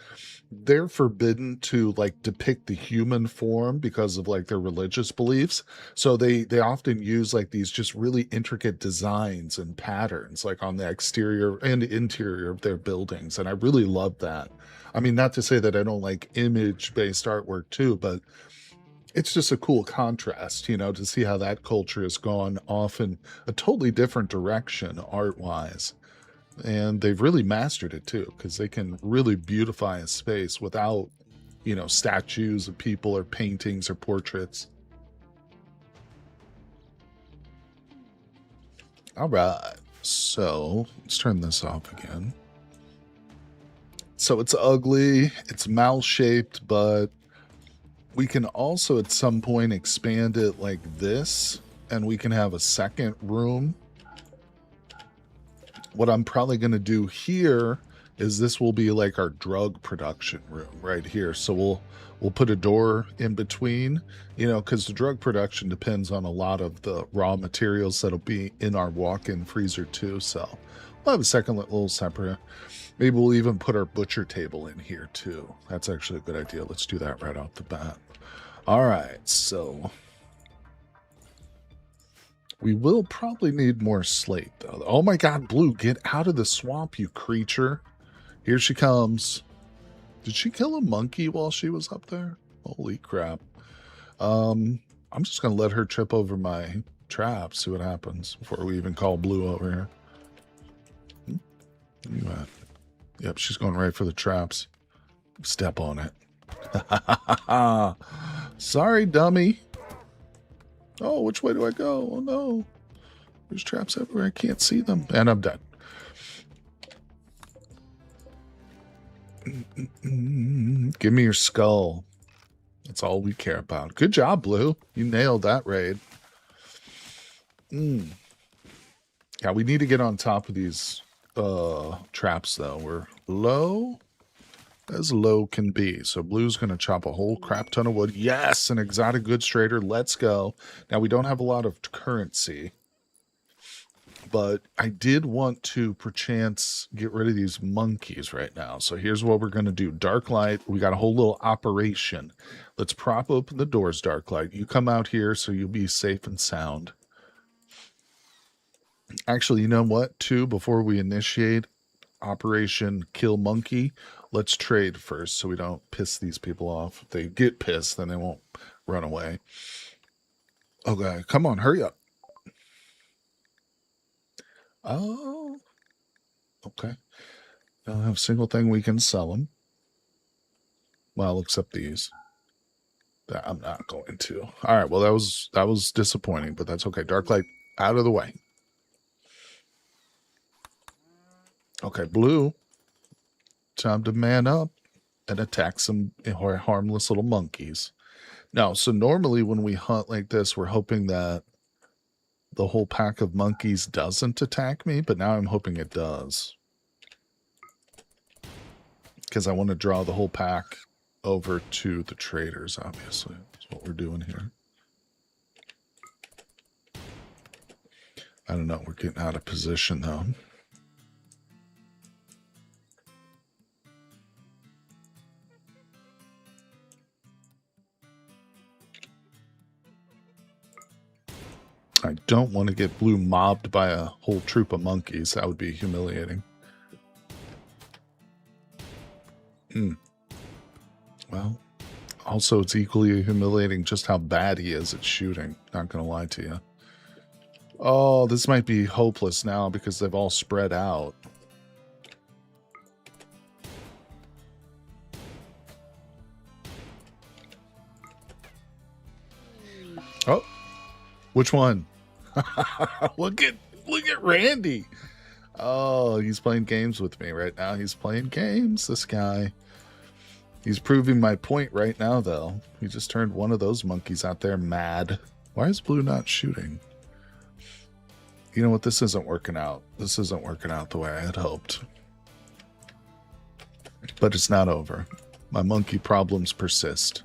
they're forbidden to like depict the human form because of like their religious beliefs. So they often use like these just really intricate designs and patterns like on the exterior and interior of their buildings. And I really love that. I mean, not to say that I don't like image-based artwork too, but it's just a cool contrast, you know, to see how that culture has gone off in a totally different direction art-wise. And they've really mastered it too, because they can really beautify a space without, you know, statues of people or paintings or portraits. All right, so let's turn this off again. So it's ugly, it's mouse-shaped, but we can also at some point expand it like this, and we can have a second room. What I'm probably going to do here is this will be like our drug production room right here. So we'll put a door in between, you know, because the drug production depends on a lot of the raw materials that'll be in our walk-in freezer too. So we'll have a second little separate. Maybe we'll even put our butcher table in here too. That's actually a good idea. Let's do that right off the bat. All right, so we will probably need more slate, though. Oh my god, Blue, get out of the swamp, you creature. Here she comes. Did she kill a monkey while she was up there? Holy crap. I'm just going to let her trip over my trap, see what happens before we even call Blue over here. Yep, she's going right for the traps. Step on it. Sorry, dummy. Oh, which way do I go? Oh, no. There's traps everywhere. I can't see them. And I'm done. Give me your skull. That's all we care about. Good job, Blue. You nailed that raid. Yeah, we need to get on top of these traps, though. We're low as low can be. So blue's going to chop a whole crap ton of wood. Yes, an exotic goods trader. Let's go. Now, we don't have a lot of currency, but I did want to perchance get rid of these monkeys right now. So here's what we're going to do. Dark light. We got a whole little operation. Let's prop open the doors, dark light. You come out here so you'll be safe and sound. Actually, you know what, too? Before we initiate Operation Kill Monkey, let's trade first so we don't piss these people off. If they get pissed, then they won't run away. Okay, come on, hurry up. Oh, okay. Don't have a single thing we can sell them. Well, except these. That I'm not going to. All right, well, that was disappointing, but that's okay. Dark light out of the way. Okay, blue. Time to man up and attack some harmless little monkeys. Now, so normally when we hunt like this, we're hoping that the whole pack of monkeys doesn't attack me, but now I'm hoping it does. Because I want to draw the whole pack over to the traders, obviously. That's what we're doing here. I don't know, we're getting out of position though. I don't want to get blue mobbed by a whole troop of monkeys. That would be humiliating. Well, also it's equally humiliating just how bad he is at shooting. Not going to lie to you. Oh, this might be hopeless now because they've all spread out. Oh, which one? Look at Randy. Oh, he's playing games with me right now. He's playing games, this guy. He's proving my point right now, though. He just turned one of those monkeys out there mad. Why is blue not shooting? You know what? This isn't working out. This isn't working out the way I had hoped. But it's not over. My monkey problems persist.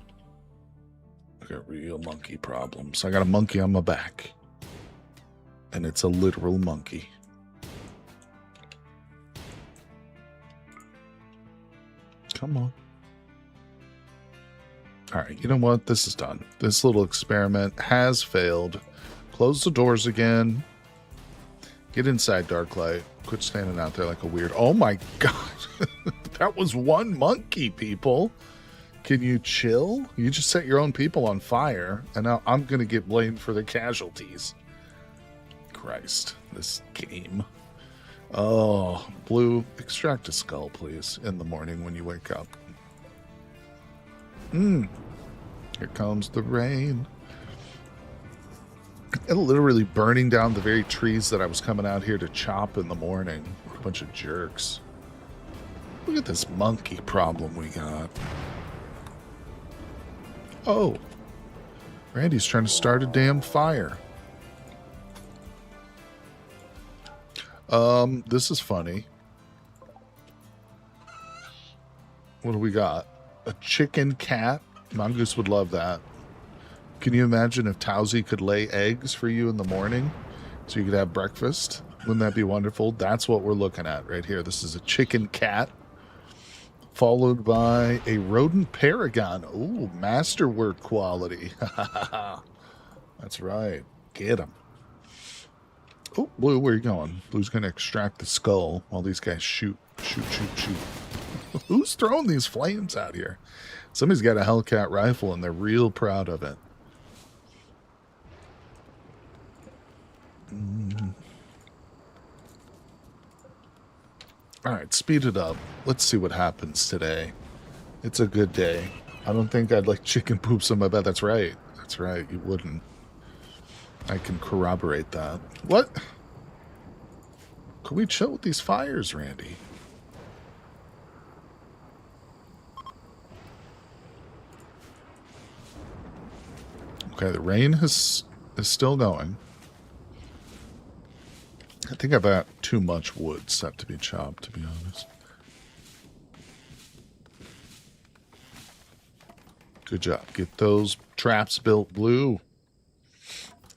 I got real monkey problems. I got a monkey on my back. And it's a literal monkey. Come on. Alright, you know what? This is done. This little experiment has failed. Close the doors again. Get inside, Darklight. Quit standing out there like a weird... Oh my god! That was one monkey, people! Can you chill? You just set your own people on fire, and now I'm gonna get blamed for the casualties. Christ, this game. Oh, Blue, extract a skull, please, in the morning when you wake up. Here comes the rain. And literally burning down the very trees that I was coming out here to chop in the morning. A bunch of jerks. Look at this monkey problem we got. Oh. Randy's trying to start a damn fire. This is funny. What do we got? A chicken cat? Mongoose would love that. Can you imagine if Towsy could lay eggs for you in the morning so you could have breakfast? Wouldn't that be wonderful? That's what we're looking at right here. This is a chicken cat followed by a rodent paragon. Ooh, masterwork quality. That's right. Get him. Oh, Blue, where are you going? Blue's going to extract the skull while these guys shoot. Who's throwing these flames out here? Somebody's got a Hellcat rifle and they're real proud of it. Alright, speed it up. Let's see what happens today. It's a good day. I don't think I'd like chicken poops on my bed. That's right. That's right. You wouldn't. I can corroborate that. What? Can we chill with these fires, Randy? Okay, the rain is still going. I think I've got too much wood set to be chopped, to be honest. Good job. Get those traps built, Blue.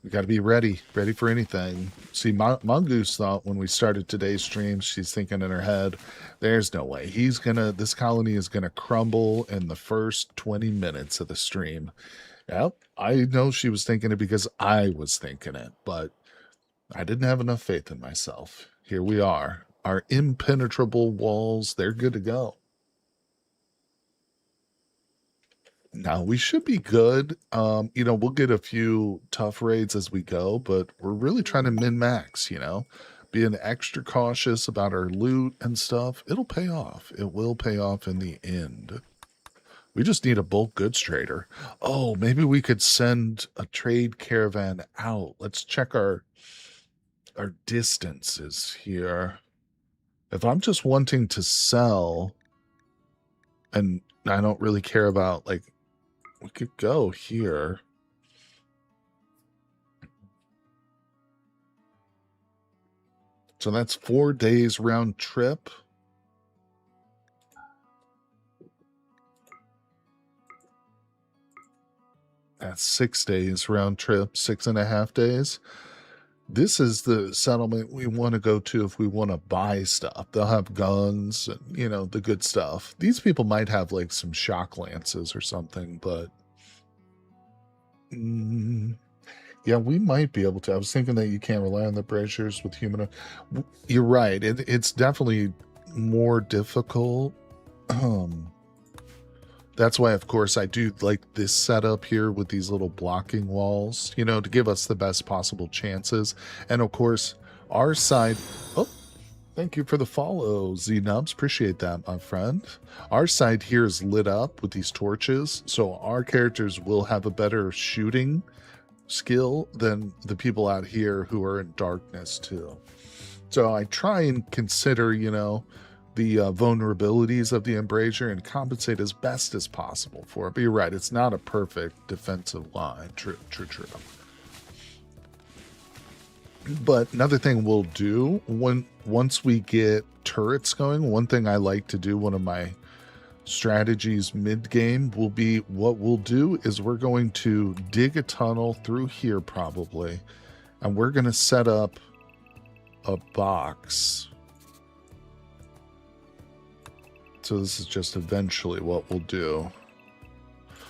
We got to be ready for anything. See, Mongoose thought when we started today's stream, she's thinking in her head, there's no way. This colony is going to crumble in the first 20 minutes of the stream. Yep, I know she was thinking it because I was thinking it, but I didn't have enough faith in myself. Here we are. Our impenetrable walls, they're good to go. Now we should be good. We'll get a few tough raids as we go, but we're really trying to min-max, being extra cautious about our loot and stuff. It'll pay off. It will pay off in the end. We just need a bulk goods trader. Oh, maybe we could send a trade caravan out. Let's check our distances here. If I'm just wanting to sell and I don't really care about, like, we could go here. So that's 4 days round trip. That's 6 days round trip, 6.5 days. This is the settlement we want to go to if we want to buy stuff. They'll have guns and, the good stuff. These people might have like some shock lances or something, but yeah, we might be able to. I was thinking that you can't rely on the braziers with human. You're right. It's definitely more difficult. That's why, of course, I do like this setup here with these little blocking walls, to give us the best possible chances. And of course, our side. Oh, thank you for the follow, Z-Nubs. Appreciate that, my friend. Our side here is lit up with these torches, so our characters will have a better shooting skill than the people out here who are in darkness, too. So I try and consider, the vulnerabilities of the embrasure and compensate as best as possible for it. But you're right, it's not a perfect defensive line. True. But another thing we'll do once we get turrets going, one thing I like to do, one of my strategies mid-game will be, what we'll do is we're going to dig a tunnel through here probably, and we're going to set up a box. So this is just eventually what we'll do.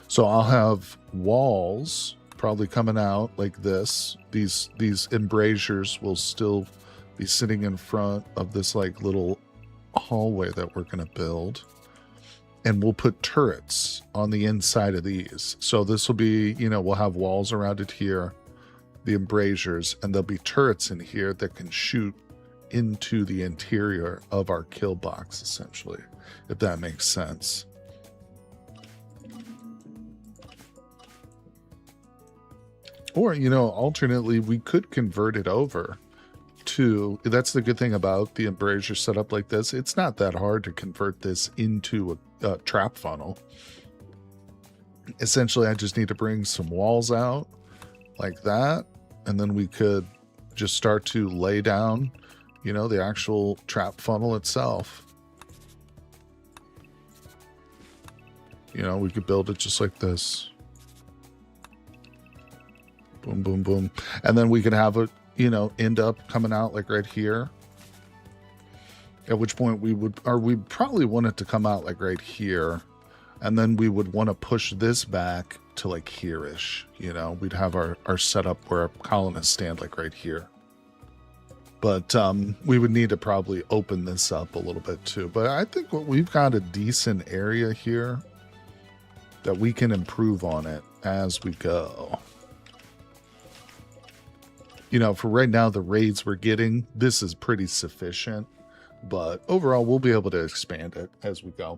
So I'll have walls probably coming out like this. These embrasures will still be sitting in front of this like little hallway that we're going to build. And we'll put turrets on the inside of these. So this will be, we'll have walls around it here, the embrasures, and there'll be turrets in here that can shoot into the interior of our kill box, essentially, if that makes sense. Or, alternately, we could convert it over to, that's the good thing about the embrasure setup like this. It's not that hard to convert this into a trap funnel. Essentially, I just need to bring some walls out like that, and then we could just start to lay down, the actual trap funnel itself. We could build it just like this. Boom, boom, boom. And then we could have it, end up coming out like right here. At which point we'd probably want it to come out like right here. And then we would want to push this back to like here-ish. We'd have our setup where our colonists stand like right here. But we would need to probably open this up a little bit too. But I think we've got a decent area here that we can improve on it as we go. For right now, the raids we're getting, this is pretty sufficient. But overall, we'll be able to expand it as we go.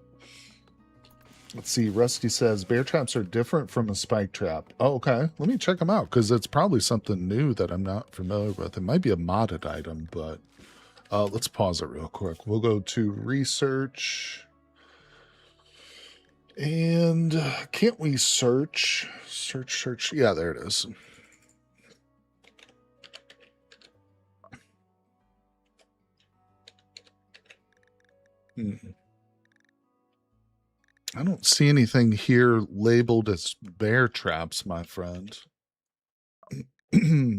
Let's see. Rusty says, bear traps are different from a spike trap. Oh, okay. Let me check them out, because it's probably something new that I'm not familiar with. It might be a modded item, but let's pause it real quick. We'll go to research. And can't we search? Search. Yeah, there it is. I don't see anything here labeled as bear traps, my friend.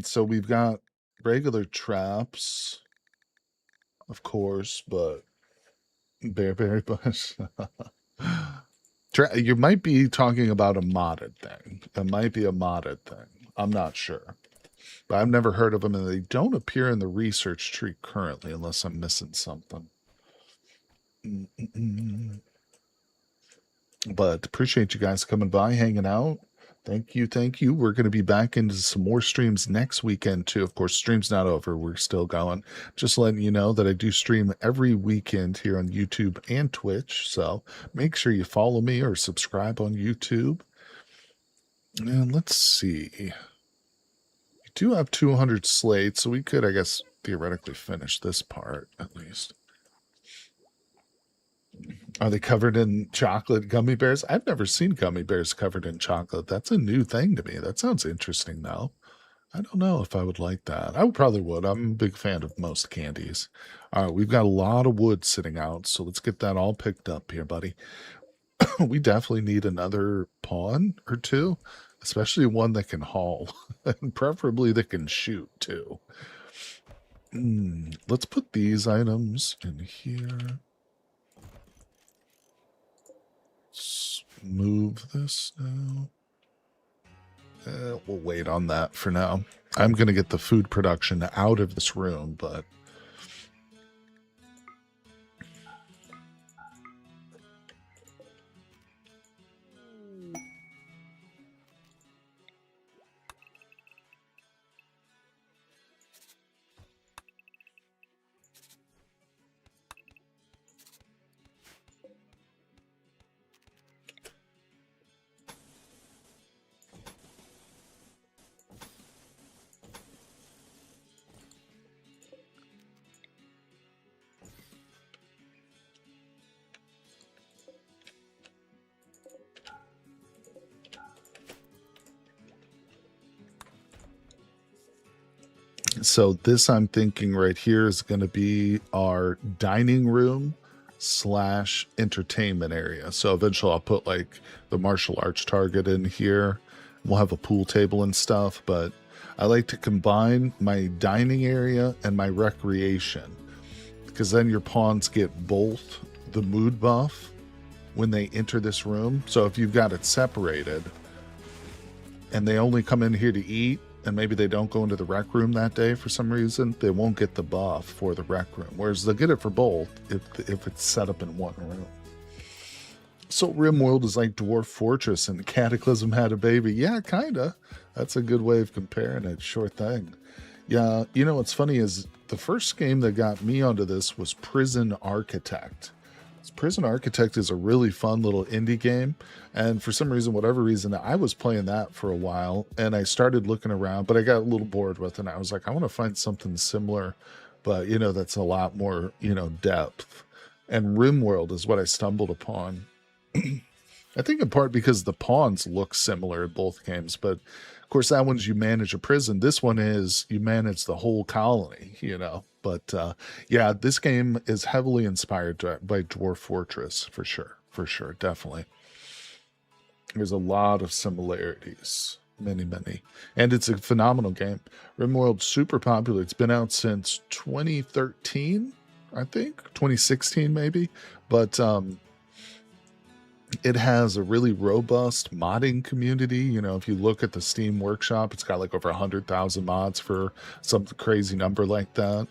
So we've got regular traps, of course, but bearberry bush. You might be talking about a modded thing. It might be a modded thing. I'm not sure. But I've never heard of them, and they don't appear in the research tree currently, unless I'm missing something. But appreciate you guys coming by, hanging out. Thank you, thank you. We're going to be back into some more streams next weekend, too. Of course, stream's not over. We're still going. Just letting you know that I do stream every weekend here on YouTube and Twitch. So make sure you follow me or subscribe on YouTube. And let's see. We do have 200 slates, so we could, I guess, theoretically finish this part at least. Are they covered in chocolate gummy bears? I've never seen gummy bears covered in chocolate. That's a new thing to me. That sounds interesting, though. I don't know if I would like that. I probably would. I'm a big fan of most candies. All right, we've got a lot of wood sitting out, so let's get that all picked up here, buddy. We definitely need another pawn or two, especially one that can haul, and preferably that can shoot, too. Let's put these items in here. Let's move this now. We'll wait on that for now. I'm going to get the food production out of this room, but... So this, I'm thinking right here, is going to be our dining room slash entertainment area. So eventually I'll put like the martial arts target in here. We'll have a pool table and stuff, but I like to combine my dining area and my recreation, because then your pawns get both the mood buff when they enter this room. So if you've got it separated and they only come in here to eat, and maybe they don't go into the rec room that day for some reason, they won't get the buff for the rec room. Whereas they'll get it for both if it's set up in one room. So Rimworld is like Dwarf Fortress and Cataclysm had a baby. Yeah, kinda. That's a good way of comparing it. Sure thing. Yeah, you know what's funny is the first game that got me onto this was Prison Architect. Prison Architect is a really fun little indie game, and for some reason, whatever reason, I was playing that for a while, and I started looking around, but I got a little bored with it, and I was like, I want to find something similar, but, you know, that's a lot more, you know, depth. And Rimworld is what I stumbled upon. I think in part because the pawns look similar in both games, but of course that one's you manage a prison. This one is you manage the whole colony, you know. But yeah, this game is heavily inspired by Dwarf Fortress for sure, definitely. There's a lot of similarities, many, and it's a phenomenal game. Rimworld's super popular. It's been out since 2013, I think, 2016 maybe, but it has a really robust modding community. You know, if you look at the Steam Workshop, it's got like over 100,000 mods for some crazy number like that.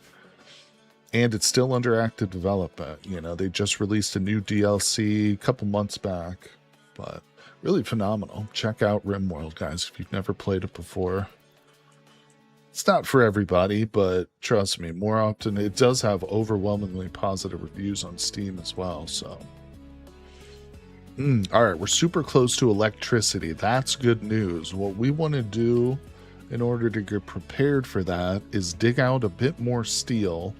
And it's still under active development. You know, they just released a new DLC a couple months back, but really phenomenal. Check out Rimworld, guys, if you've never played it before. It's not for everybody, but trust me, more often it does have overwhelmingly positive reviews on Steam as well, so. All right, we're super close to electricity. That's good news. What we want to do in order to get prepared for that is dig out a bit more steel,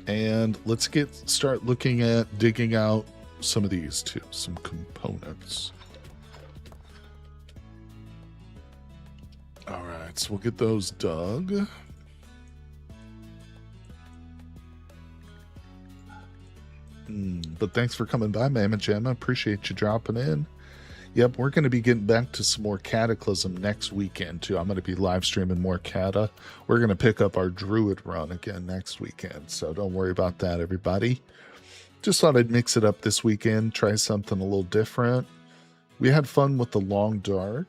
and let's start looking at digging out some of these too, some components. All right, so we'll get those dug. But thanks for coming by, Mama Gemma. Appreciate you dropping in. Yep, we're going to be getting back to some more Cataclysm next weekend, too. I'm going to be live streaming more Cata. We're going to pick up our Druid run again next weekend, so don't worry about that, everybody. Just thought I'd mix it up this weekend, try something a little different. We had fun with the Long Dark.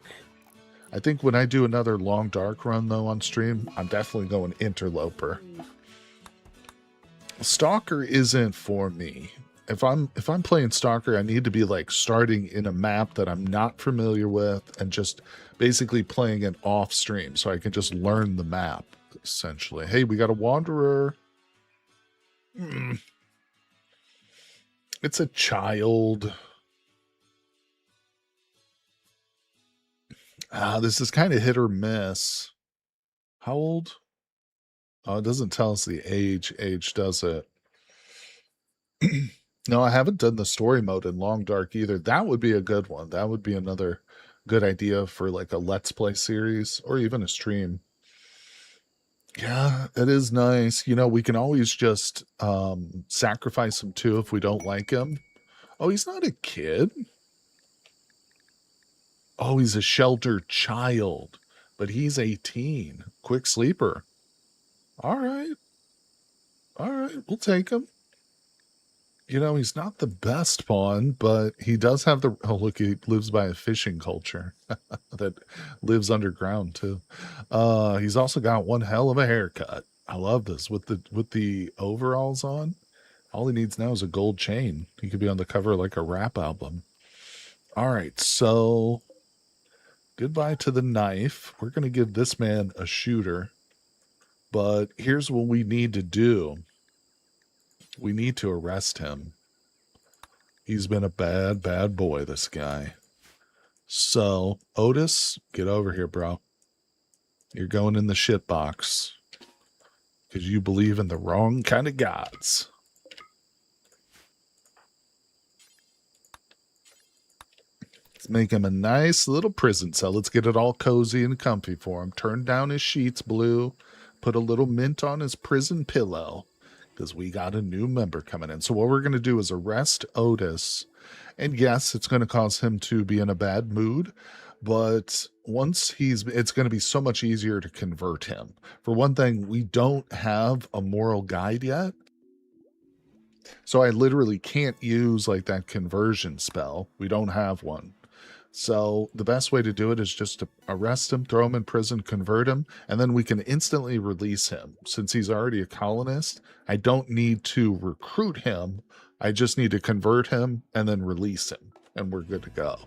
I think when I do another Long Dark run, though, on stream, I'm definitely going Interloper. Stalker isn't for me. If I'm playing Stalker, I need to be like starting in a map that I'm not familiar with and just basically playing it off stream so I can just learn the map, essentially. Hey, we got a Wanderer. It's a child. This is kind of hit or miss. How old? Oh, it doesn't tell us the age, does it? No, I haven't done the story mode in Long Dark either. That would be a good one. That would be another good idea for like a Let's Play series or even a stream. Yeah, it is nice. You know, we can always just sacrifice him too if we don't like him. Oh, he's not a kid. Oh, he's a sheltered child, but he's 18. Quick sleeper. All right. All right, we'll take him. You know, he's not the best pawn, but he does have the... Oh, look, he lives by a fishing culture that lives underground, too. He's also got one hell of a haircut. I love this. With the overalls on, all he needs now is a gold chain. He could be on the cover of like a rap album. All right, so goodbye to the knife. We're going to give this man a shooter. But here's what we need to do. We need to arrest him. He's been a bad, bad boy, this guy. So, Otis, get over here, bro. You're going in the shit box. Because you believe in the wrong kind of gods. Let's make him a nice little prison cell. Let's get it all cozy and comfy for him. Turn down his sheets blue. Put a little mint on his prison pillow. Because we got a new member coming in. So what we're going to do is arrest Otis. And yes, it's going to cause him to be in a bad mood. But once it's going to be so much easier to convert him. For one thing, we don't have a moral guide yet. So I literally can't use like that conversion spell. We don't have one. So the best way to do it is just to arrest him, throw him in prison, convert him, and then we can instantly release him. Since he's already a colonist, I don't need to recruit him. I just need to convert him and then release him, and we're good to go.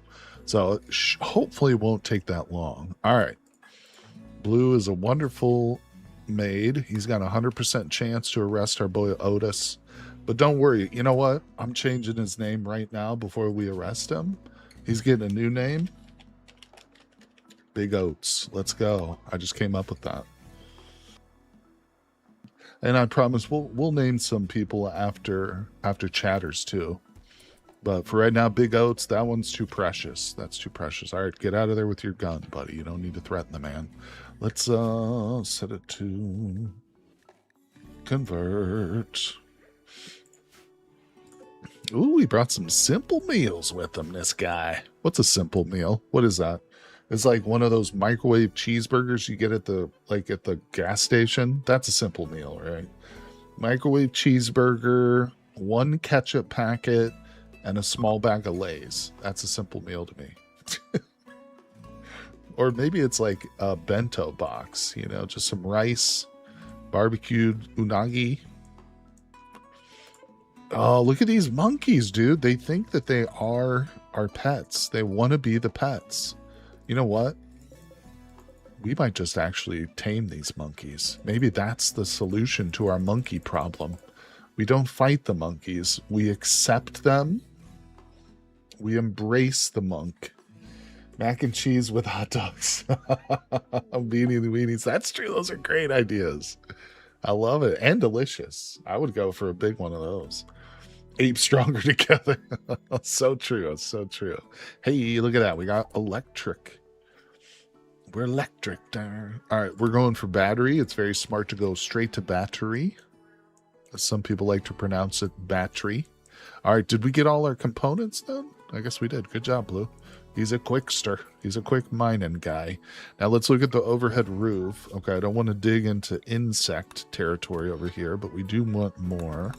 So it hopefully won't take that long. All right. Blue is a wonderful maid. He's got a 100% chance to arrest our boy Otis. But don't worry. You know what? I'm changing his name right now before we arrest him. He's getting a new name. Big Oats. Let's go. I just came up with that. And I promise we'll name some people after chatters too. But for right now, Big Oats, that one's too precious. That's too precious. All right, get out of there with your gun, buddy. You don't need to threaten the man. Let's set it to convert. Ooh, he brought some simple meals with him, this guy. What's a simple meal? What is that? It's like one of those microwave cheeseburgers you get at the gas station. That's a simple meal, right? Microwave cheeseburger, one ketchup packet, and a small bag of Lay's. That's a simple meal to me. Or maybe it's like a bento box, you know, just some rice, barbecued unagi. Oh, look at these monkeys, dude. They think that they are our pets. They want to be the pets. You know what? We might just actually tame these monkeys. Maybe that's the solution to our monkey problem. We don't fight the monkeys. We accept them. We embrace the monk. Mac and cheese with hot dogs. Beanie the weenies. That's true. Those are great ideas. I love it. And delicious. I would go for a big one of those. Ape stronger together. So true. So true. Hey, look at that. We got electric. We're electric. All right, we're going for battery. It's very smart to go straight to battery. Some people like to pronounce it battery. All right, did we get all our components then? I guess we did. Good job, Blue. He's a quickster. He's a quick mining guy. Now let's look at the overhead roof. Okay, I don't want to dig into insect territory over here, but we do want more.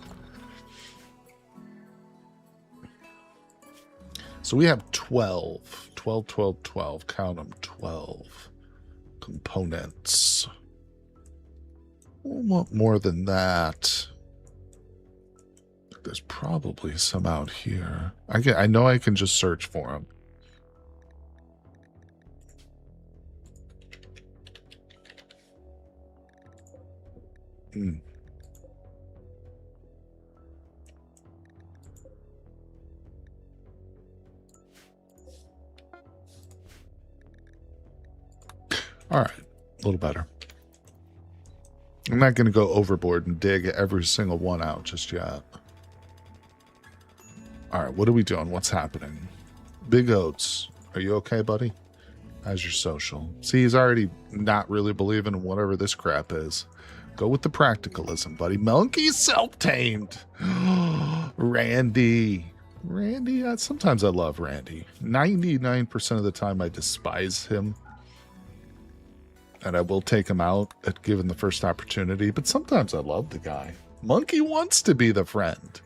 So we have 12. 12, 12, 12. Count them. 12 components. We'll want more than that. There's probably some out here. I know I can just search for them. All right, a little better. I'm not going to go overboard and dig every single one out just yet. All right, what are we doing? What's happening? Big Oats, are you okay, buddy? How's your social? See, he's already not really believing in whatever this crap is. Go with the practicalism, buddy. Monkey self-tamed. Randy. Randy, sometimes I love Randy. 99% of the time I despise him. And I will take him out at given the first opportunity. But sometimes I love the guy. Monkey wants to be the friend.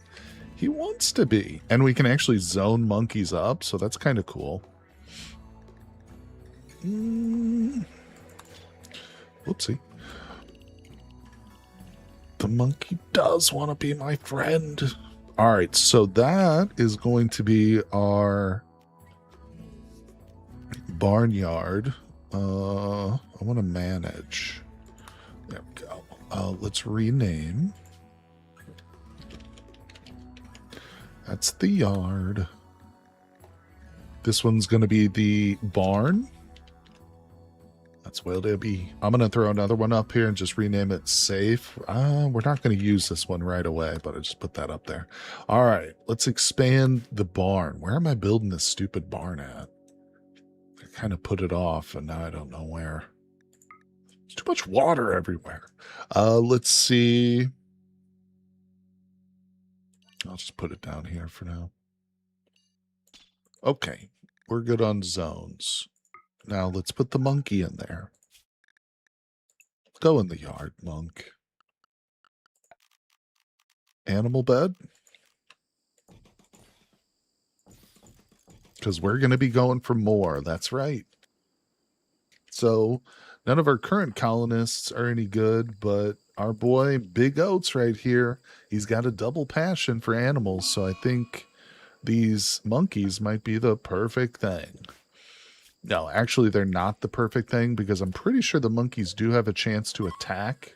He wants to be. And we can actually zone monkeys up. So that's kind of cool. Whoopsie. The monkey does want to be my friend. All right. So that is going to be our barnyard. I want to manage. There we go. Let's rename. That's the yard. This one's going to be the barn. That's where they'll be. I'm going to throw another one up here and just rename it safe. We're not going to use this one right away, but I just put that up there. All right, let's expand the barn. Where am I building this stupid barn at? I kind of put it off, and now I don't know where. There's too much water everywhere. Let's see. I'll just put it down here for now. Okay, we're good on zones. Now let's put the monkey in there. Go in the yard, monk. Animal bed. Because we're going to be going for more. That's right. So none of our current colonists are any good, but our boy Big Oats right here, he's got a double passion for animals. So I think these monkeys might be the perfect thing. No, actually, they're not the perfect thing because I'm pretty sure the monkeys do have a chance to attack.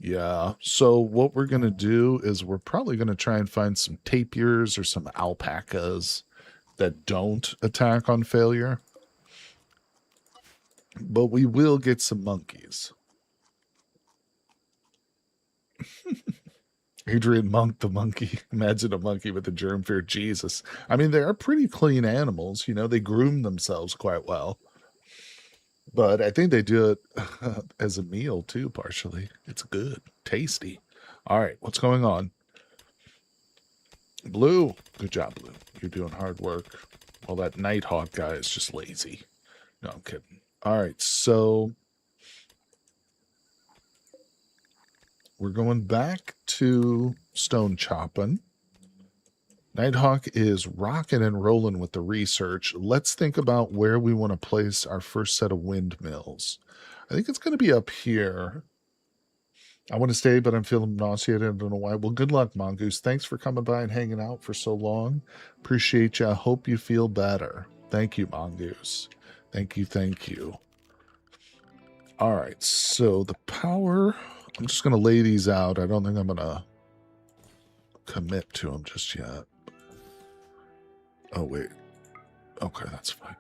Yeah, so what we're going to do is we're probably going to try and find some tapirs or some alpacas that don't attack on failure. But we will get some monkeys. Adrian Monk, the monkey. Imagine a monkey with a germ fear. Jesus. I mean, they are pretty clean animals. You know, they groom themselves quite well. But I think they do it as a meal, too, partially. It's good. Tasty. All right, what's going on? Blue. Good job, Blue. You're doing hard work. Well, that Nighthawk guy is just lazy. No, I'm kidding. All right, so we're going back to stone chopping. Nighthawk is rocking and rolling with the research. Let's think about where we want to place our first set of windmills. I think it's going to be up here. I want to stay, but I'm feeling nauseated. I don't know why. Well, good luck, Mongoose. Thanks for coming by and hanging out for so long. Appreciate you. I hope you feel better. Thank you, Mongoose. Thank you, thank you. All right, so the power, I'm just going to lay these out. I don't think I'm going to commit to them just yet. Oh, wait. Okay, that's fine.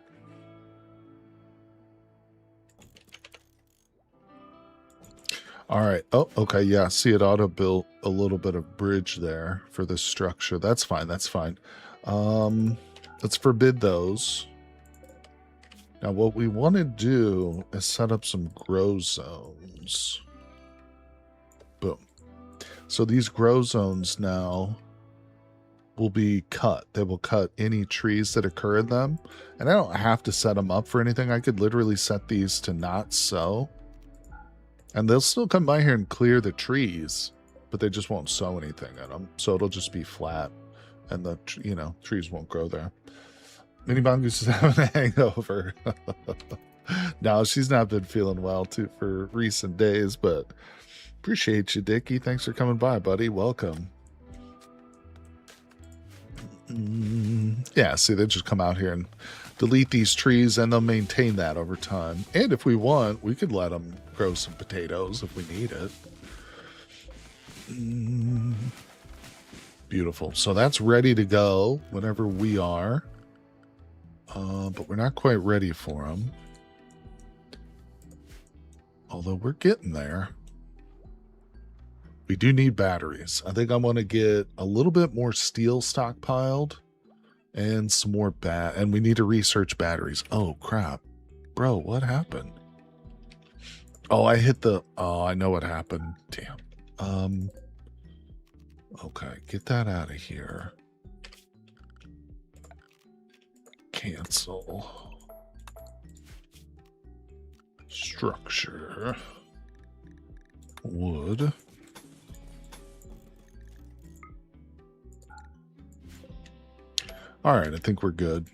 All right. Oh, okay. Yeah. See, it auto built a little bit of bridge there for this structure. That's fine. That's fine. Let's forbid those. Now, what we want to do is set up some grow zones. Boom. So these grow zones now will be cut. They will cut any trees that occur in them. And I don't have to set them up for anything. I could literally set these to not sow. And they'll still come by here and clear the trees, but they just won't sow anything in them. So it'll just be flat, and the trees won't grow there. Mini Mongoose is having a hangover. No, she's not been feeling well too for recent days, but appreciate you, Dickie. Thanks for coming by, buddy. Welcome. Yeah, see, they just come out here and delete these trees, and they'll maintain that over time. And if we want, we could let them grow some potatoes if we need it. Beautiful. So that's ready to go whenever we are. But we're not quite ready for them. Although we're getting there. We do need batteries. I think I want to get a little bit more steel stockpiled and some more and we need to research batteries. Oh, crap. Bro, what happened? Oh, I hit the... Oh, I know what happened. Damn. Okay, get that out of here. Cancel. Structure. Wood. All right, I think we're good.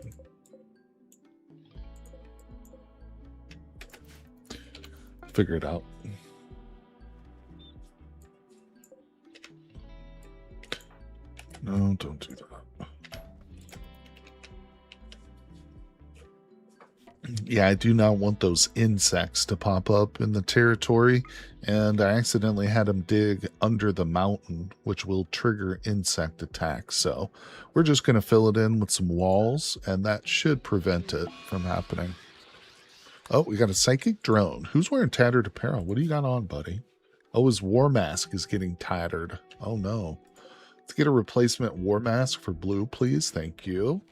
Figure it out. No, don't do that. Yeah, I do not want those insects to pop up in the territory, and I accidentally had them dig under the mountain, which will trigger insect attacks. So we're just going to fill it in with some walls, and that should prevent it from happening. Oh, we got a psychic drone. Who's wearing tattered apparel? What do you got on, buddy? Oh, his war mask is getting tattered. Oh, no. Let's get a replacement war mask for Blue, please. Thank you.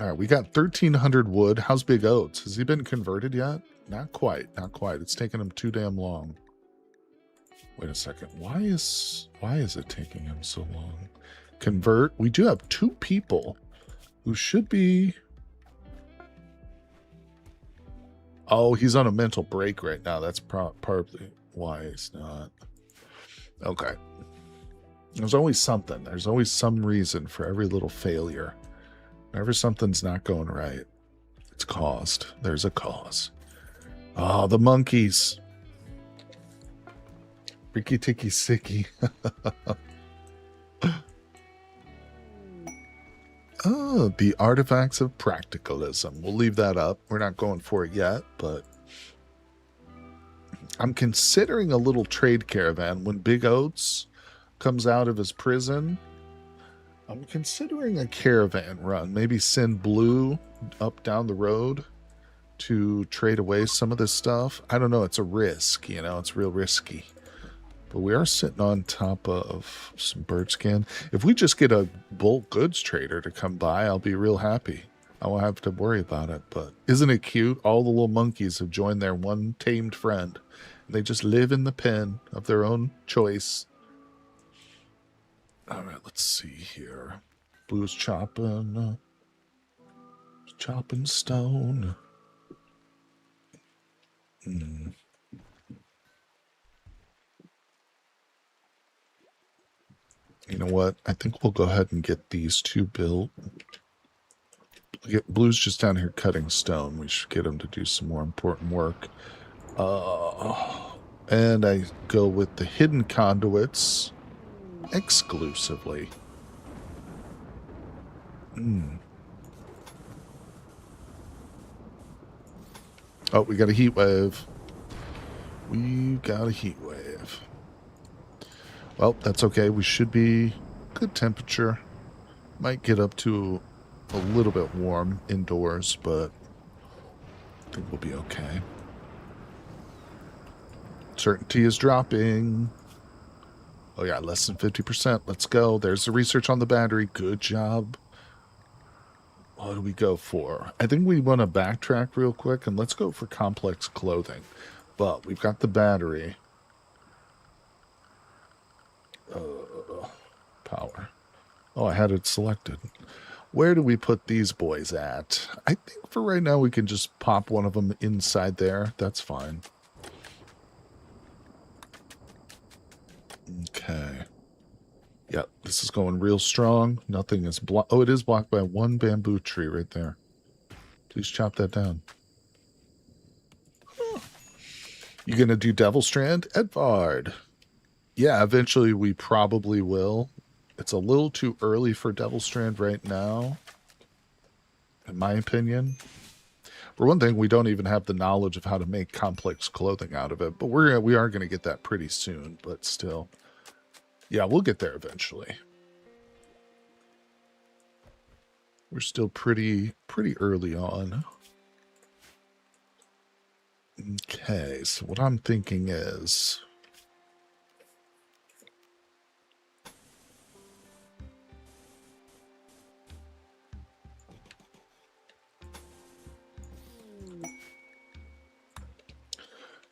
All right, we got 1,300 wood. How's Big Oats? Has he been converted yet? Not quite. Not quite. It's taking him too damn long. Wait a second. Why is it taking him so long? Convert. We do have 2 people who should be... Oh, he's on a mental break right now. That's probably why he's not. Okay. There's always something. There's always some reason for every little failure. Whenever something's not going right, it's caused. There's a cause. Oh, the monkeys. Ricky Ticky Sicky. Oh, the artifacts of practicalism. We'll leave that up. We're not going for it yet, but I'm considering a little trade caravan when Big Oats comes out of his prison. I'm considering a caravan run. Maybe send Blue up down the road to trade away some of this stuff. I don't know. It's a risk, you know. It's real risky. But we are sitting on top of some bird skin. If we just get a bulk goods trader to come by, I'll be real happy. I won't have to worry about it. But isn't it cute? All the little monkeys have joined their one tamed friend. They just live in the pen of their own choice. All right, let's see here. Blue's chopping stone. You know what? I think we'll go ahead and get these 2 built. Blue's just down here cutting stone. We should get him to do some more important work. And I go with the hidden conduits exclusively. Oh, we got a heat wave. We got a heat wave. Well, that's okay. We should be good temperature. Might get up to a little bit warm indoors, but I think we'll be okay. Certainty is dropping. Oh yeah, less than 50%. Let's go. There's the research on the battery. Good job. What do we go for? I think we want to backtrack real quick and let's go for complex clothing. But we've got the battery. Power. Oh, I had it selected. Where do we put these boys at? I think for right now we can just pop one of them inside there. That's fine. Okay. Yep, this is going real strong. Nothing is blocked. Oh, it is blocked by one bamboo tree right there. Please chop that down. You gonna do Devil Strand? Edvard. Yeah, eventually we probably will. It's a little too early for Devil Strand right now, in my opinion. For one thing, we don't even have the knowledge of how to make complex clothing out of it, but we are going to get that pretty soon, but still. Yeah, we'll get there eventually. We're still pretty early on. Okay, so what I'm thinking is...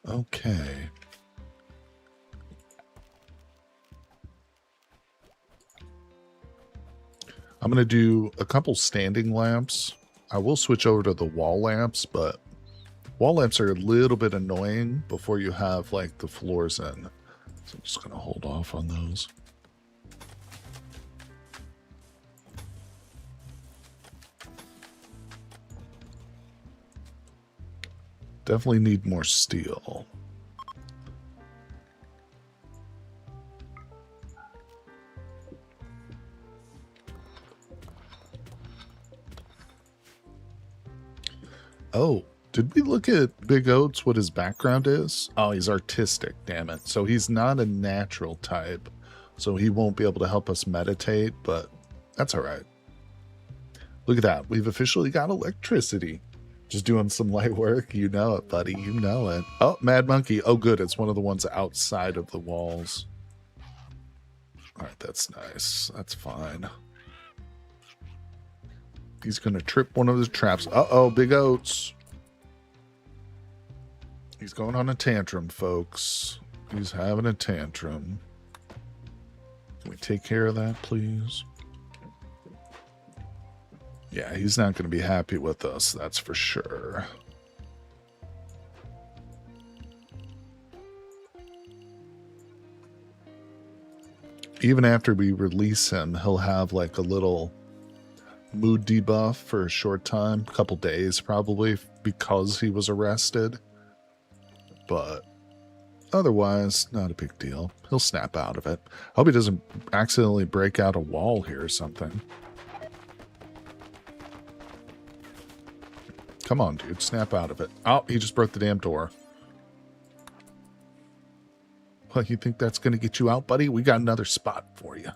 Okay. I'm going to do a couple standing lamps. I will switch over to the wall lamps, but wall lamps are a little bit annoying before you have like the floors in. So I'm just going to hold off on those. Definitely need more steel. Oh, did we look at Big Oats, what his background is? Oh, he's artistic, damn it. So he's not a natural type. So he won't be able to help us meditate, but that's all right. Look at that. We've officially got electricity. Just doing some light work. You know it, buddy. You know it. Oh, Mad Monkey. Oh, good. It's one of the ones outside of the walls. All right, that's nice. That's fine. He's going to trip one of the traps. Uh-oh, Big Oats. He's going on a tantrum, folks. He's having a tantrum. Can we take care of that, please? Yeah, he's not going to be happy with us, that's for sure. Even after we release him, he'll have like a little mood debuff for a short time, a couple days probably, because he was arrested. But otherwise, not a big deal. He'll snap out of it. Hope he doesn't accidentally break out a wall here or something. Come on, dude. Snap out of it. Oh, he just broke the damn door. Well, you think that's going to get you out, buddy? We got another spot for you.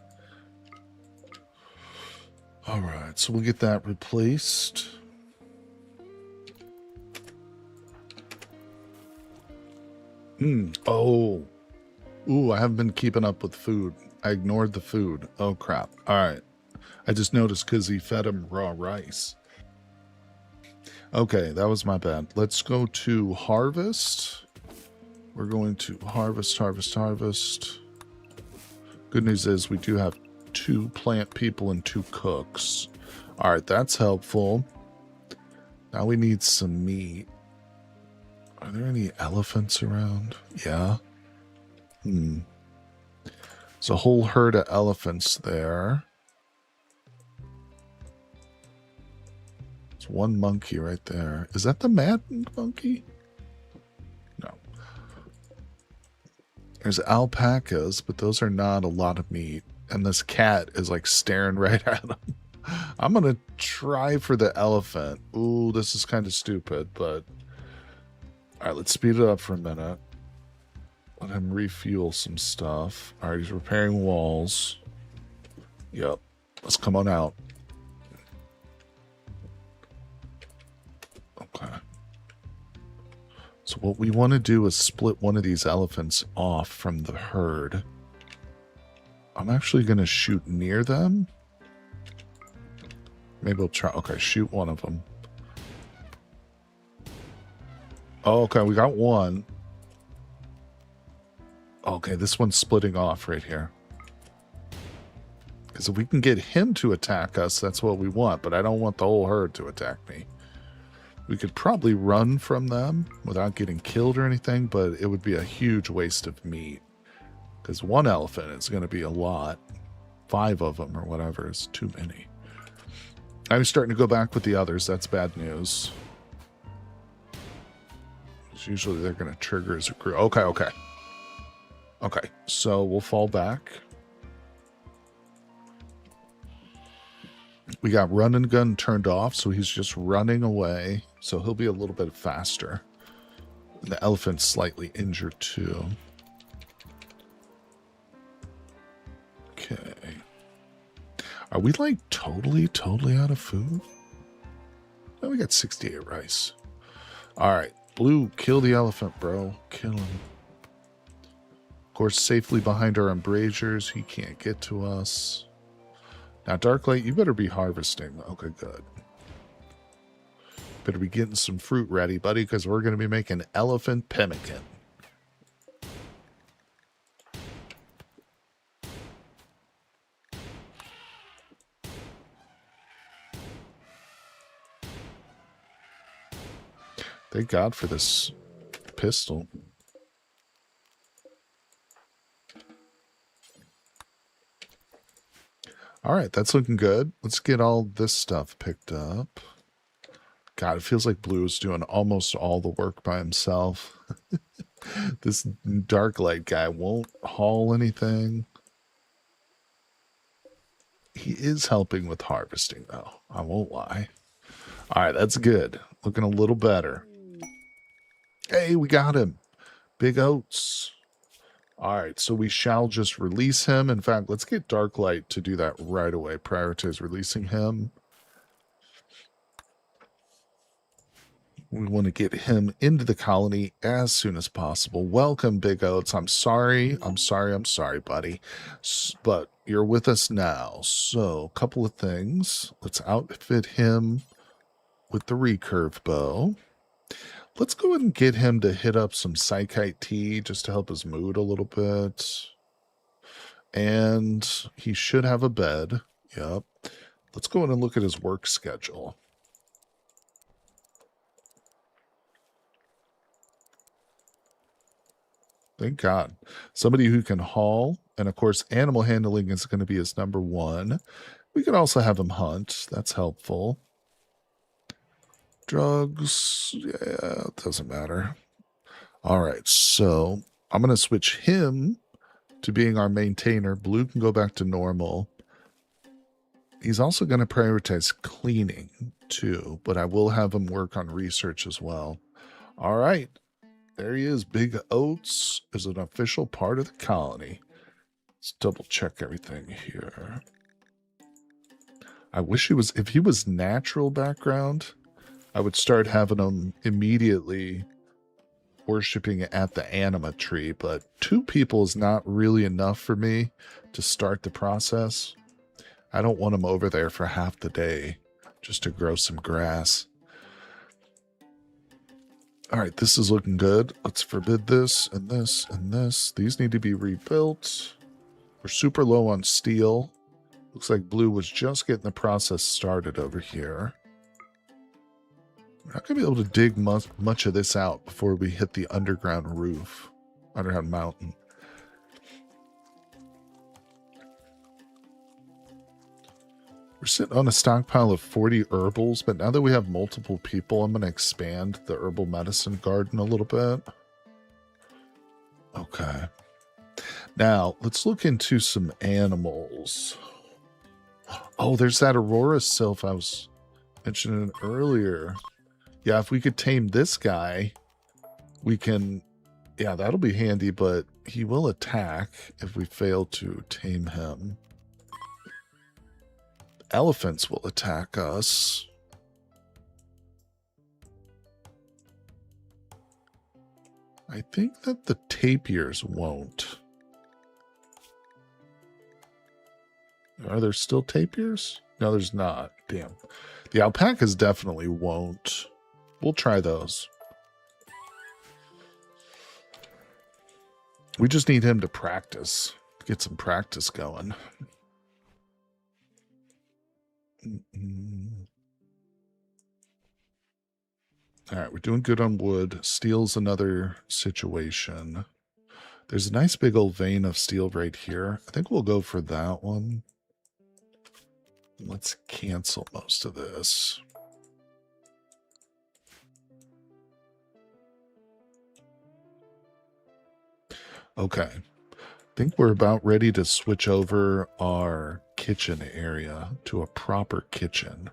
All right, so we'll get that replaced. Oh. Ooh, I haven't been keeping up with food. I ignored the food. Oh, crap. All right. I just noticed because he fed him raw rice. Okay, that was my bad. Let's go to harvest. We're going to harvest. Good news is we do have 2 plant people and 2 cooks. All right, that's helpful. Now we need some meat. Are there any elephants around? Yeah. There's a whole herd of elephants there. There's one monkey right there. Is that the mad monkey? No. There's alpacas, but those are not a lot of meat. And this cat is like staring right at him. I'm going to try for the elephant. Ooh, this is kind of stupid, but... All right, let's speed it up for a minute. Let him refuel some stuff. All right, he's repairing walls. Yep. Let's come on out. Okay. So what we want to do is split one of these elephants off from the herd. I'm actually going to shoot near them. Maybe we'll try. Okay, shoot one of them. Oh, okay, we got one. Okay, this one's splitting off right here. Because if we can get him to attack us, that's what we want. But I don't want the whole herd to attack me. We could probably run from them without getting killed or anything, but it would be a huge waste of meat. Because one elephant is going to be a lot. 5 of them or whatever is too many. I was starting to go back with the others. That's bad news. Usually they're going to trigger as a crew. Okay, okay. Okay, so we'll fall back. We got run and gun turned off, so he's just running away. So he'll be a little bit faster. The elephant's slightly injured too. Okay. Are we like totally out of food? No, we got 68 rice. All right. Blue, kill the elephant, bro. Kill him. Of course, safely behind our embrasures. He can't get to us. Now, Darklight, you better be harvesting. Okay, good. Better be getting some fruit ready, buddy, because we're going to be making elephant pemmican. Thank God for this pistol. All right, that's looking good. Let's get all this stuff picked up. God, it feels like Blue is doing almost all the work by himself. This Darklight guy won't haul anything. He is helping with harvesting, though. I won't lie. All right, that's good. Looking a little better. Hey, we got him. Big oats. All right, so we shall just release him. In fact, let's get Darklight to do that right away. Prioritize releasing him. We want to get him into the colony as soon as possible. Welcome, Big Oats. I'm sorry, buddy. But you're with us now. So, a couple of things. Let's outfit him with the recurve bow. Let's go ahead and get him to hit up some Psychite tea just to help his mood a little bit. And he should have a bed. Yep. Let's go ahead and look at his work schedule. Thank God. Somebody who can haul. And of course, animal handling is going to be his #1. We can also have him hunt. That's helpful. Drugs. Yeah, it doesn't matter. All right. So I'm going to switch him to being our maintainer. Blue can go back to normal. He's also going to prioritize cleaning too, but I will have him work on research as well. All right. There he is. Big Oats is an official part of the colony. Let's double check everything here. I wish he was, if he was natural background, I would start having him immediately worshiping at the anima tree, but 2 people is not really enough for me to start the process. I don't want him over there for half the day just to grow some grass. All right, this is looking good. Let's forbid this and this and this. These need to be rebuilt. We're super low on steel. Looks like Blue was just getting the process started over here. We're not going to be able to dig much of this out before we hit the underground roof, underground mountain. We're sitting on a stockpile of 40 herbals, but now that we have multiple people, I'm going to expand the herbal medicine garden a little bit. Okay. Now, let's look into some animals. Oh, there's that Aurora sylph I was mentioning earlier. Yeah, if we could tame this guy, we can... Yeah, that'll be handy, but he will attack if we fail to tame him. Elephants will attack us. I think that the tapirs won't. Are there still tapirs? No, there's not. Damn. The alpacas definitely won't. We'll try those. We just need him to practice. Get some practice going. All right, we're doing good on wood. Steel's another situation. There's a nice big old vein of steel right here. I think we'll go for that one. Let's cancel most of this. Okay. I think we're about ready to switch over our kitchen area to a proper kitchen.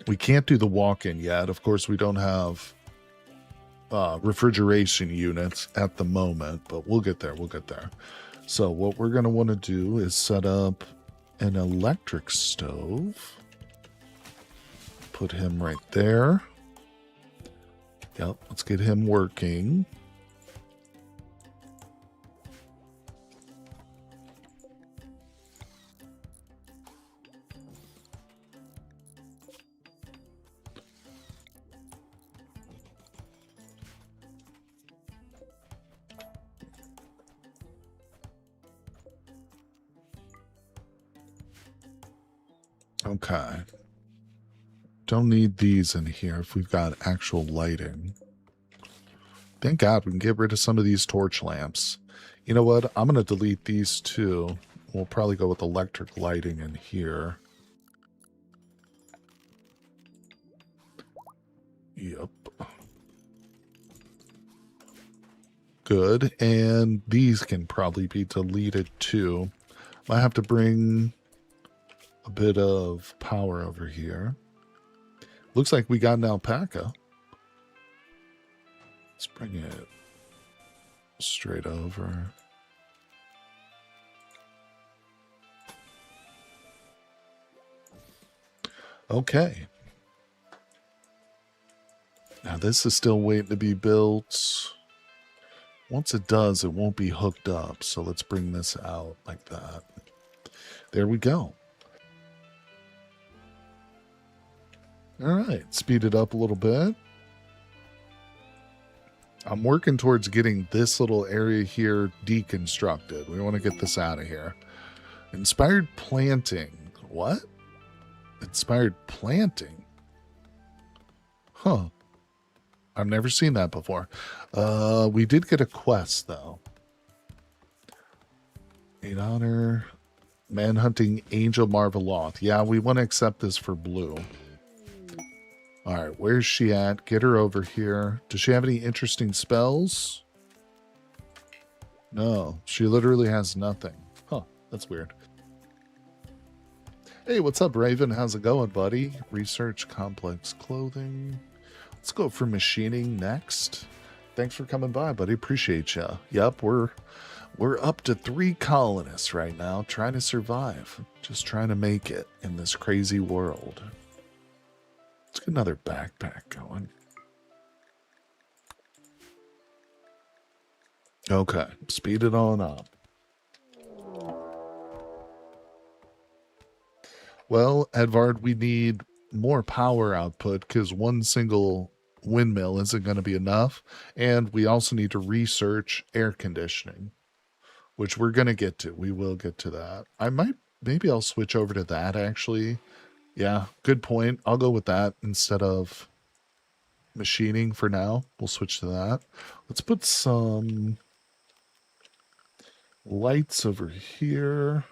We can't do the walk-in yet. Of course, we don't have refrigeration units at the moment, but we'll get there. We'll get there. So what we're going to want to do is set up an electric stove. Put him right there. Yep, let's get him working. Okay. Don't need these in here if we've got actual lighting. Thank God we can get rid of some of these torch lamps. You know what? I'm going to delete these two. We'll probably go with electric lighting in here. Yep. Good. And these can probably be deleted too. I have to bring a bit of power over here. Looks like we got an alpaca. Let's bring it straight over. Okay. Now this is still waiting to be built. Once it does, it won't be hooked up. So let's bring this out like that. There we go. All right, speed it up a little bit. I'm working towards getting this little area here deconstructed. We want to get this out of here. Inspired planting. What? Inspired planting? Huh. I've never seen that before. We did get a quest, though. 8 honor. Manhunting Angel Marveloth. Yeah, we want to accept this for blue. All right, where's she at? Get her over here. Does she have any interesting spells? No, she literally has nothing. Huh, that's weird. Hey, what's up, Raven? How's it going, buddy? Research complex clothing. Let's go for machining next. Thanks for coming by, buddy. Appreciate you. Yep, we're up to 3 colonists right now, trying to survive. Just trying to make it in this crazy world. Let's get another backpack going. Okay, speed it on up. Well, Edvard, we need more power output because one single windmill isn't going to be enough. And we also need to research air conditioning, which we're going to get to. We will get to that. Maybe I'll switch over to that actually. Yeah, good point. I'll go with that instead of machining for now. We'll switch to that. Let's put some lights over here.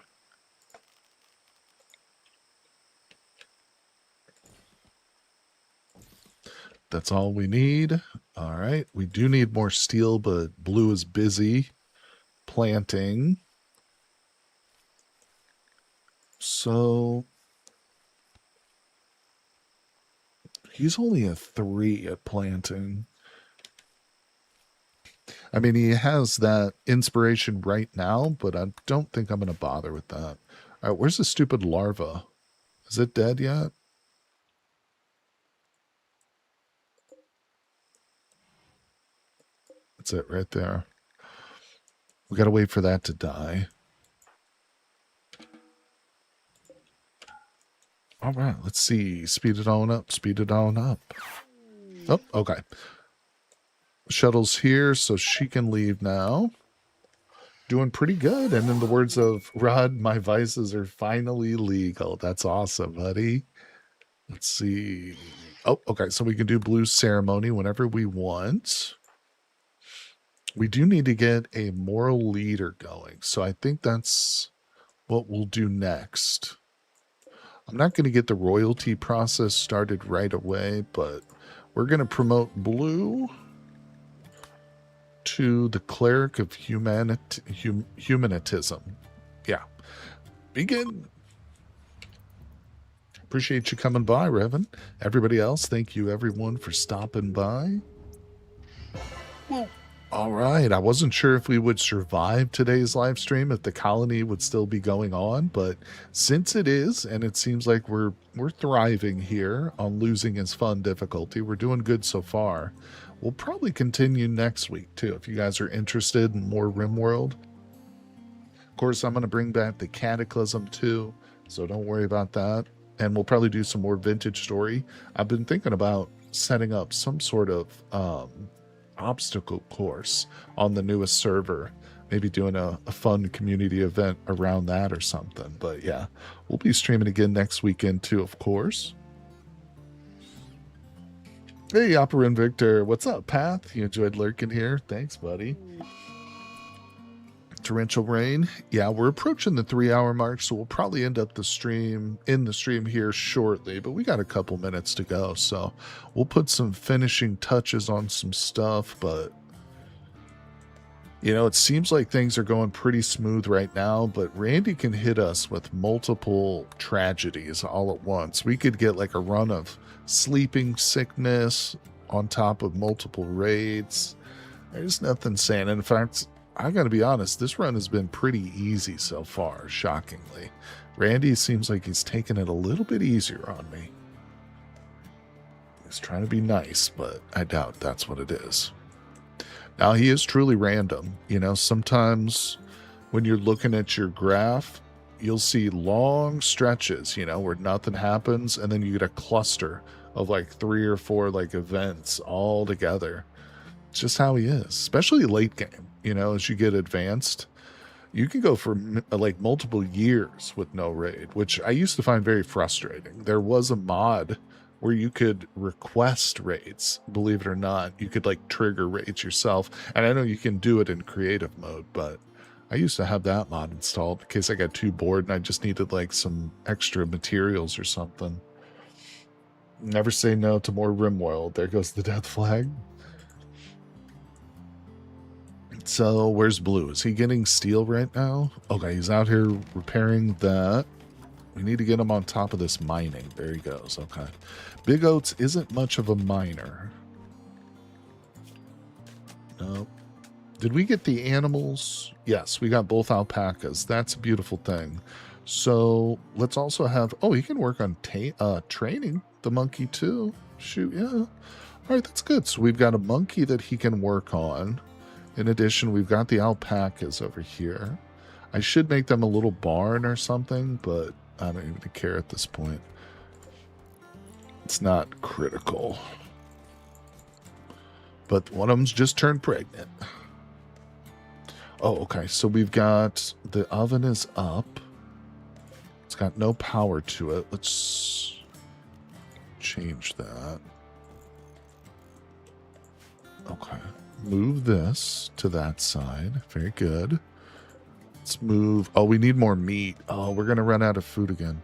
That's all we need. All right. We do need more steel, but Blue is busy planting. So he's only a 3 at planting. I mean, he has that inspiration right now, but I don't think I'm going to bother with that. All right, where's the stupid larva? Is it dead yet? That's it right there. We got to wait for that to die. All right, let's see. Speed it on up. Speed it on up. Oh, okay. Shuttle's here, so she can leave now. doing pretty good. And in the words of Rod, my vices are finally legal. That's awesome, buddy. Let's see. Oh, okay. So we can do blue ceremony whenever we want. We do need to get a moral leader going. So I think that's what we'll do next. I'm not going to get the royalty process started right away, but we're going to promote blue to the cleric of humanitism. Yeah. Begin. Appreciate you coming by, Revan. Everybody else, thank you everyone for stopping by. Well, all right. I wasn't sure if we would survive today's live stream, if the colony would still be going on, but since it is, and it seems like we're thriving here on losing is fun difficulty, we're doing good so far. We'll probably continue next week too, if you guys are interested in more Rimworld. Of course, I'm going to bring back the Cataclysm too, so don't worry about that. And we'll probably do some more vintage story. I've been thinking about setting up some sort of obstacle course on the newest server. Maybe doing a fun community event around that or something. But yeah, we'll be streaming again next weekend too, of course. Hey, Opera Victor. What's up, Path? You enjoyed lurking here? Thanks, buddy. Torrential rain. Yeah, we're approaching the 3-hour mark, so we'll probably end up the stream here shortly, but we got a couple minutes to go, so we'll put some finishing touches on some stuff. But you know, it seems like things are going pretty smooth right now, but Randy can hit us with multiple tragedies all at once. We could get like a run of sleeping sickness on top of multiple raids. There's nothing saying. And in fact, I got to be honest, this run has been pretty easy so far, shockingly. Randy seems like he's taking it a little bit easier on me. He's trying to be nice, but I doubt that's what it is. Now, he is truly random. You know, sometimes when you're looking at your graph, you'll see long stretches, you know, where nothing happens, and then you get a cluster of like 3 or 4 like events all together. It's just how he is, especially late game. You know, as you get advanced, you can go for like multiple years with no raid, which I used to find very frustrating. There was a mod where you could request raids, believe it or not. You could like trigger raids yourself. And I know you can do it in creative mode, but I used to have that mod installed in case I got too bored and I just needed like some extra materials or something. Never say no to more Rimworld. There goes the death flag. So where's Blue? Is he getting steel right now? Okay, he's out here repairing that. We need to get him on top of this mining. There he goes. Okay. Big Oats isn't much of a miner. No. Did we get the animals? Yes, we got both alpacas. That's a beautiful thing. So let's also have... Oh, he can work on training the monkey too. Shoot, yeah. All right, that's good. So we've got a monkey that he can work on. In addition, we've got the alpacas over here. I should make them a little barn or something, but I don't even care at this point. It's not critical. But one of them's just turned pregnant. Oh, okay. So we've got... The oven is up. It's got no power to it. Let's change that. Okay. Move this to that side. Very good. Let's move. Oh, we need more meat. Oh, we're going to run out of food again.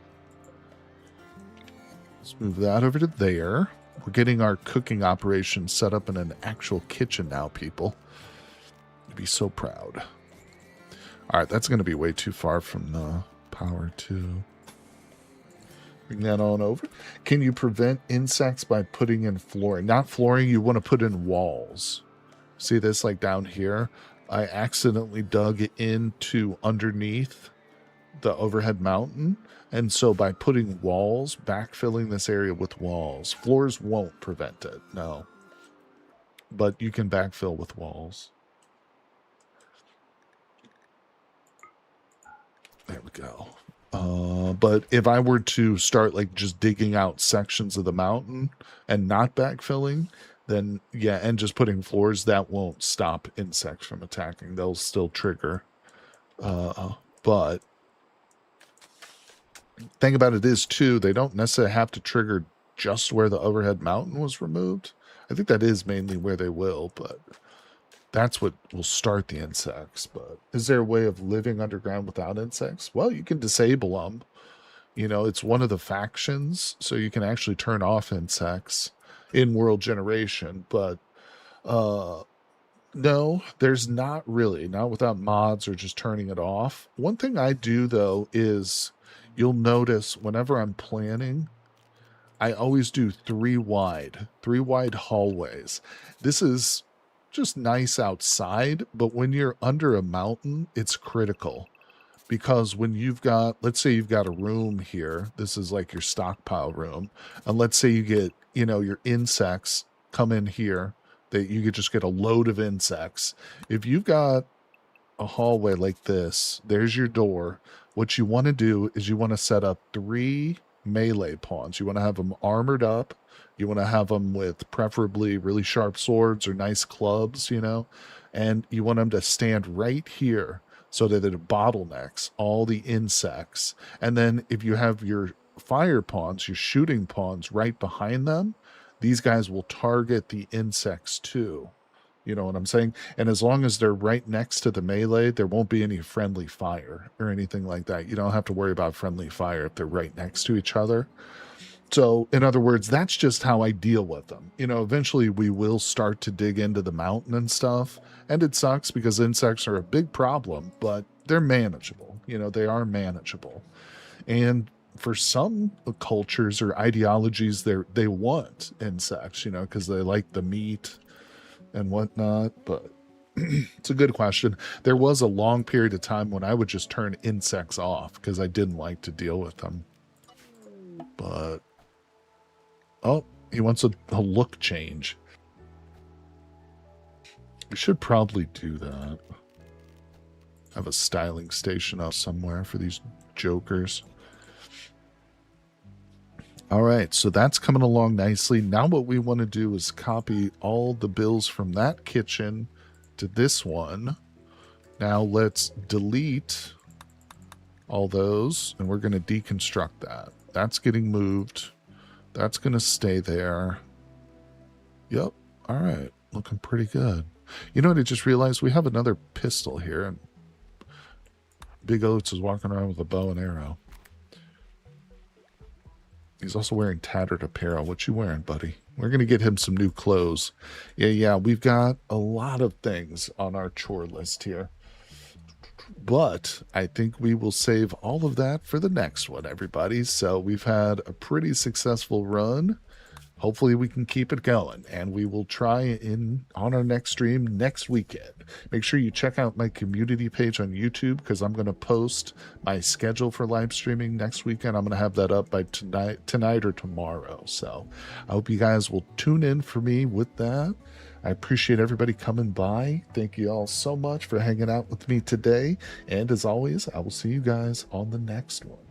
Let's move that over to there. We're getting our cooking operation set up in an actual kitchen now, people. You'd be so proud. All right, that's going to be way too far from the power too. Bring that on over. Can you prevent insects by putting in flooring? Not flooring, you want to put in walls. See this like down here? I accidentally dug into underneath the overhead mountain. And so by putting walls, backfilling this area with walls, floors won't prevent it, no. But you can backfill with walls. There we go. But if I were to start like just digging out sections of the mountain and not backfilling, then yeah, and just putting floors, that won't stop insects from attacking. They'll still trigger. But thing about it is too, they don't necessarily have to trigger just where the overhead mountain was removed. I think that is mainly where they will, but that's what will start the insects. But is there a way of living underground without insects? Well, you can disable them. You know, it's one of the factions, so you can actually turn off insects in world generation. But uh no, there's not really, not without mods or just turning it off. One thing I do though is you'll notice whenever I'm planning, I always do three wide hallways. This is just nice outside, but when you're under a mountain, it's critical because when you've got, let's say you've got a room here, this is like your stockpile room, and let's say you get, you know, your insects come in here, that you could just get a load of insects. If you've got a hallway like this, there's your door. What you want to do is you want to set up 3 melee pawns. You want to have them armored up. You want to have them with preferably really sharp swords or nice clubs, you know, and you want them to stand right here so that it bottlenecks all the insects. And then if you have your fire pawns, your shooting pawns right behind them, these guys will target the insects too. You know what I'm saying? And as long as they're right next to the melee, there won't be any friendly fire or anything like that. You don't have to worry about friendly fire if they're right next to each other. So, in other words, that's just how I deal with them. You know, eventually we will start to dig into the mountain and stuff. And it sucks because insects are a big problem, but they're manageable. You know, they are manageable. And for some cultures or ideologies, they want insects, you know, because they like the meat and whatnot. But it's a good question. There was a long period of time when I would just turn insects off because I didn't like to deal with them. But oh, he wants a look change. We should probably do that. Have a styling station up somewhere for these jokers. All right, so that's coming along nicely. Now what we want to do is copy all the bills from that kitchen to this one. Now let's delete all those, and we're going to deconstruct that. That's getting moved. That's going to stay there. Yep. All right. Looking pretty good. You know what? I just realized we have another pistol here, and Big Oats is walking around with a bow and arrow. He's also wearing tattered apparel. What you wearing, buddy? We're going to get him some new clothes. Yeah, we've got a lot of things on our chore list here. But I think we will save all of that for the next one, everybody. So we've had a pretty successful run. Hopefully we can keep it going, and we will try on our next stream next weekend. Make sure you check out my community page on YouTube because I'm going to post my schedule for live streaming next weekend. I'm going to have that up by tonight or tomorrow. So I hope you guys will tune in for me with that. I appreciate everybody coming by. Thank you all so much for hanging out with me today. And as always, I will see you guys on the next one.